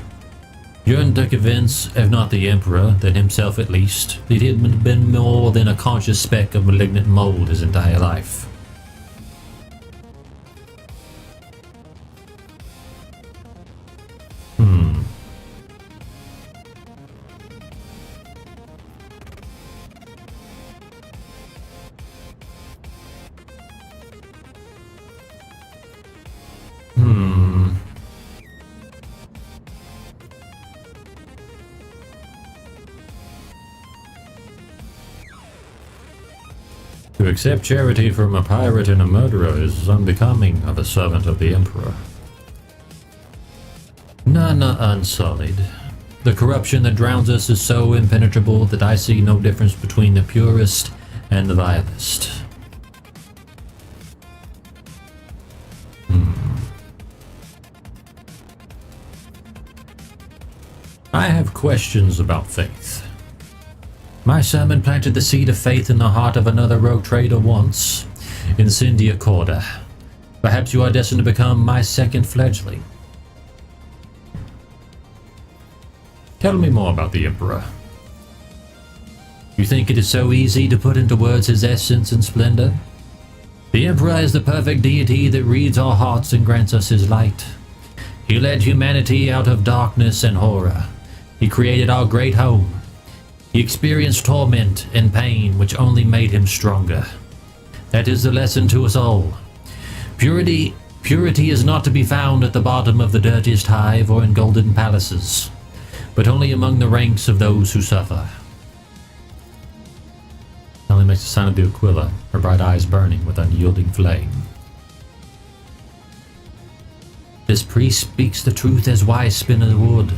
Yearned to convince, if not the Emperor, then himself at least, that he had been more than a conscious speck of malignant mold his entire life. To accept charity from a pirate and a murderer is unbecoming of a servant of the Emperor. None are unsullied. The corruption that drowns us is so impenetrable that I see no difference between the purest and the vilest. I have questions about faith. My sermon planted the seed of faith in the heart of another rogue trader once, Incendia Corda. Perhaps you are destined to become my second fledgling. Tell me more about the Emperor. You think it is so easy to put into words his essence and splendor? The Emperor is the perfect deity that reads our hearts and grants us his light. He led humanity out of darkness and horror. He created our great home. He experienced torment and pain which only made him stronger. That is the lesson to us all. Purity Purity is not to be found at the bottom of the dirtiest hive or in golden palaces, but only among the ranks of those who suffer. Ellie makes the sign of the Aquila, her bright eyes burning with unyielding flame. This priest speaks the truth as wise spinner would.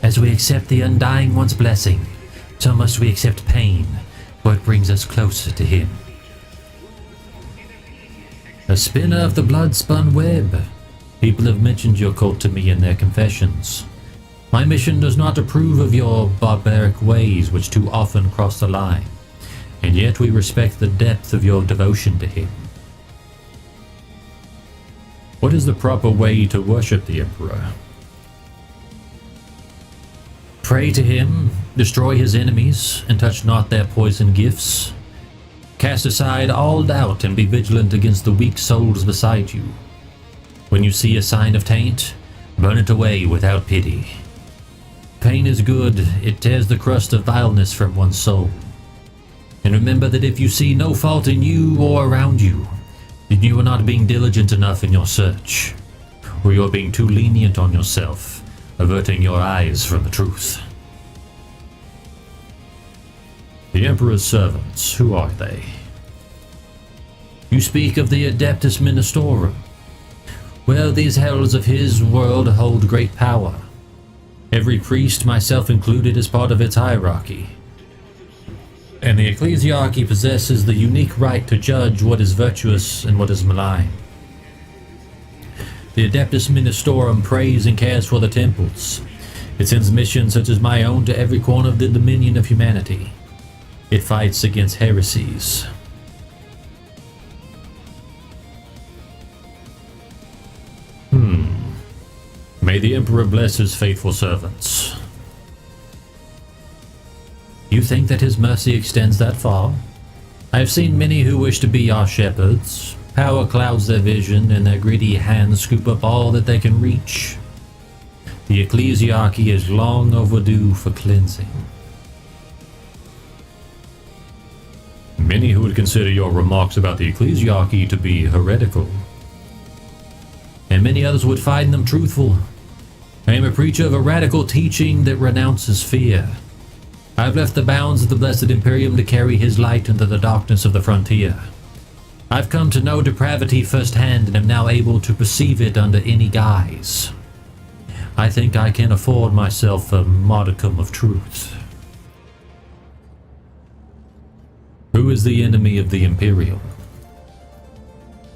As we accept the undying one's blessing, so must we accept pain, for it brings us closer to him. A spinner of the blood-spun web. People have mentioned your cult to me in their confessions. My mission does not approve of your barbaric ways, which too often cross the line, and yet we respect the depth of your devotion to him. What is the proper way to worship the Emperor? Pray to him, destroy his enemies, and touch not their poison gifts. Cast aside all doubt and be vigilant against the weak souls beside you. When you see a sign of taint, burn it away without pity. Pain is good, it tears the crust of vileness from one's soul. And remember that if you see no fault in you or around you, then you are not being diligent enough in your search, or you are being too lenient on yourself, averting your eyes from the truth. The Emperor's servants, who are they? You speak of the Adeptus Ministorum. Well, these heralds of his world hold great power. Every priest, myself included, is part of its hierarchy. And the ecclesiarchy possesses the unique right to judge what is virtuous and what is malign. The Adeptus Ministorum prays and cares for the temples. It sends missions such as my own to every corner of the dominion of humanity. It fights against heresies. May the Emperor bless his faithful servants. You think that his mercy extends that far? I have seen many who wish to be our shepherds. Power clouds their vision, and their greedy hands scoop up all that they can reach. The ecclesiarchy is long overdue for cleansing. Many who would consider your remarks about the ecclesiarchy to be heretical, and many others would find them truthful. I am a preacher of a radical teaching that renounces fear. I have left the bounds of the blessed Imperium to carry his light into the darkness of the frontier. I've come to know depravity firsthand and am now able to perceive it under any guise. I think I can afford myself a modicum of truth. Who is the enemy of the Imperium?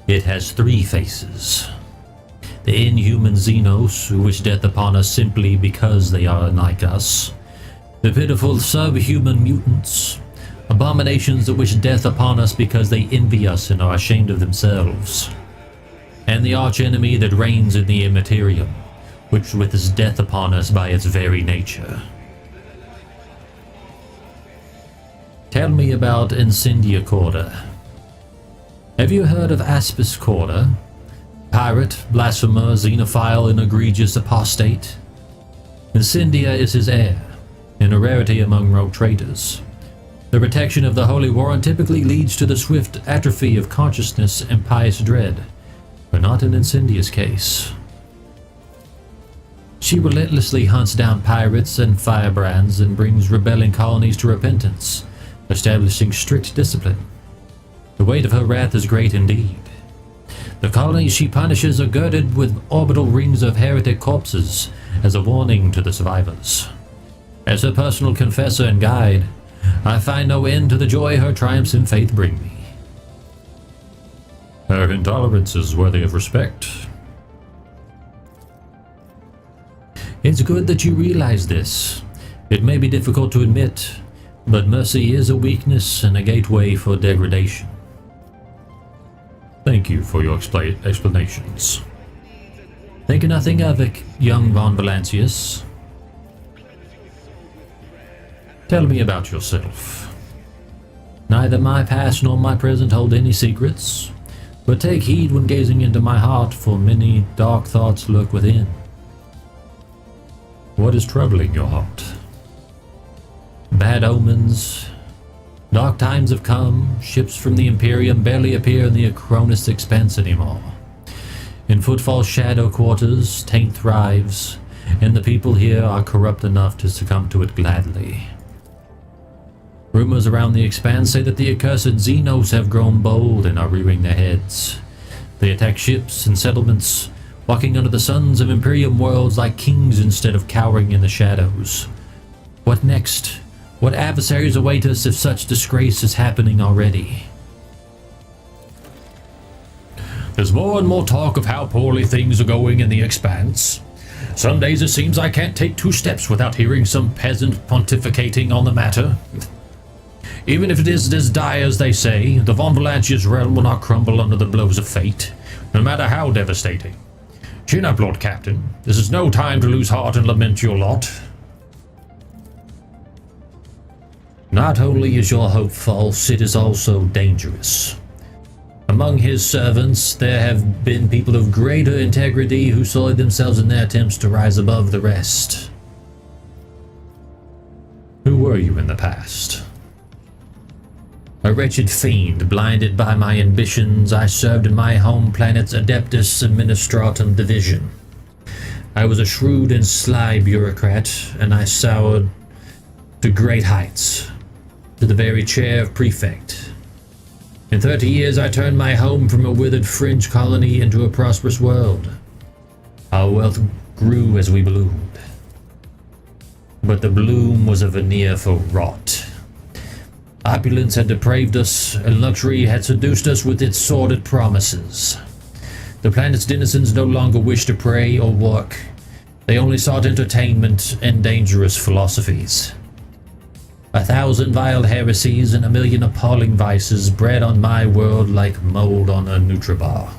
It has 3 faces. The inhuman Xenos, who wish death upon us simply because they are unlike us. The pitiful subhuman mutants. Abominations that wish death upon us because they envy us and are ashamed of themselves. And the archenemy that reigns in the Immaterium, which wishes death upon us by its very nature. Tell me about Incendia Corda. Have you heard of Aspis Corda? Pirate, blasphemer, xenophile, and egregious apostate. Incendia is his heir, and a rarity among rogue traders. The protection of the Holy Warren typically leads to the swift atrophy of consciousness and pious dread, but not in Incendia's case. She relentlessly hunts down pirates and firebrands and brings rebelling colonies to repentance, establishing strict discipline. The weight of her wrath is great indeed. The colonies she punishes are girded with orbital rings of heretic corpses as a warning to the survivors. As her personal confessor and guide, I find no end to the joy her triumphs in faith bring me. Her intolerance is worthy of respect. It's good that you realize this. It may be difficult to admit, but mercy is a weakness and a gateway for degradation. Thank you for your explanations. Think nothing of it, young von Valancius. Tell me about yourself. Neither my past nor my present hold any secrets, but take heed when gazing into my heart, for many dark thoughts lurk within. What is troubling your heart? Bad omens. Dark times have come. Ships from the Imperium barely appear in the Acronis expanse anymore. In Footfall's shadow quarters, taint thrives, and the people here are corrupt enough to succumb to it gladly. Rumors around the Expanse say that the accursed Xenos have grown bold and are rearing their heads. They attack ships and settlements, walking under the suns of Imperium worlds like kings instead of cowering in the shadows. What next? What adversaries await us if such disgrace is happening already? There's more and more talk of how poorly things are going in the Expanse. Some days it seems I can't take 2 steps without hearing some peasant pontificating on the matter. Even if it is as dire as they say, the Von Valanche's realm will not crumble under the blows of fate, no matter how devastating. Chin up, Lord Captain. This is no time to lose heart and lament your lot. Not only is your hope false, it is also dangerous. Among his servants, there have been people of greater integrity who sullied themselves in their attempts to rise above the rest. Who were you in the past? A wretched fiend, blinded by my ambitions, I served in my home planet's Adeptus Administratum division. I was a shrewd and sly bureaucrat, and I soared to great heights, to the very chair of prefect. In 30 years, I turned my home from a withered fringe colony into a prosperous world. Our wealth grew as we bloomed. But the bloom was a veneer for rot. Opulence had depraved us, and luxury had seduced us with its sordid promises. The planet's denizens no longer wished to pray or work. They only sought entertainment and dangerous philosophies. 1,000 vile heresies and 1,000,000 appalling vices bred on my world like mold on a Nutribar.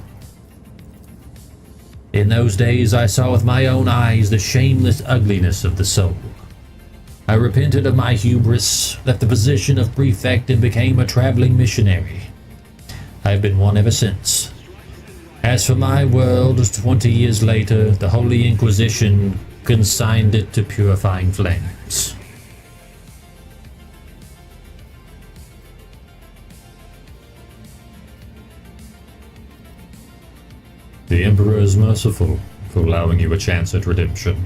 In those days I saw with my own eyes the shameless ugliness of the soul. I repented of my hubris, left the position of prefect, and became a traveling missionary. I've been one ever since. As for my world, 20 years later, the Holy Inquisition consigned it to purifying flames. The Emperor is merciful for allowing you a chance at redemption.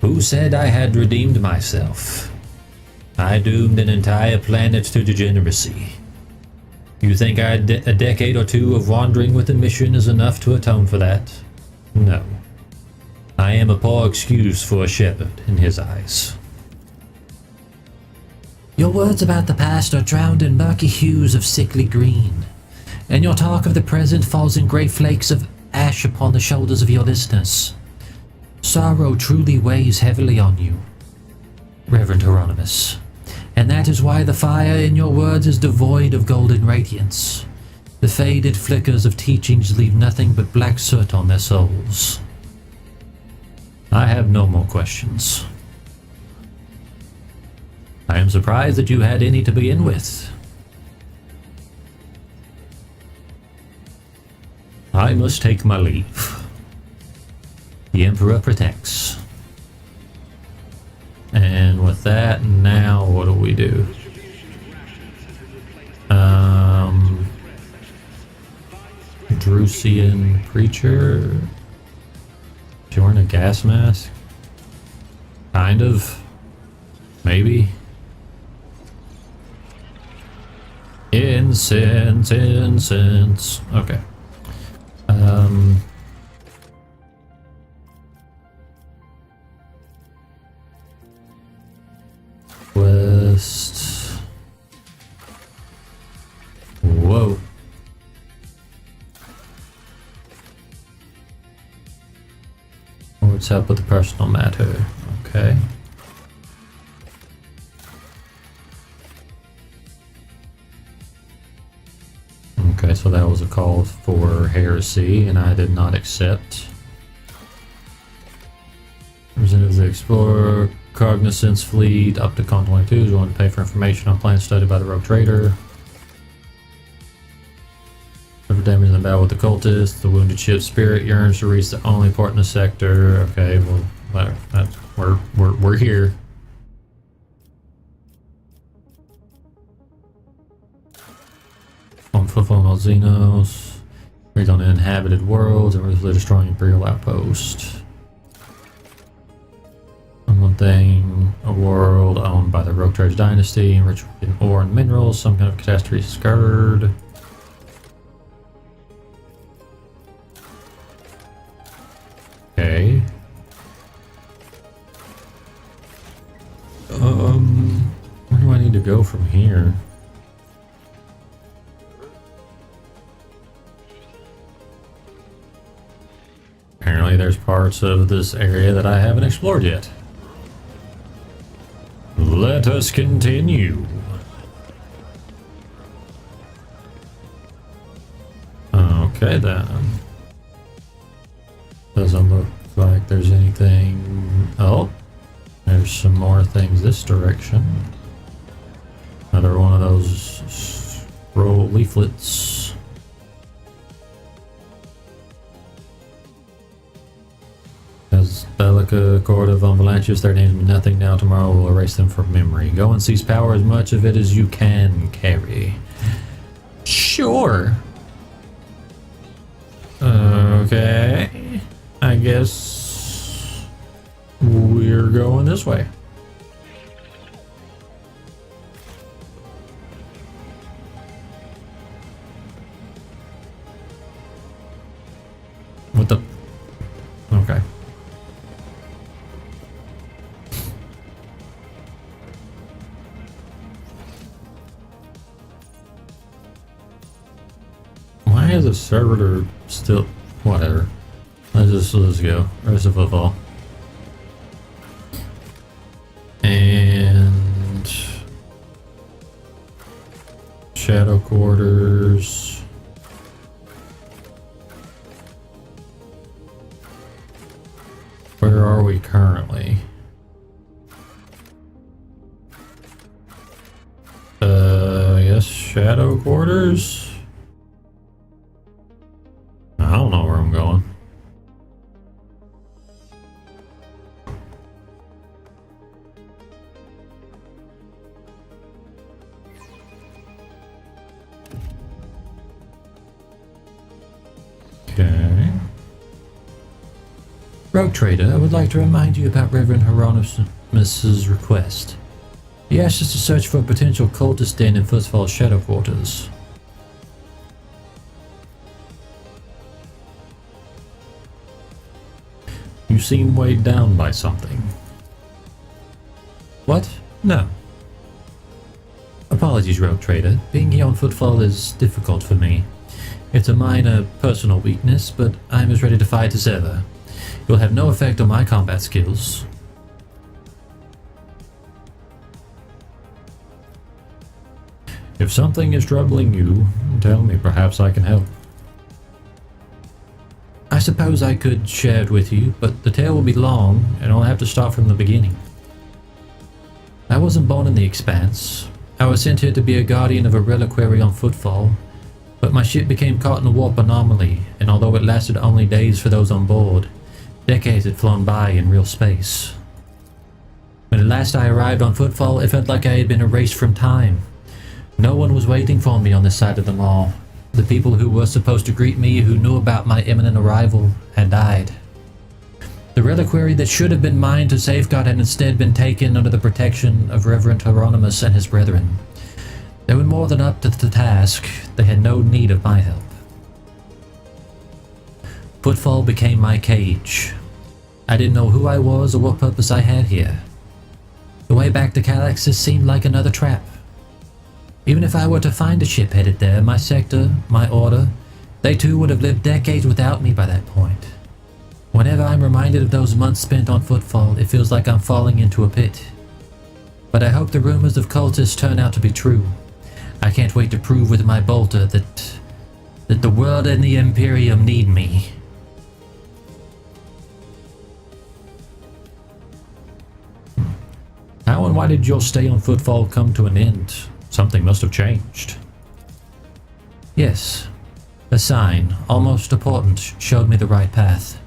Who said I had redeemed myself? I doomed an entire planet to degeneracy. You think a decade or 2 of wandering with a mission is enough to atone for that? No. I am a poor excuse for a shepherd in his eyes. Your words about the past are drowned in murky hues of sickly green, and your talk of the present falls in great flakes of ash upon the shoulders of your listeners. Sorrow truly weighs heavily on you, Reverend Hieronymus, and that is why the fire in your words is devoid of golden radiance. The faded flickers of teachings leave nothing but black soot on their souls. I have no more questions. I am surprised that you had any to begin with. I must take my leave. The Emperor protects. And with that, now what do? Drusian Preacher? Is he wearing a gas mask? Kind of. Maybe. Incense. Okay. West. Whoa. What's up with the personal matter? Okay. Okay, so that was a call for heresy, and I did not accept. Representative of the Explorer, Cognizance Fleet, up to Con 22 is willing to pay for information on plans studied by the Rogue Trader. Suffer damage in the battle with the cultists. The wounded ship's spirit yearns to reach the only port in the sector. Okay, well, that's we're here. On football Xenos. Raid on inhabited worlds and ruthlessly destroying Imperial outpost. One thing, a world owned by the Rogue Trader Dynasty, enriched in ore and minerals, some kind of catastrophe scarred. Okay. Where do I need to go from here? Apparently there's parts of this area that I haven't explored yet. Let us continue. Okay then. Doesn't look like there's anything. Oh, there's some more things this direction. Another one of those scroll leaflets. As Bellica, Court of Avalanches, their names mean nothing now. Tomorrow will erase them from memory. Go and seize power as much of it as you can carry. Sure. Okay. I guess we're going this way. What the? Okay. Why is the server still? Whatever. Let's go. Rest of football. And shadow quarters. Where are we currently? Yes, shadow quarters. I don't know where I'm going. Okay. Rogue Trader, I would like to remind you about Reverend Hieronymus' request. He asked us to search for a potential cultist den in Footfall's shadow quarters. You seem weighed down by something. What? No. Apologies, Rogue Trader. Being here on Footfall is difficult for me. It's a minor personal weakness, but I'm as ready to fight as ever. It will have no effect on my combat skills. If something is troubling you, tell me, perhaps I can help. I suppose I could share it with you, but the tale will be long, and I'll have to start from the beginning. I wasn't born in the Expanse. I was sent here to be a guardian of a reliquary on Footfall, but my ship became caught in a warp anomaly, and although it lasted only days for those on board, decades had flown by in real space. When at last I arrived on Footfall, it felt like I had been erased from time. No one was waiting for me on this side of the mall. The people who were supposed to greet me, who knew about my imminent arrival, had died. The reliquary that should have been mine to safeguard had instead been taken under the protection of Reverend Hieronymus and his brethren. They were more than up to the task. They had no need of my help. Footfall became my cage. I didn't know who I was or what purpose I had here. The way back to Calaxis seemed like another trap. Even if I were to find a ship headed there, my sector, my order, they too would have lived decades without me by that point. Whenever I'm reminded of those months spent on Footfall, it feels like I'm falling into a pit. But I hope the rumors of cultists turn out to be true. I can't wait to prove with my bolter that the world and the Imperium need me. How and why did your stay on Footfall come to an end? Something must have changed. Yes, a sign, almost a portent, showed me the right path.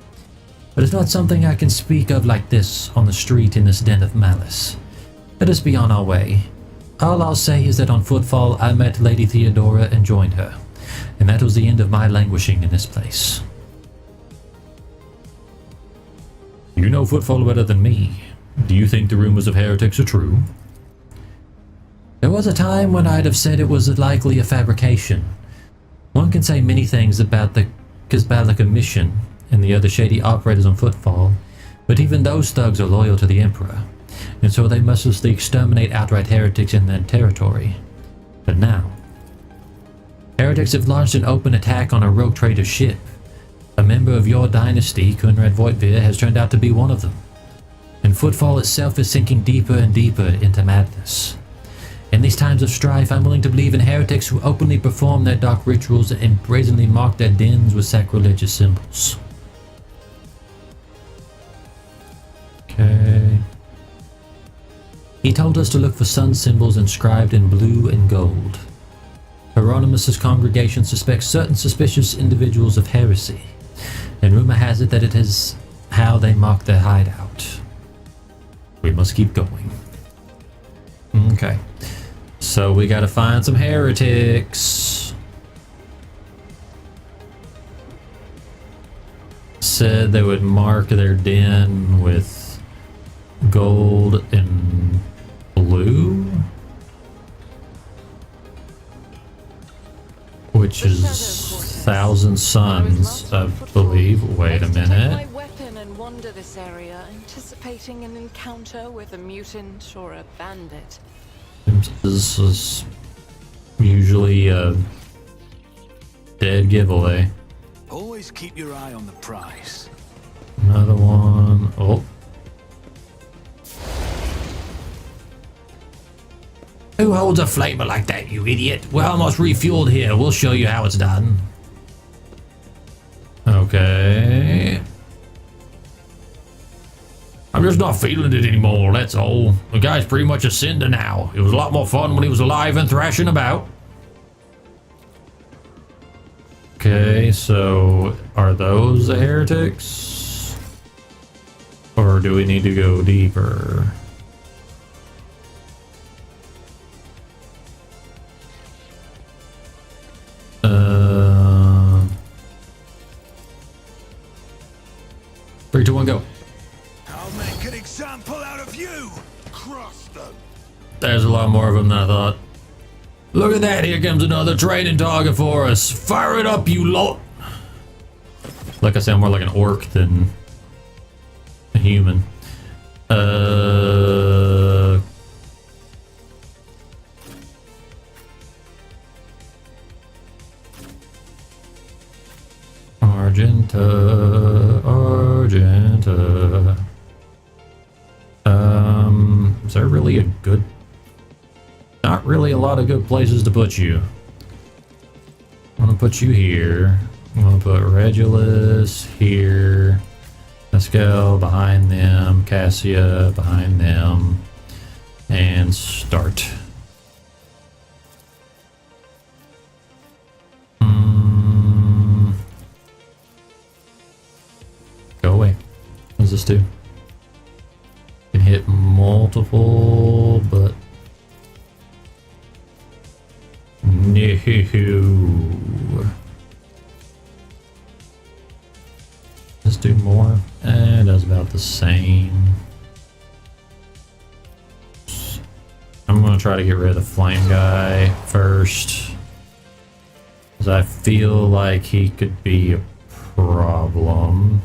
But it's not something I can speak of like this on the street in this den of malice. Let us be on our way. All I'll say is that on Footfall I met Lady Theodora and joined her. And that was the end of my languishing in this place. You know Footfall better than me. Do you think the rumors of heretics are true? There was a time when I'd have said it was likely a fabrication. One can say many things about the Kazbalika mission and the other shady operators on Footfall, but even those thugs are loyal to the Emperor, and so they mercilessly exterminate outright heretics in their territory. But now, heretics have launched an open attack on a rogue trader ship. A member of your dynasty, Kunrad Voitvir, has turned out to be one of them. And Footfall itself is sinking deeper and deeper into madness. In these times of strife, I'm willing to believe in heretics who openly perform their dark rituals and brazenly mark their dens with sacrilegious symbols. Okay. He told us to look for sun symbols inscribed in blue and gold. Hieronymus's congregation suspects certain suspicious individuals of heresy, and rumor has it that it is how they mark their hideout. We must keep going. Okay. So we gotta find some heretics. Said they would mark their den with gold and blue, which is Thousand Suns, I believe. Wait a minute. My weapon and wander this area, anticipating an encounter with a mutant or a bandit. This is usually a dead giveaway. Always keep your eye on the prize. Another one. Oh. Who holds a flamer like that, you idiot? We're almost refueled here. We'll show you how it's done. Okay. I'm just not feeling it anymore, that's all. The guy's pretty much a cinder now. It was a lot more fun when he was alive and thrashing about. Okay, so are those the heretics? Or do we need to go deeper? Three, two, one, go. I'll make an example out of you. Cross them. There's a lot more of them than I thought. Look at that, here comes another training target for us. Fire it up, you lot. Like I said, I'm more like an orc than a human. Argenta. Is there really a good... Not really a lot of good places to put you. I'm gonna put you here. I'm gonna put Regulus here. Let's go behind them. Cassia behind them. And start. Go away. What does this do? Can hit multiple, but no. Let's do more. It does about the same. I'm gonna try to get rid of the flame guy first, because I feel like he could be a problem.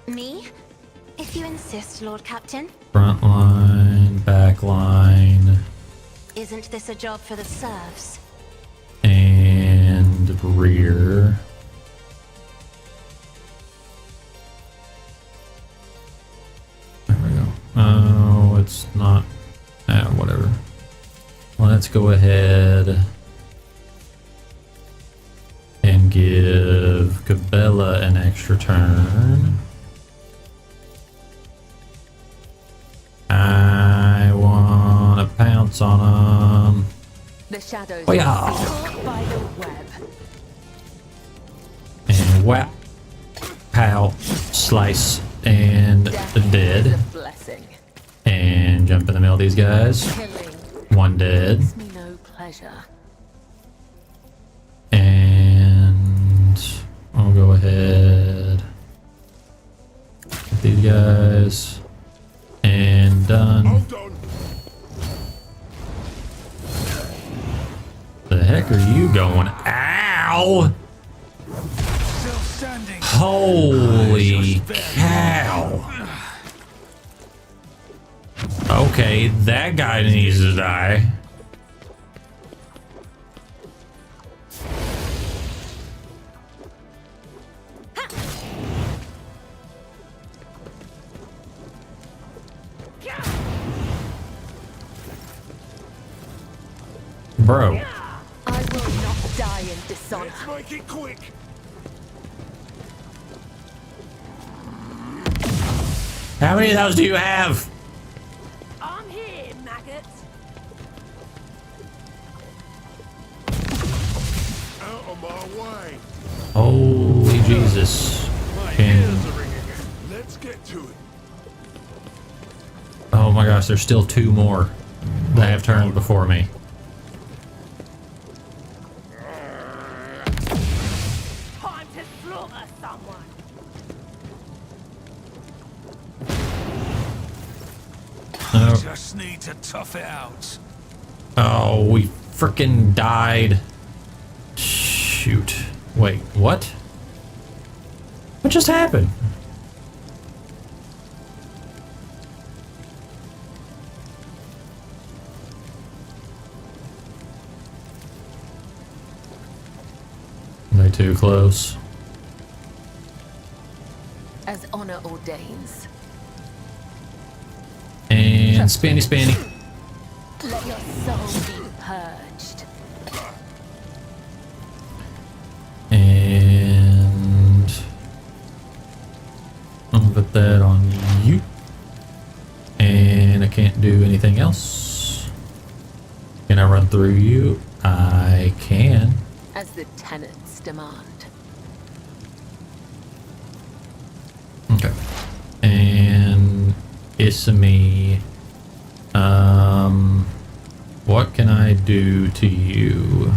Me? If you insist, Lord Captain. Front line, back line, Isn't this a job for the serfs? and rear. There we go. Oh, it's not. Whatever. Let's go ahead and give Cabela an extra turn. I want to pounce on him. The shadows Oh, yeah. will be caught by the web. And whap, pow, slice, and Death dead. is a blessing. And jump in the middle of these guys. Killing One dead. Gives me no pleasure. And I'll go ahead. Get these guys. And done. Hold on. The heck are you going? Ow! Still standing. Holy cow. Okay, that guy needs to die. Bro. I will not die in dishonor. Let's make it quick. How many of those do you have? I'm here, maggots. Out of my way. Holy Jesus. My Can- ears are ringing. Let's get to it. Oh my gosh, there's still two more that have turned before me. Time to slaughter someone. Oh, Just need to tough it out. oh, we freaking died. Shoot. Wait, what? What just happened? Way too close. As honor ordains. And Spanny Spanny. Let your soul be purged. And I'll put that on you. And I can't do anything else. Can I run through you? I can. As the tenants demand. Okay. And Isami. What can I do to you?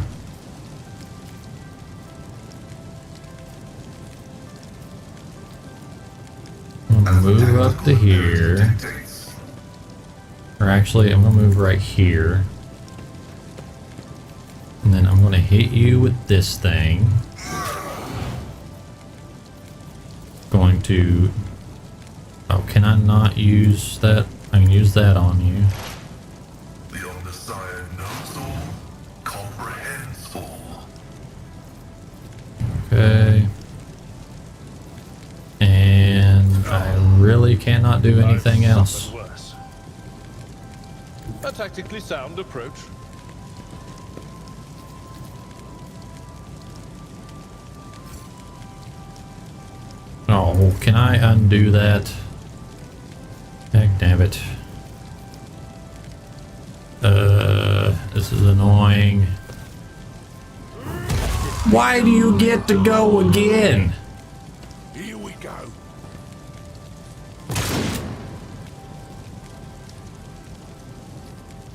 I'm gonna move up to here. Or actually, I'm gonna move right here. And then I'm gonna hit you with this thing. Going to... Oh, can I not use that? I can use that on you. The Omnissiah knows all, comprehends all. Okay. And I really cannot do anything else. Worse. A tactically sound approach. Oh, can I undo that? Heck damn it. This is annoying. Why do you get to go again? Here we go.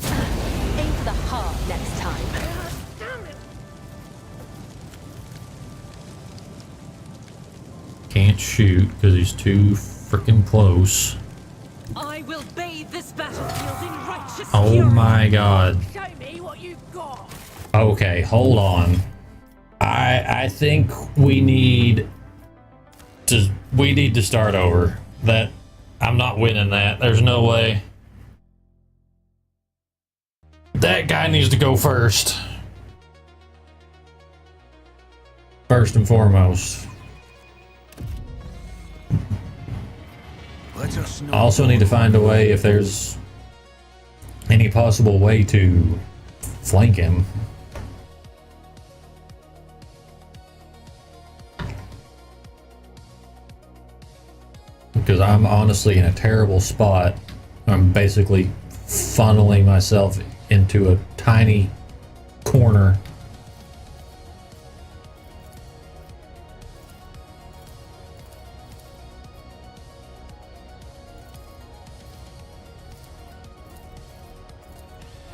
Aim for the heart next time. Can't shoot because he's too freaking close. I will bathe this battlefield in righteous Oh fury. my god. Show me what you've got. Okay, hold on. I think we need to start over. That I'm not winning that. There's no way. That guy needs to go first. First and foremost. Let us know. I also need to find a way if there's any possible way to flank him. Because I'm honestly in a terrible spot. I'm basically funneling myself into a tiny corner.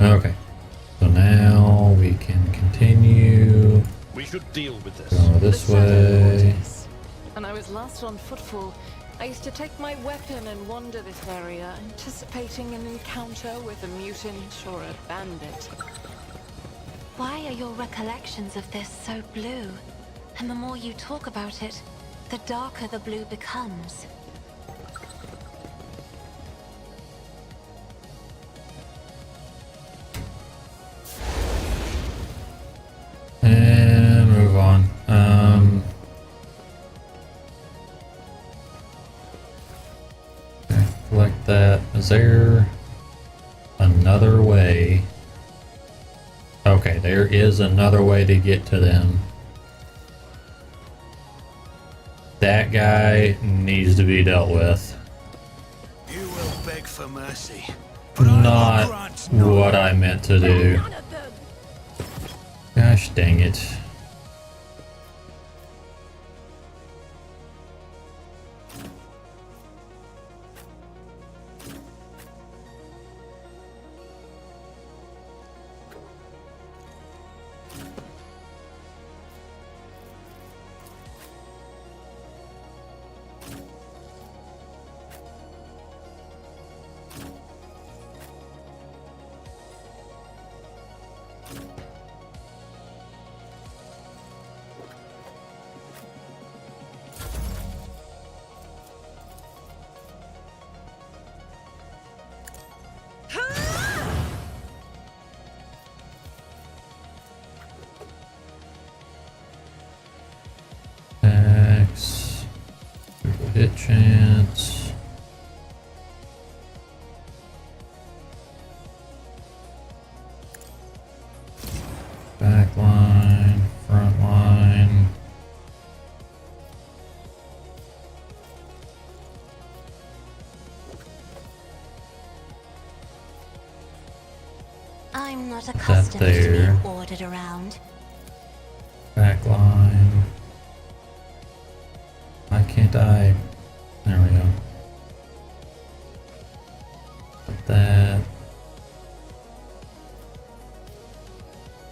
Okay, so now should deal with this. Go this The Shadow way. Vortex. When I was last on footfall, I used to take my weapon and wander this area, anticipating an encounter with a mutant or a bandit. Why are your recollections of this so blue? And the more you talk about it, the darker the blue becomes. And move on. Okay, like that. Is there another way? Okay, there is another way to get to them. That guy needs to be dealt with. You will beg for mercy, but I will Not grant none. what I meant to do. Gosh dang it. X. Hit chance. Back line, front line. I'm not accustomed to there. being ordered around. Back line. Why can't I? There we go. Like that.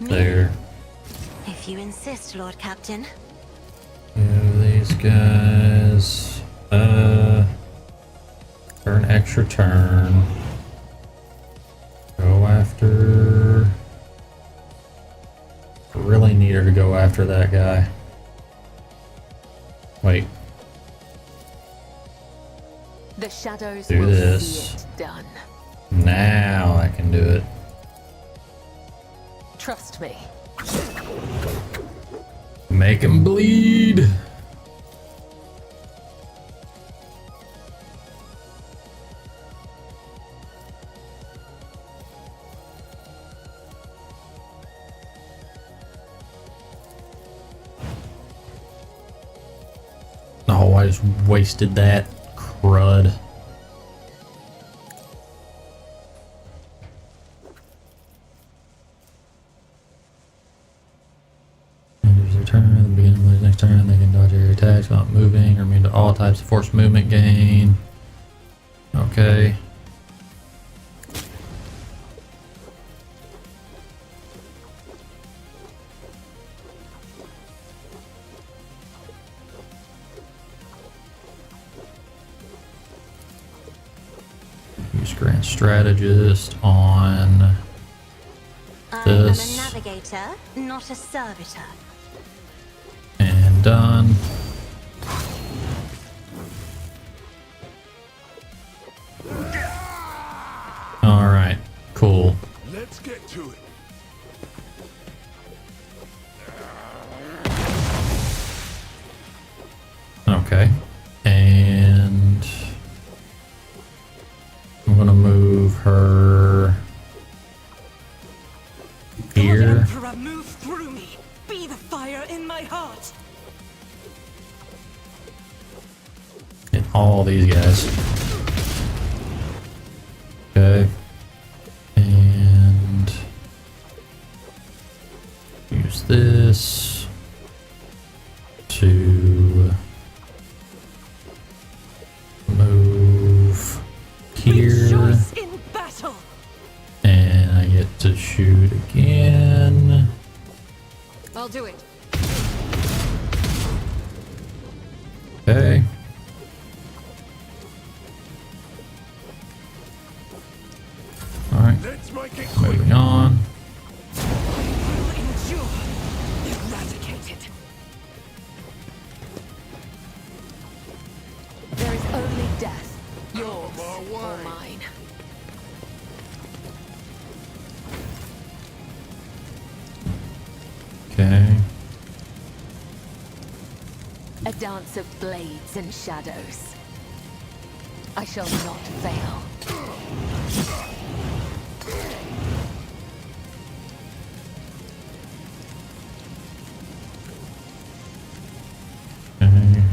There. If you insist, Lord Captain. These guys. For an extra turn. Go after. Really need her to go after that guy. Wait. The shadows Do will this. see it done. Now I can do it. Trust me. Make him bleed. Oh, I just wasted that crud. Use their turn at the beginning of the next turn. They can dodge area attacks without moving or immune to all types of forced movement gain. Okay. Use Grand Strategist on I am a this. navigator, not a servitor. And done. Alright, cool. Let's get to it. Okay. And I'm gonna move her here. Emperor, move through me. Be the fire in my heart. Hit all these guys. Okay. And use this to move here. Rejoice in battle. And I get to shoot again. I'll do it. death. Yours or mine. Okay. A dance of blades and shadows. I shall not fail. Okay.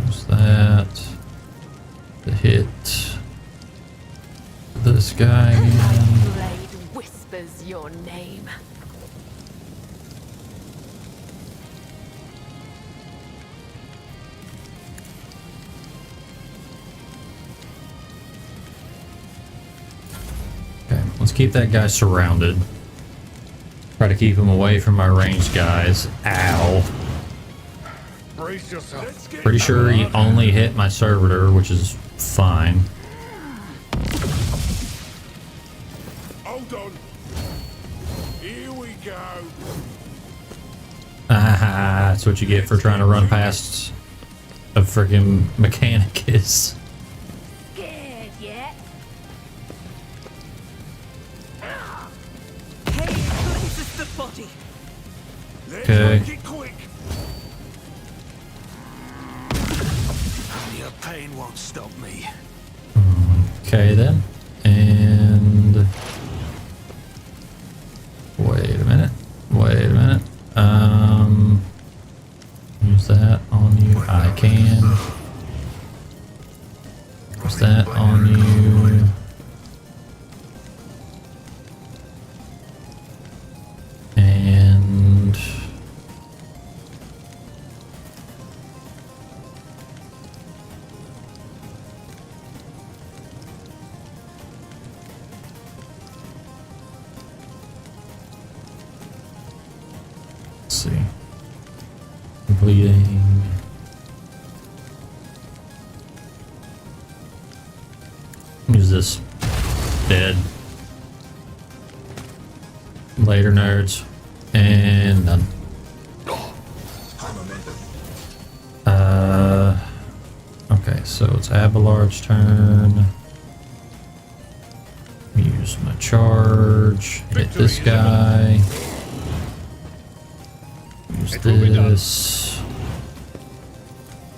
What's that? The hit. This guy again. Blade whispers your name. Okay, let's keep that guy surrounded. Try to keep him away from my ranged guys. Ow. Brace yourself. Pretty sure he only hit my servitor, which is fine. Hold on. Here we go. Aha, that's what you get for trying to run past a freaking mechanicus. Scared yet? Hey, cleanses the body. Let's Okay. make it quick. Your pain won't stop me. Okay then. And wait a minute. Wait a minute. Use that on you. I can. Use that on you. And let's see. Bleeding. Use this. Dead. Later, nerds. And done. Okay, so it's Abelard's turn. Use my charge. Hit this guy. Use this.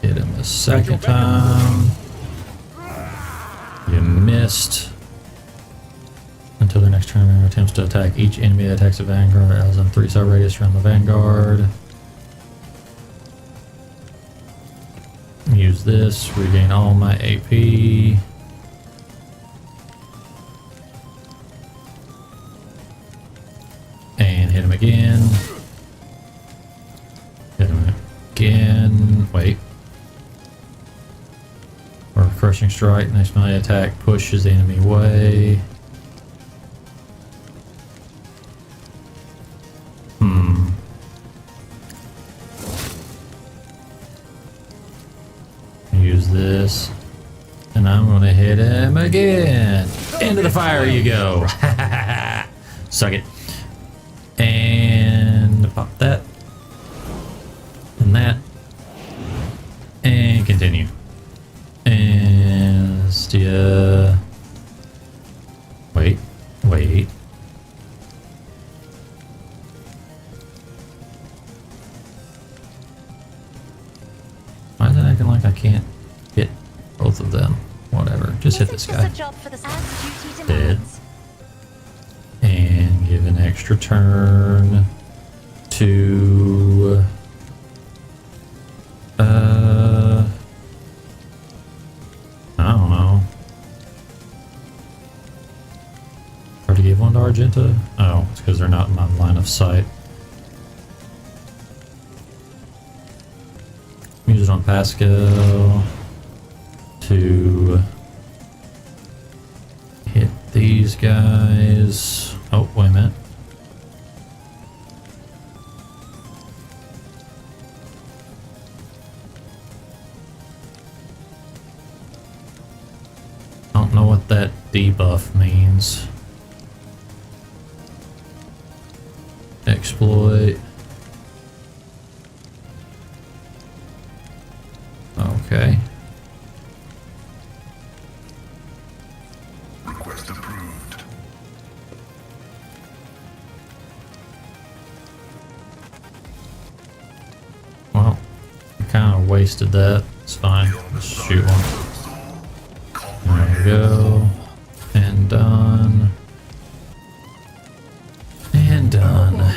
Hit him a second time. You missed. Until the next turn, attempts to attack each enemy that attacks a vanguard as in 3 sub radius around the vanguard. Use this, regain all my AP. And hit him again. Hit him again. Wait. Or crushing strike. Next melee attack pushes the enemy away. Use this. And I'm gonna hit him again. Into the fire you go. Suck it. And pop that. And that. And continue. And wait. Wait. Why is it acting like I can't hit both of them? Whatever. Just hit this guy. Dead. And give an extra turn to I don't know. Try to give one to Argenta? Oh, it's because they're not in my line of sight. Use it on Pascal to hit these guys. Oh, wait a minute. I don't know what that debuff means. Exploit. Okay. wasted that. It's fine. Let's shoot one. There we go. And done. And done.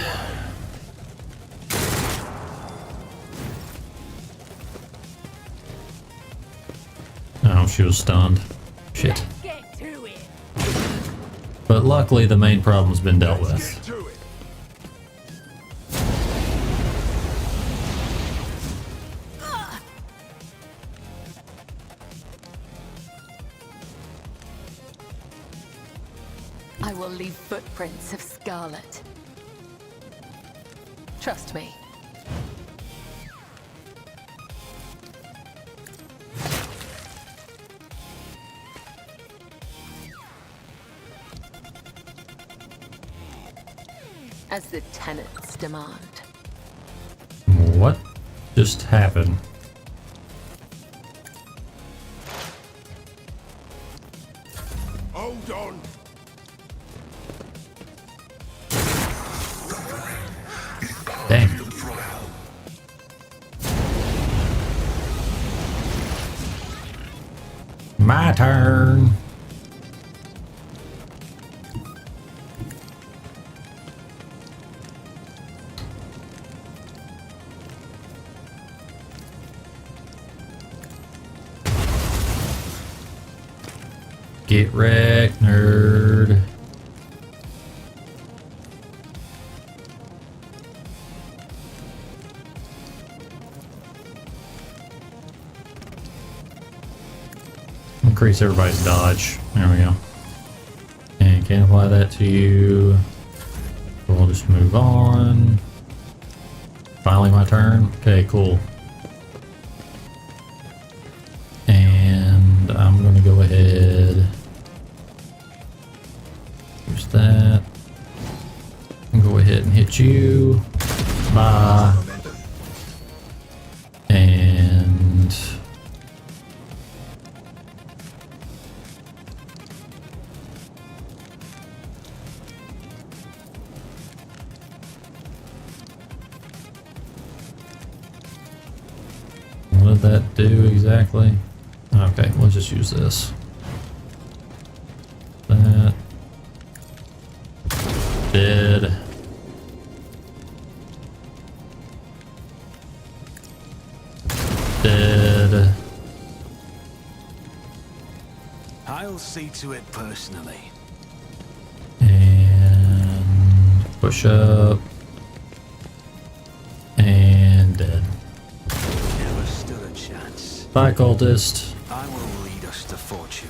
Oh, she was stunned. Shit. Get to it. But luckily the main problem's been dealt with. Get to it. I will leave footprints of scarlet. Trust me. As the tenants demand. What just happened? Hold on. Dang. My turn. Get wrecked, nerd. Increase everybody's dodge. There we go. And can't apply that to you. So we'll just move on. Finally my turn. Okay, cool. And I'm gonna go ahead. Use that. And go ahead and hit you. Bye. And what did that do exactly? Okay, we'll just use this. That. Dead. Dead. I'll see to it personally. And push up. And dead. Never stood a chance. Bye, cultist. I will lead us to fortune.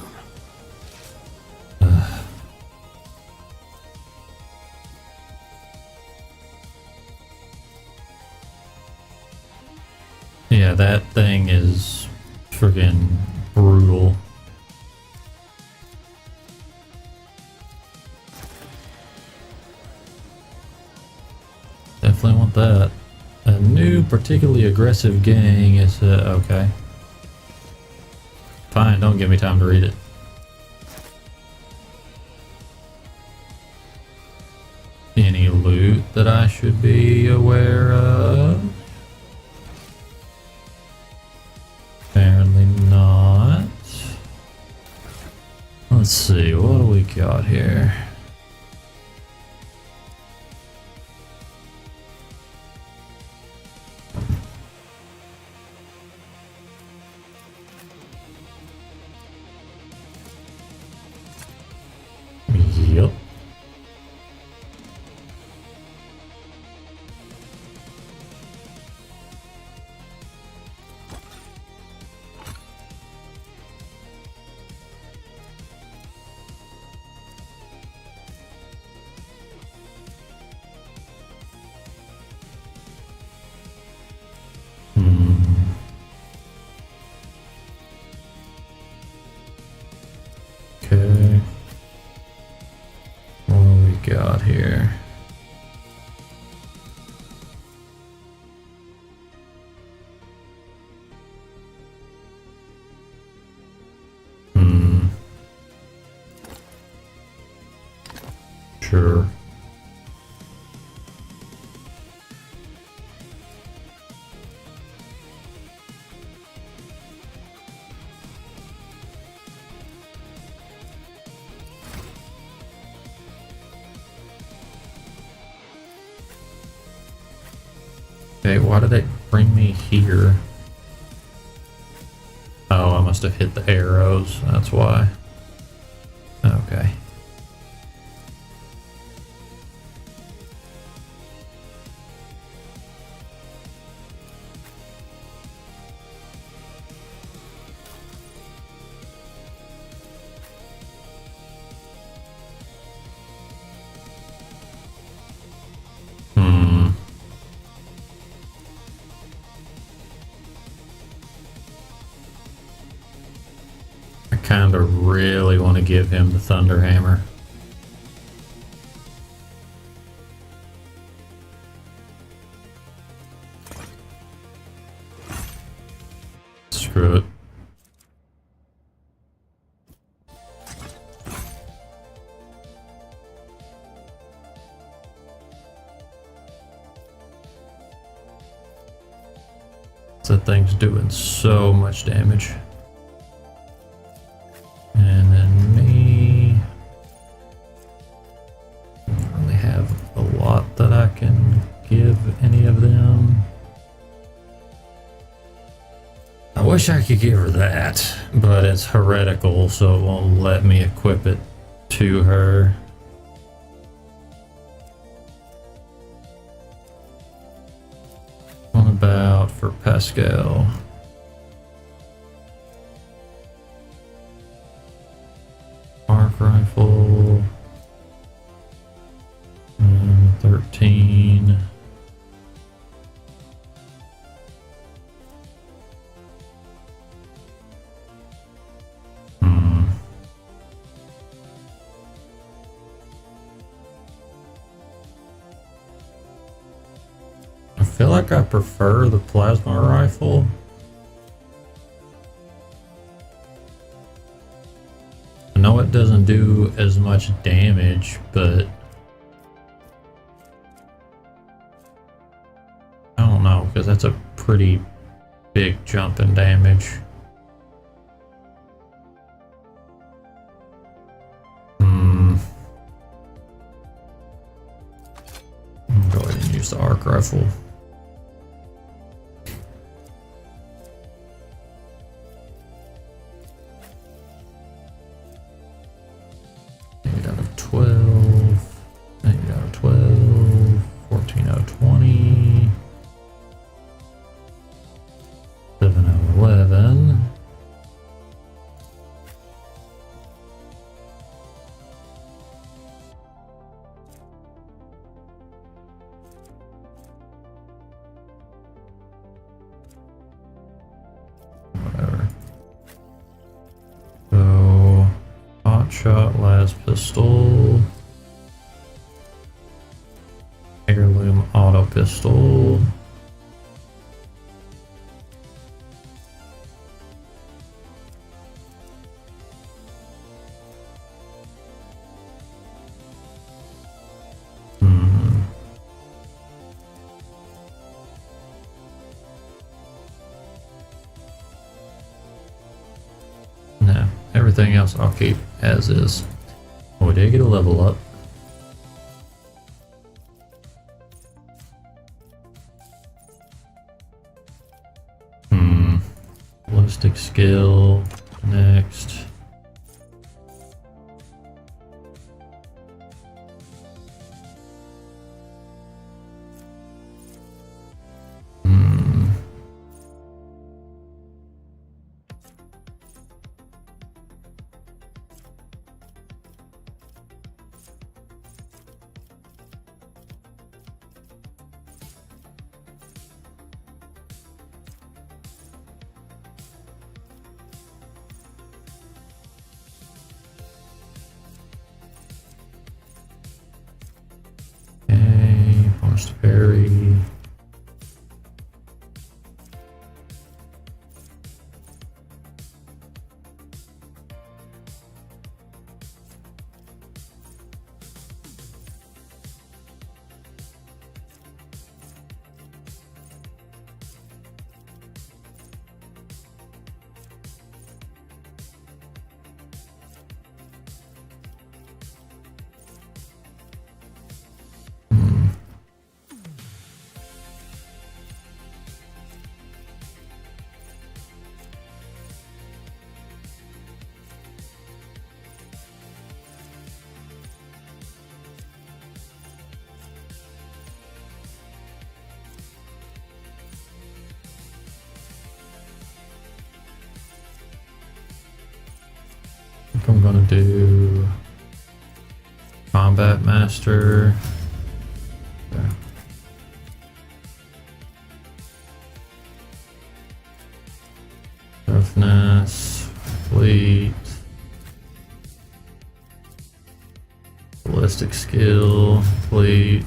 Yeah, that thing is friggin' brutal. Definitely want that. A new, particularly aggressive gang is okay. Fine, don't give me time to read it. Any loot that I should be aware of? Apparently not. Let's see, what do we got here? Yep. Okay. What do we got here? Sure. Okay, why did they bring me here? Oh, I must have hit the arrows. That's why. Okay. I kind of really want to give him the Thunder Hammer. Screw it. That thing's doing so much damage. And then me. I don't really have a lot that I can give any of them. I wish I could give her that, but it's heretical, so it won't let me equip it to her. What about for Pascal? Arc rifle. 13. I feel like I prefer the plasma rifle. I know it doesn't do as much damage, but I don't know, because that's a pretty big jump in damage. Go ahead and use the arc rifle. Shot, las pistol, heirloom auto pistol, No, everything else I'll keep as is. Oh, we did get a level up. Ballistic skill, next. think I'm gonna do Combat Master. Okay. Toughness, Fleet, Ballistic Skill, Fleet.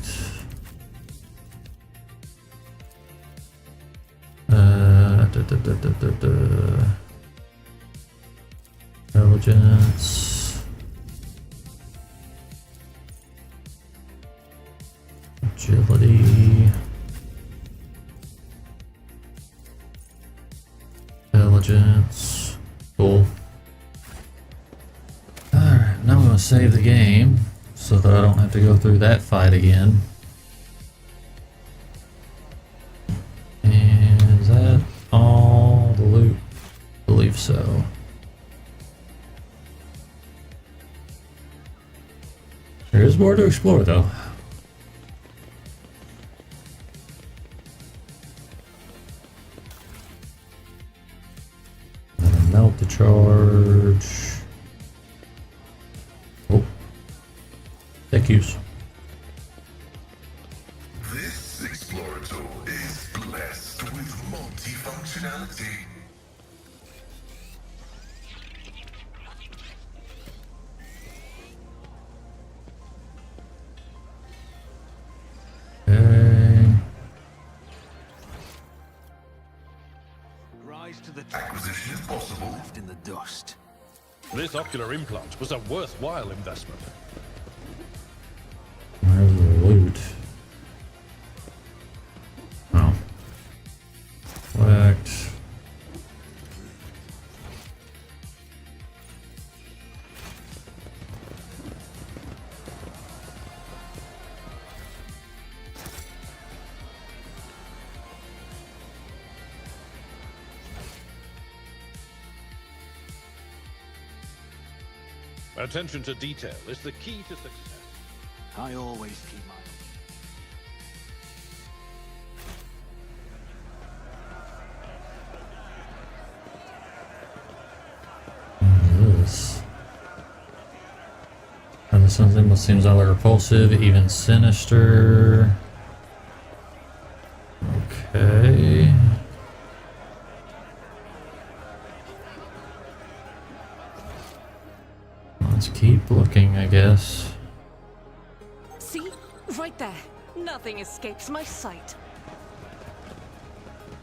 Intelligence, Agility, Intelligence. Cool. Alright, now I'm going to save the game so that I don't have to go through that fight again. And is that all the loot? I believe so. There is more to explore though. Melt the charge. Oh. Thank yous. This explorator is blessed with multifunctionality. Okay. Rise to the Acquisition is possible. left in the dust. This ocular implant was a worthwhile investment. Where's the loot? Oh. Collect. Attention to detail is the key to success. I always keep my This. And this something seems either repulsive, even sinister. Okay. Let's keep looking, I guess. See? Right there. Nothing escapes my sight.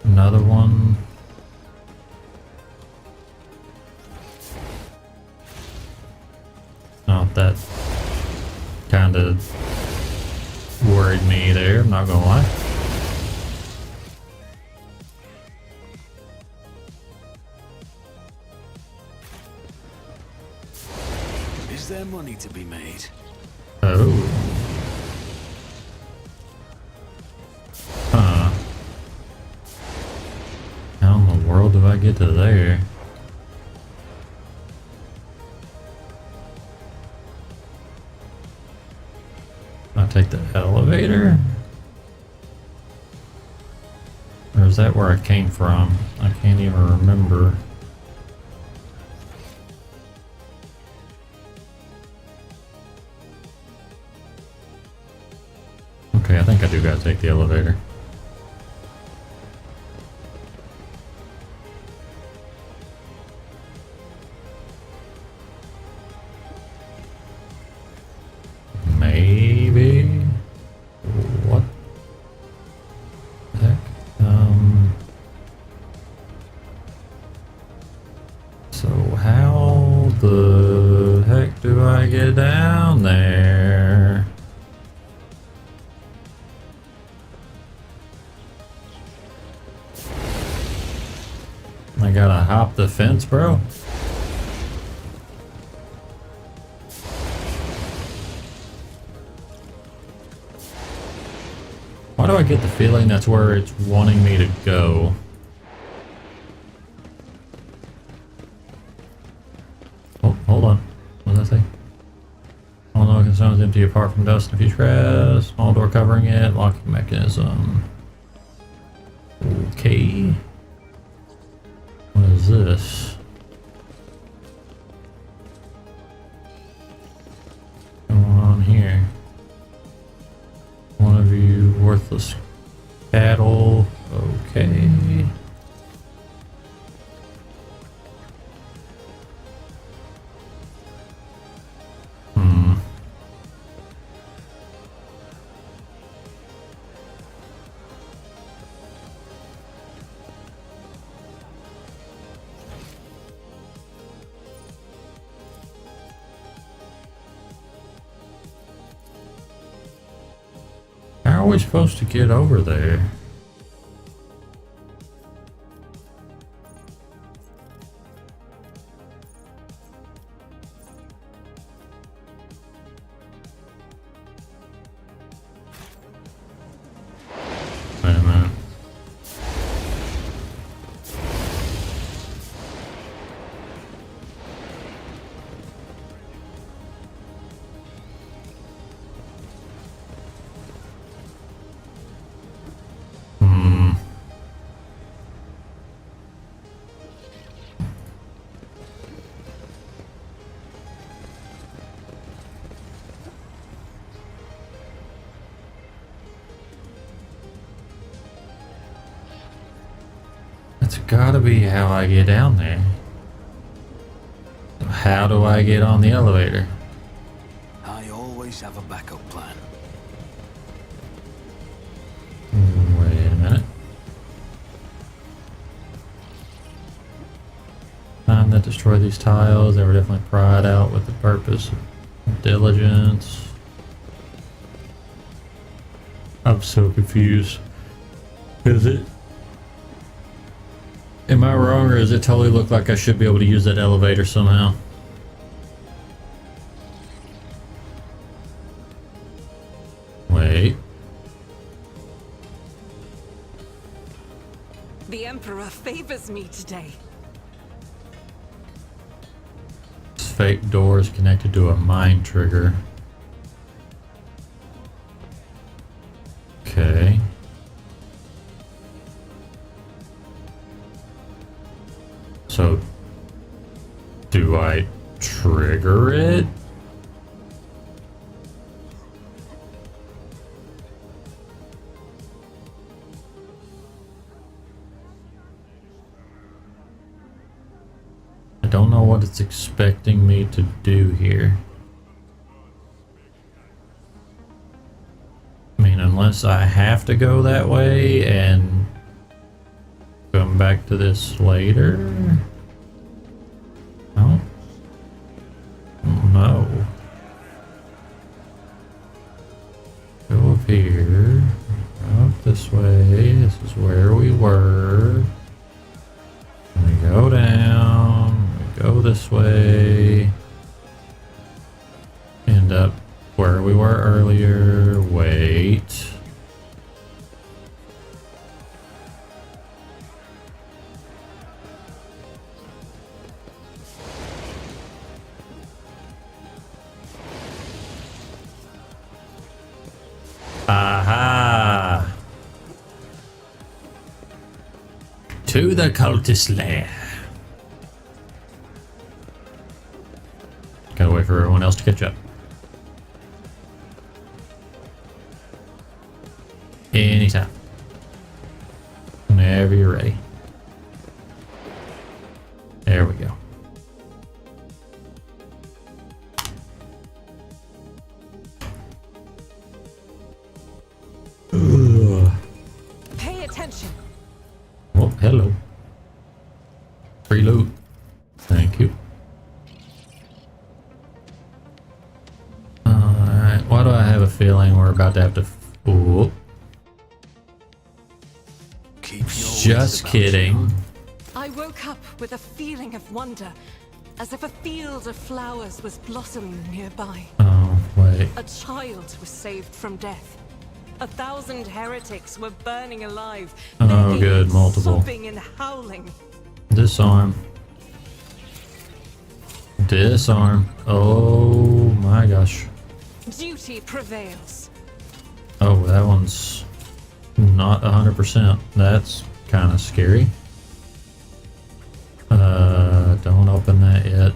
Another one. Oh, that kind of worried me there, I'm not gonna lie. Is there money to be made? Oh. Huh. How in the world do I get to there? I take the elevator? Or is that where I came from? I can't even remember. Okay, I think I do gotta take the elevator. Maybe? What the heck? So how the heck do I get down there? I gotta hop the fence, bro? Why do I get the feeling that's where it's wanting me to go? Oh, hold on. What does that say? All no concerns empty apart from dust and future small door covering it, locking mechanism. Okay. What is this? worthless cattle. Okay. How are we supposed to get over there? Wait a minute. That's gotta be how I get down there. How do I get on the elevator? I always have a backup plan. Wait a minute. Time that destroyed these tiles. They were definitely pried out with the purpose of diligence. I'm so confused. Is it? Am I wrong, or does it totally look like I should be able to use that elevator somehow? Wait. The Emperor favors me today. This fake door is connected to a mine trigger. Okay. So, do I trigger it? I don't know what it's expecting me to do here. I mean, unless I have to go that way and come back to this later. No. No. Go up here. Up this way. This is where we were. And we go down. We go this way. End up where we were earlier. Wait. Aha! To the cultist lair. Gotta wait for everyone else to catch up. Anytime. Whenever you're ready. There we go. Pay attention. Oh, hello. Free loot. Thank you. Alright, why do I have a feeling we're about to have to... Ooh. Keep your Just wits about kidding. you. I woke up with a feeling of wonder, as if a field of flowers was blossoming nearby. Oh, wait. A child was saved from death. 1,000 heretics were burning alive. Oh, begging, good, multiple. sobbing and howling. Disarm. Disarm. Oh my gosh. Duty prevails. Oh, that one's not 100%. That's kind of scary. Don't open that yet.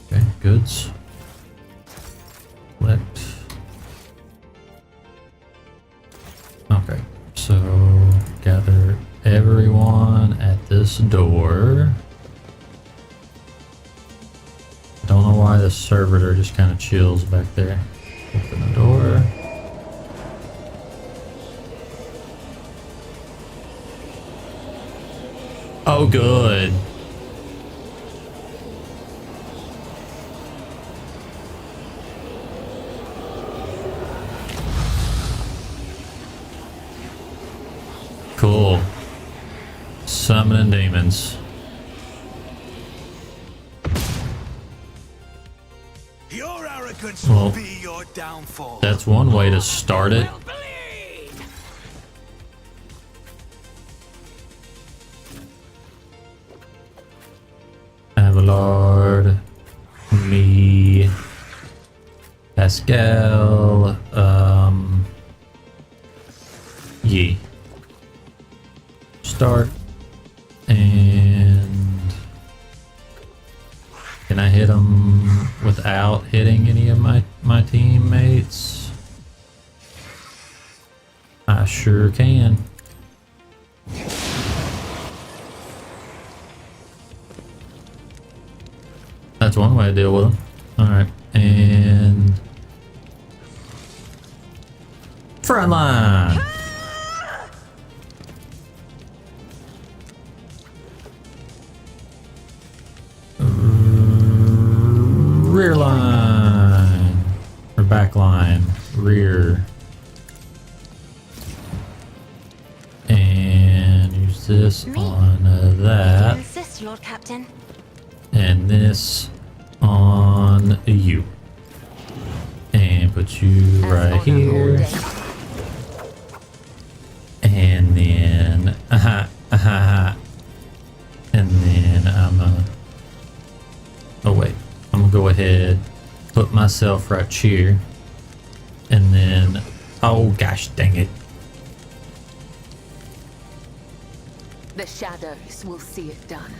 Okay, goods. Select. this door. Don't know why the servitor just kind of chills back there. Open the door. Oh, good. Cool. Summoning demons. Your arrogance Well, will be your downfall. That's one way to start it. Avalard, me, Pascal, Yi. Start, and can I hit him without hitting any of my teammates? I sure can. That's one way to deal with them. Alright, and front line. Rear line. Or back line. Rear. And use this on that. Insist, Lord Captain. And this on you. And put you right here. And then and then I'm gonna oh wait, I'm gonna go ahead, put myself right here, and then oh gosh dang it. The shadows will see it done.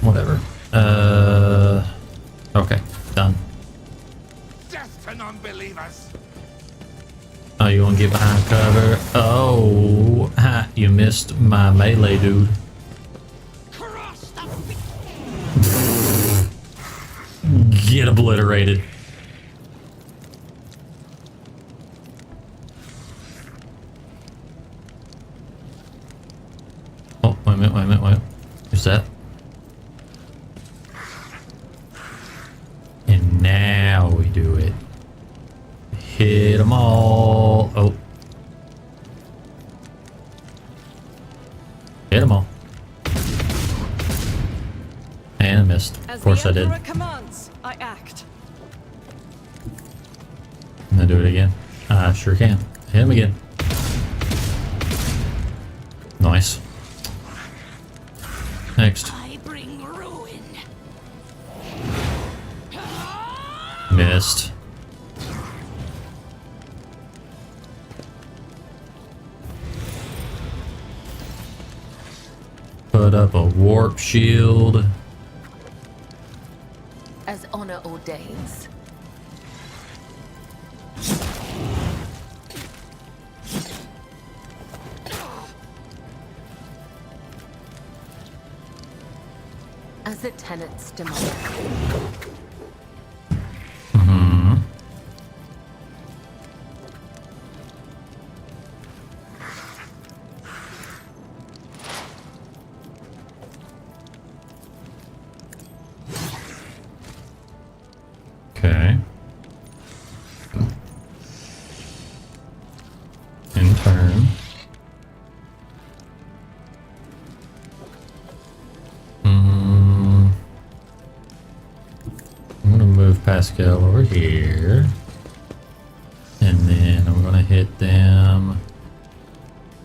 Whatever. Okay, done. Death to non-believers. Oh, you wanna get behind cover? Oh, ha, you missed my melee, dude. Get obliterated. Oh, wait a minute. Who's that? And now we do it. Hit them all. Oh. Hit them all. And I missed. Of course I did. As the Emperor commands, I act. And then do it again. I sure can. Hit him again. Nice. Next. I bring ruin. Missed. Put up a warp shield. As honor ordains. As the tenants demand. Mm-hmm. Okay. In turn. I'm gonna move Pascal over here. And then I'm gonna hit them.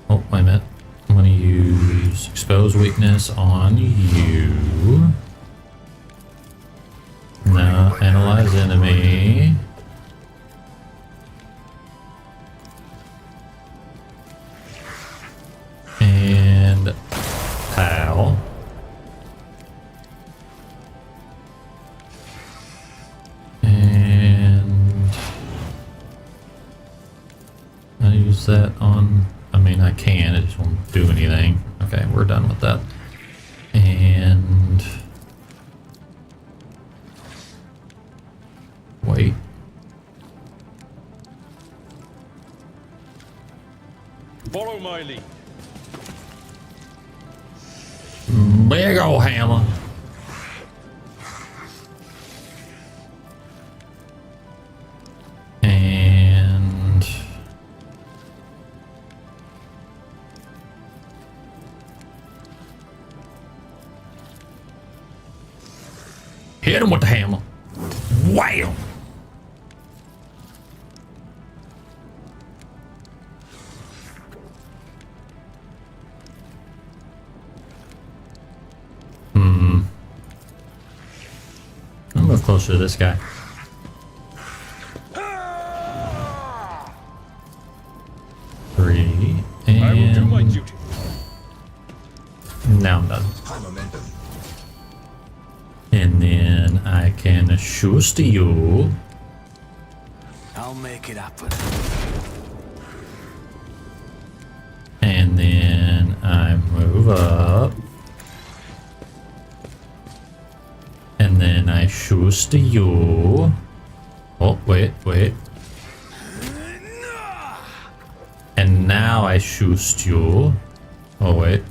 Oh, wait a minute. I'm gonna use expose weakness on you. Now analyze enemy. And pow. And I use that on, I mean I can. can. It just won't do anything. Okay, we're done with that. And wait. Follow my lead. Big ol' hammer. And hit him with the hammer. Wham! I'll move closer to this guy. Three, I will do my and duty. now I'm done. High momentum. And then I can shoot you. I'll make it happen. And then I move up. And then I shoot you. Oh, wait. And now I shoot you. Oh, wait.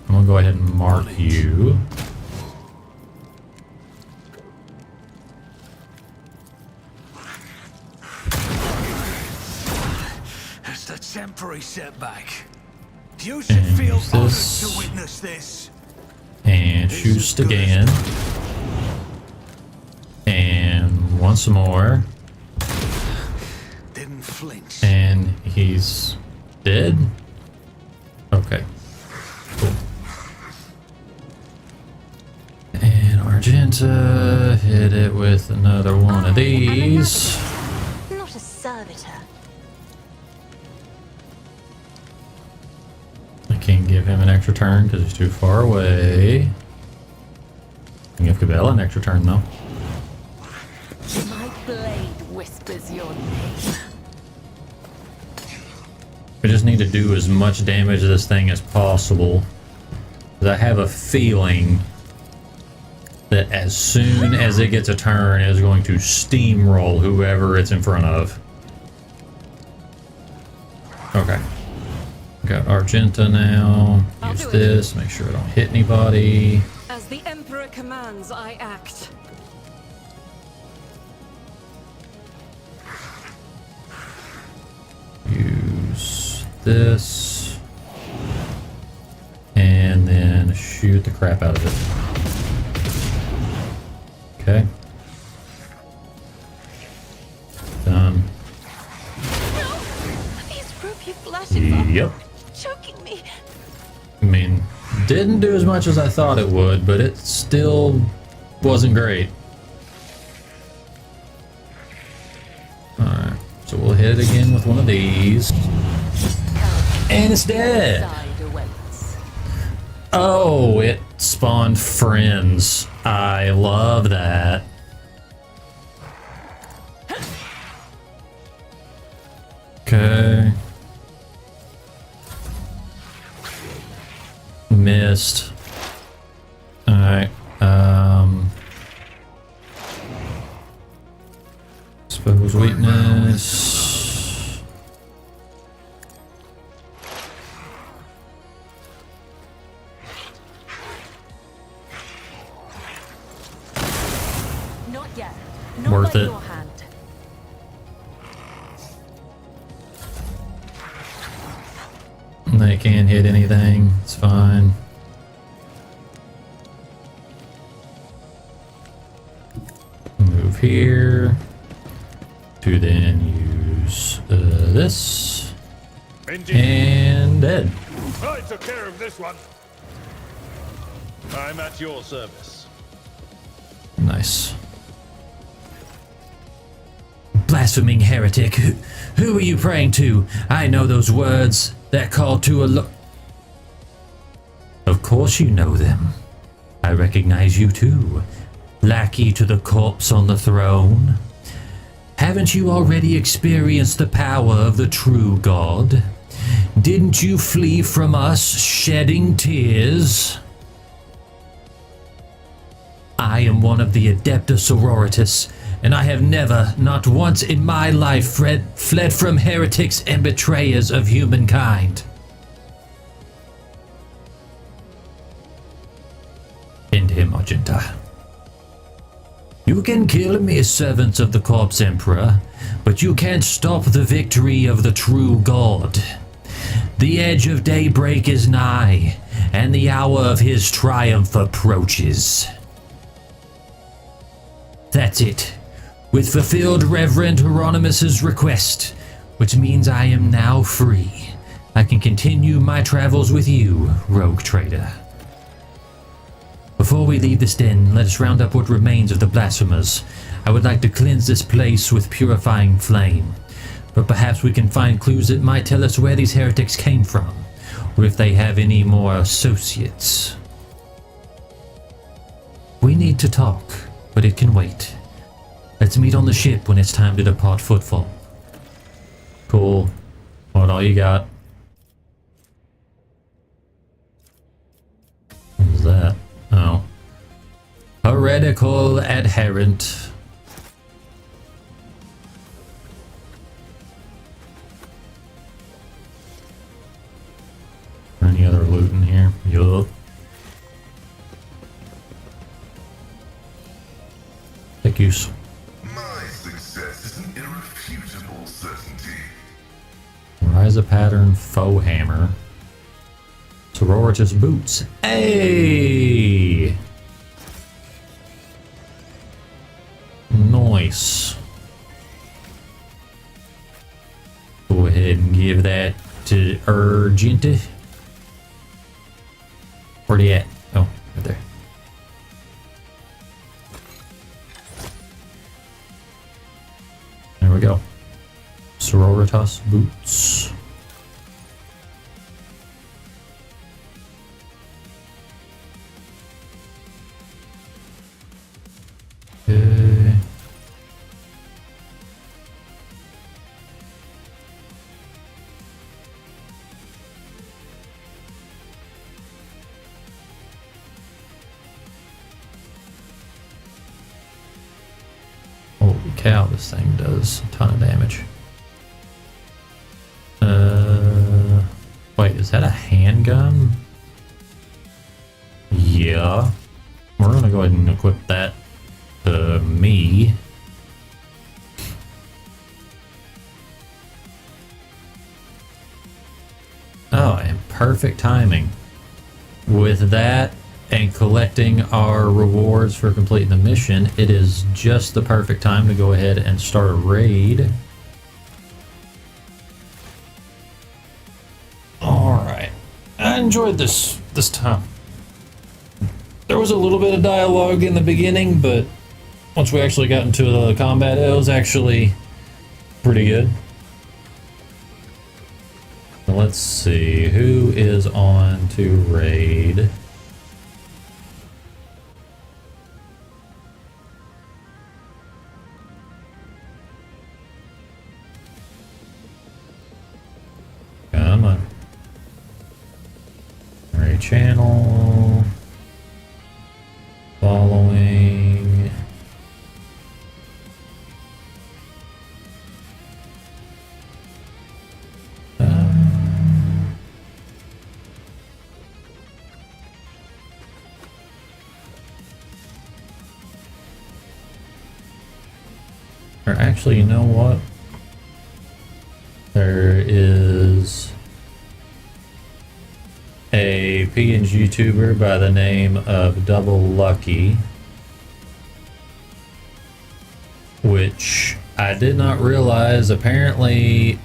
I'm gonna go ahead and mark you. It's a temporary setback. You should And feel use honored this. to witness this. And shoot again. And once more. Didn't flinch. And he's dead? Okay. Cool. And Argenta hit it with another one of these. Not a servitor. I can't give him an extra turn because he's too far away. I can give Cabela an extra turn though. My blade whispers your name. We just need to do as much damage to this thing as possible. Because I have a feeling that as soon as it gets a turn, it's going to steamroll whoever it's in front of. Okay. Got Argenta now. Use this, make sure I don't hit anybody. As the Emperor commands, I act. Use this. And then shoot the crap out of it. Okay. Done. These ropey flashing buttons Yep. choking me. I mean, didn't do as much as I thought it would, but it still wasn't great. Alright, so we'll hit it again with one of these. And it's dead! Side awaits. Oh, it spawned friends. I love that. Okay. Missed. Alright, suppose weakness. Not yet. Not Worth by it. your hand. They can't hit anything. It's fine. Move here to then use this Indeed. and dead. I took care of this one. I'm at your service. Nice. Blaspheming heretic, who are you praying to? I know those words that call to a Of course you know them. I recognize you too. Lackey to the corpse on the throne. Haven't you already experienced the power of the true God? Didn't you flee from us, shedding tears? I am one of the Adepta Sororitas, and I have never, not once in my life, fled from heretics and betrayers of humankind. End him, Argenta. You can kill me, servants of the Corpse Emperor, but you can't stop the victory of the true God. The edge of daybreak is nigh, and the hour of his triumph approaches. That's it. With fulfilled Reverend Hieronymus's request, which means I am now free, I can continue my travels with you, rogue trader. Before we leave this den, let us round up what remains of the blasphemers. I would like to cleanse this place with purifying flame, but perhaps we can find clues that might tell us where these heretics came from, or if they have any more associates. We need to talk, but it can wait. Let's meet on the ship when it's time to depart Footfall. Cool. What all you got? What was that? Oh. Heretical adherent. Any other loot in here? Yup. Take use. My success is an irrefutable certainty. Rise a pattern faux hammer. Sororitas boots. Hey! Nice. Go ahead and give that to Argenta. Where they at? Oh, right there. There we go. Sororitas boots. Okay. Holy cow, this thing does a ton of damage. Wait, is that a handgun? Yeah. We're gonna go ahead and equip that to me. Oh, and perfect timing. With that and collecting our rewards for completing the mission, it is just the perfect time to go ahead and start a raid. Alright. I enjoyed this time. There was a little bit of dialogue in the beginning, but once we actually got into the combat, it was actually pretty good. So let's see, who is on to raid? Come on. Raid channel. Following. Or actually, you know what? There is a PNG tuber by the name of Double Lucky, which I did not realize. Apparently,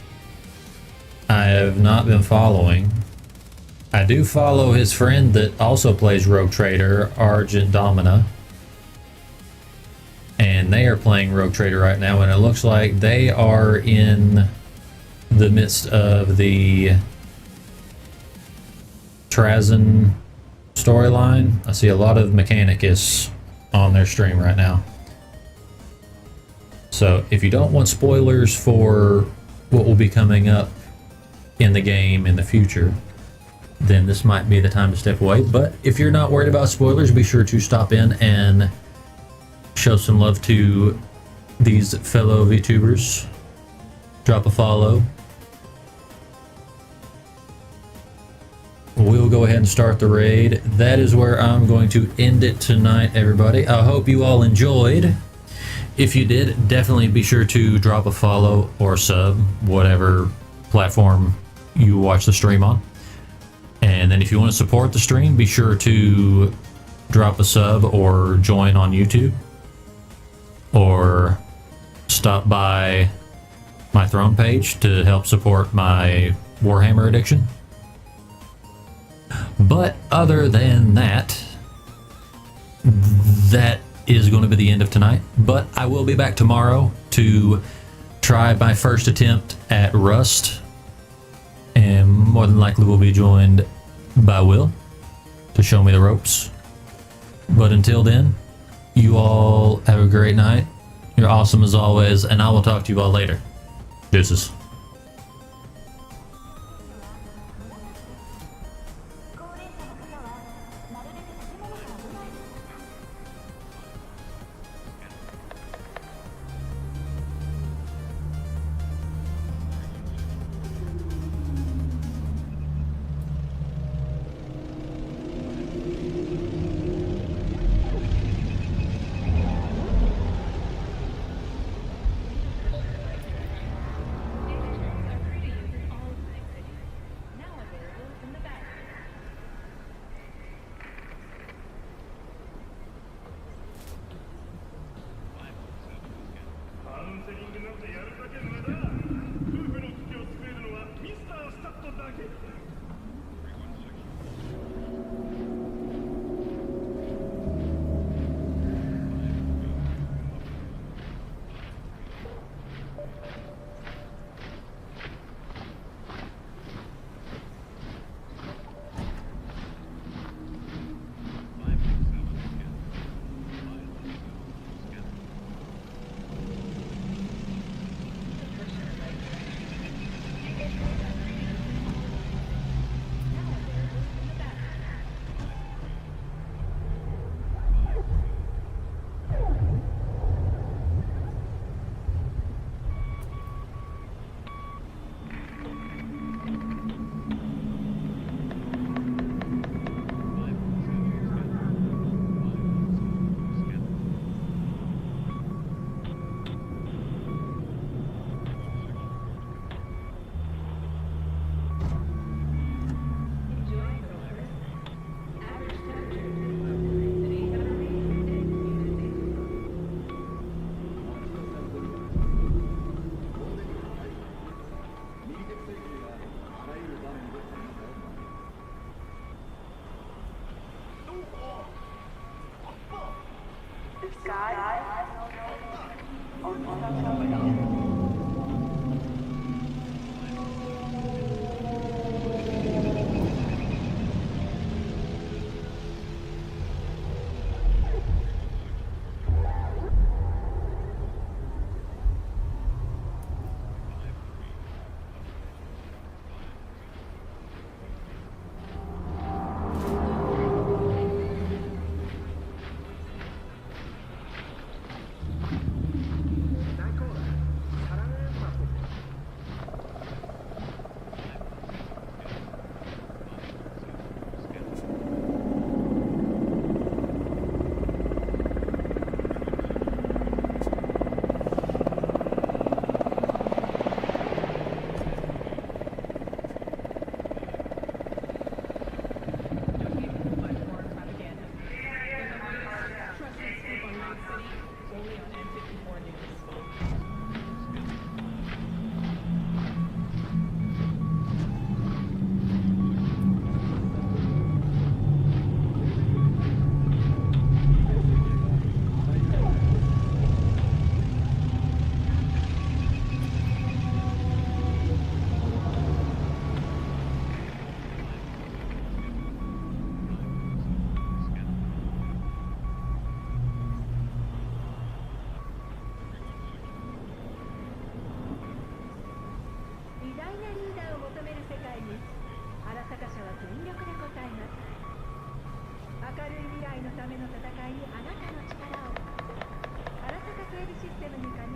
I have not been following. I do follow his friend that also plays Rogue Trader, Argent Domina, and they are playing Rogue Trader right now, and it looks like they are in the midst of the Trazyn storyline. I see a lot of Mechanicus on their stream right now. So if you don't want spoilers for what will be coming up in the game in the future, then this might be the time to step away. But if you're not worried about spoilers, be sure to stop in and show some love to these fellow VTubers. Drop a follow. We'll go ahead and start the raid. That is where I'm going to end it tonight, everybody. I hope you all enjoyed. If you did, definitely be sure to drop a follow or sub, whatever platform you watch the stream on. And then if you want to support the stream, be sure to drop a sub or join on YouTube. Or stop by my Throne page to help support my Warhammer addiction. But other than that, that is going to be the end of tonight. But I will be back tomorrow to try my first attempt at Rust. And more than likely we'll be joined by Will to show me the ropes. But until then, you all have a great night. You're awesome as always, and I will talk to you all later. Deuces. ための戦いにあなたの力を。あらたか整理システムに加入